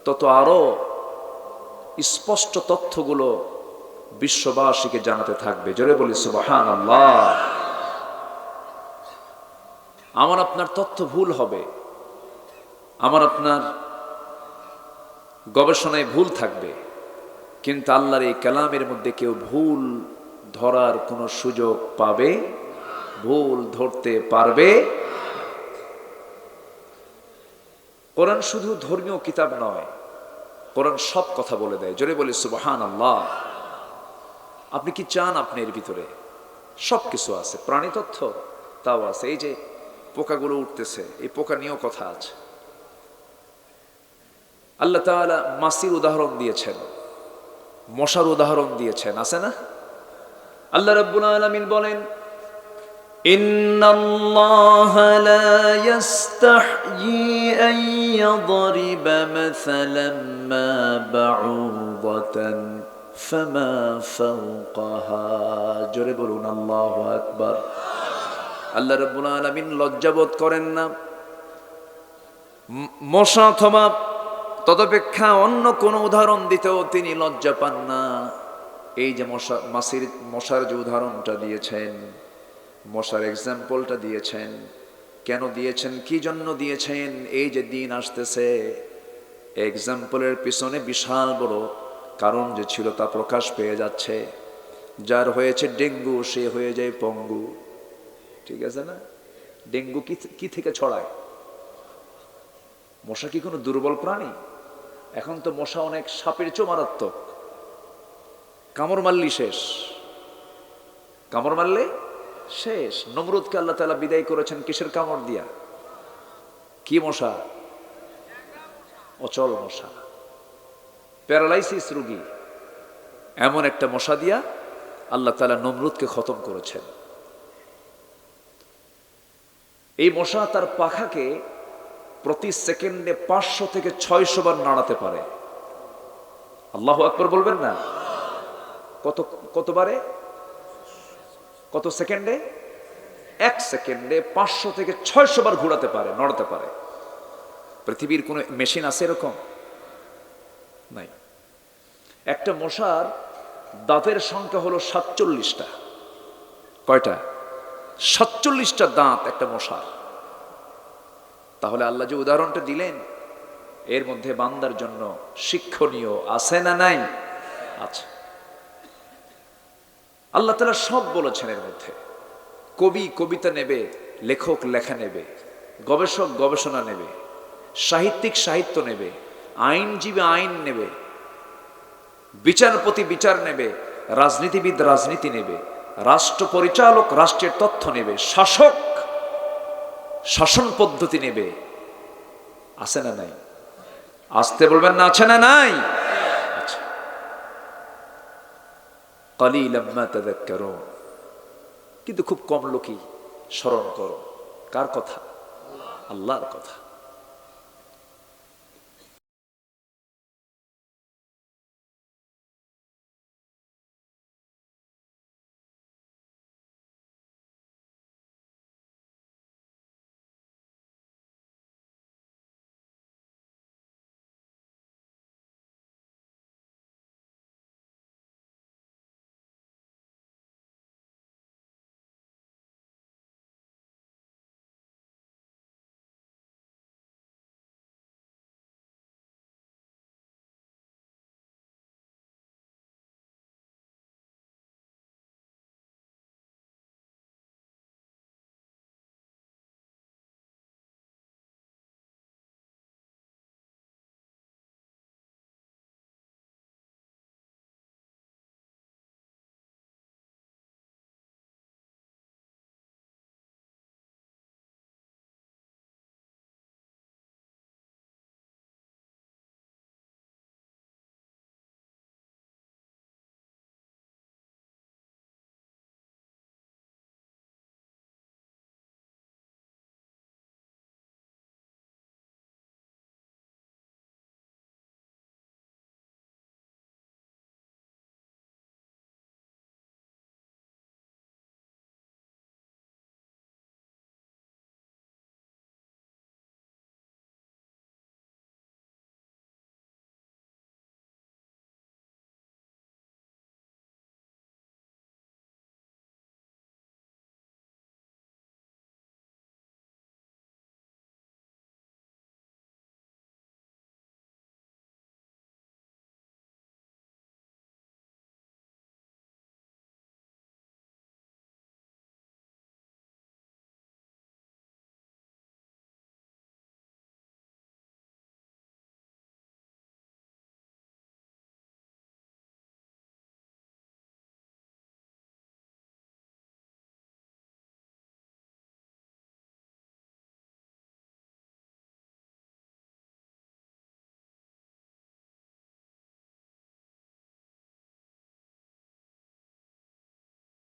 তত আরো স্পষ্ট তথ্যগুলো বিশ্ববাসীকে জানাতে থাকবে। জোরে বলি সুবহানাল্লাহ। আমার আপনার তথ্য ভুল হবে, আমার আপনার গবেষণায় ভুল থাকবে, কিন্তু আল্লাহর এই কালামের মধ্যে কেউ ভুল ধরার কোনো সুযোগ পাবে? ভুল ধরতে পারবে? কোরআন শুধু ধর্মীয় কিতাব নয়, কোরআন সব কথা বলে দেয়। জোরে বলি সুবহানাল্লাহ। আপনি কি চান? আপনি এর ভিতরে সব কিছু আছে। প্রাণী তথ্য তাও আছে। এই যে পোকাগুলো উঠতেছে, এই পোকা নিয়েও কথা আছে। আল্লাহ তাআলা মাছির উদাহরণ দিয়েছেন, মশার উদাহরণ দিয়েছেন, আছে না? আল্লাহ রাব্বুল আলামিন বলেন, إن الله لا يستحيي أن يضرب مثلا ما بعوضة فما فوقها জোরে বলুন আল্লাহু আকবার। আল্লাহ রাব্বুল আলামিন লজ্জাবোধ করেন না মশা অথবা তদপেক্ষা অন্য কোন উদাহরণ দিতেও তিনি লজ্জা পান না। এই যে মশার যে উদাহরণটা দিয়েছেন, মশার এক্সাম্পলটা দিয়েছেন, কেন দিয়েছেন, কি জন্য দিয়েছেন? এই যে দিন আসতেছে, এক্সাম্পলের পিছনে বিশাল বড় কারণ যে ছিল তা প্রকাশ পেয়ে যাচ্ছে। যার হয়েছে ডেঙ্গু সে হয়ে যায় পঙ্গু, ঠিক আছে না? ডেঙ্গু কি থেকে ছড়ায়? মশা কি কোনো দুর্বল প্রাণী? এখন তো মশা অনেক সাপের চেয়ে মারাত্মক। কামড় মারলি শেষ, কামড় মারলে শেষ। নমরুদকে আল্লাহ তাআলা বিদায় করেছেন কিসের কামড় দিয়া? কি মশা? অচল মশা, প্যারালাইসিস রোগী, এমন একটা মশা দিয়া আল্লাহ তাআলা নমরুদকে খতম করেছেন। এই মশা তার পাখাকে প্রতি সেকেন্ডে 500 থেকে 600 বার নাড়াতে পারে। আল্লাহু আকবার বলবেন না? কতবারে? কত সেকেন্ডে? 1 সেকেন্ডে 500 থেকে 600 বার ঘোরাতে পারে, নড়াতে পারে। পৃথিবীর কোন মেশিন আছে এরকম? নাই। একটা মশার দাঁতের সংখ্যা হলো 47টা। কয়টা? 47টা দাঁত একটা মশার। তাহলে আল্লাহ যে উদাহরণটা দিলেন এর মধ্যে বান্দার জন্য শিক্ষণীয় আছে না নাই? আছে। আল্লাহ তাআলা সব বলেছেন এর মধ্যে। কবি কবিতা নেবে, লেখক লেখা নেবে, গবেষক গবেষণা নেবে, সাহিত্যিক সাহিত্য নেবে, আইনজীবী আইন নেবে, বিচারপতি বিচার নেবে, রাজনীতিবিদ রাজনীতি নেবে, রাষ্ট্র পরিচালক রাষ্ট্রের তথ্য নেবে, শাসক শাসন পদ্ধতি নেবে। আছে না নাই? আসতে বলবেন না, আছে না নাই? আচ্ছা। কালিলাম মা তাযাক্কারুন, কিন্তু খুব কম লোকই স্মরণ করো। কার কথা? আল্লাহর কথা।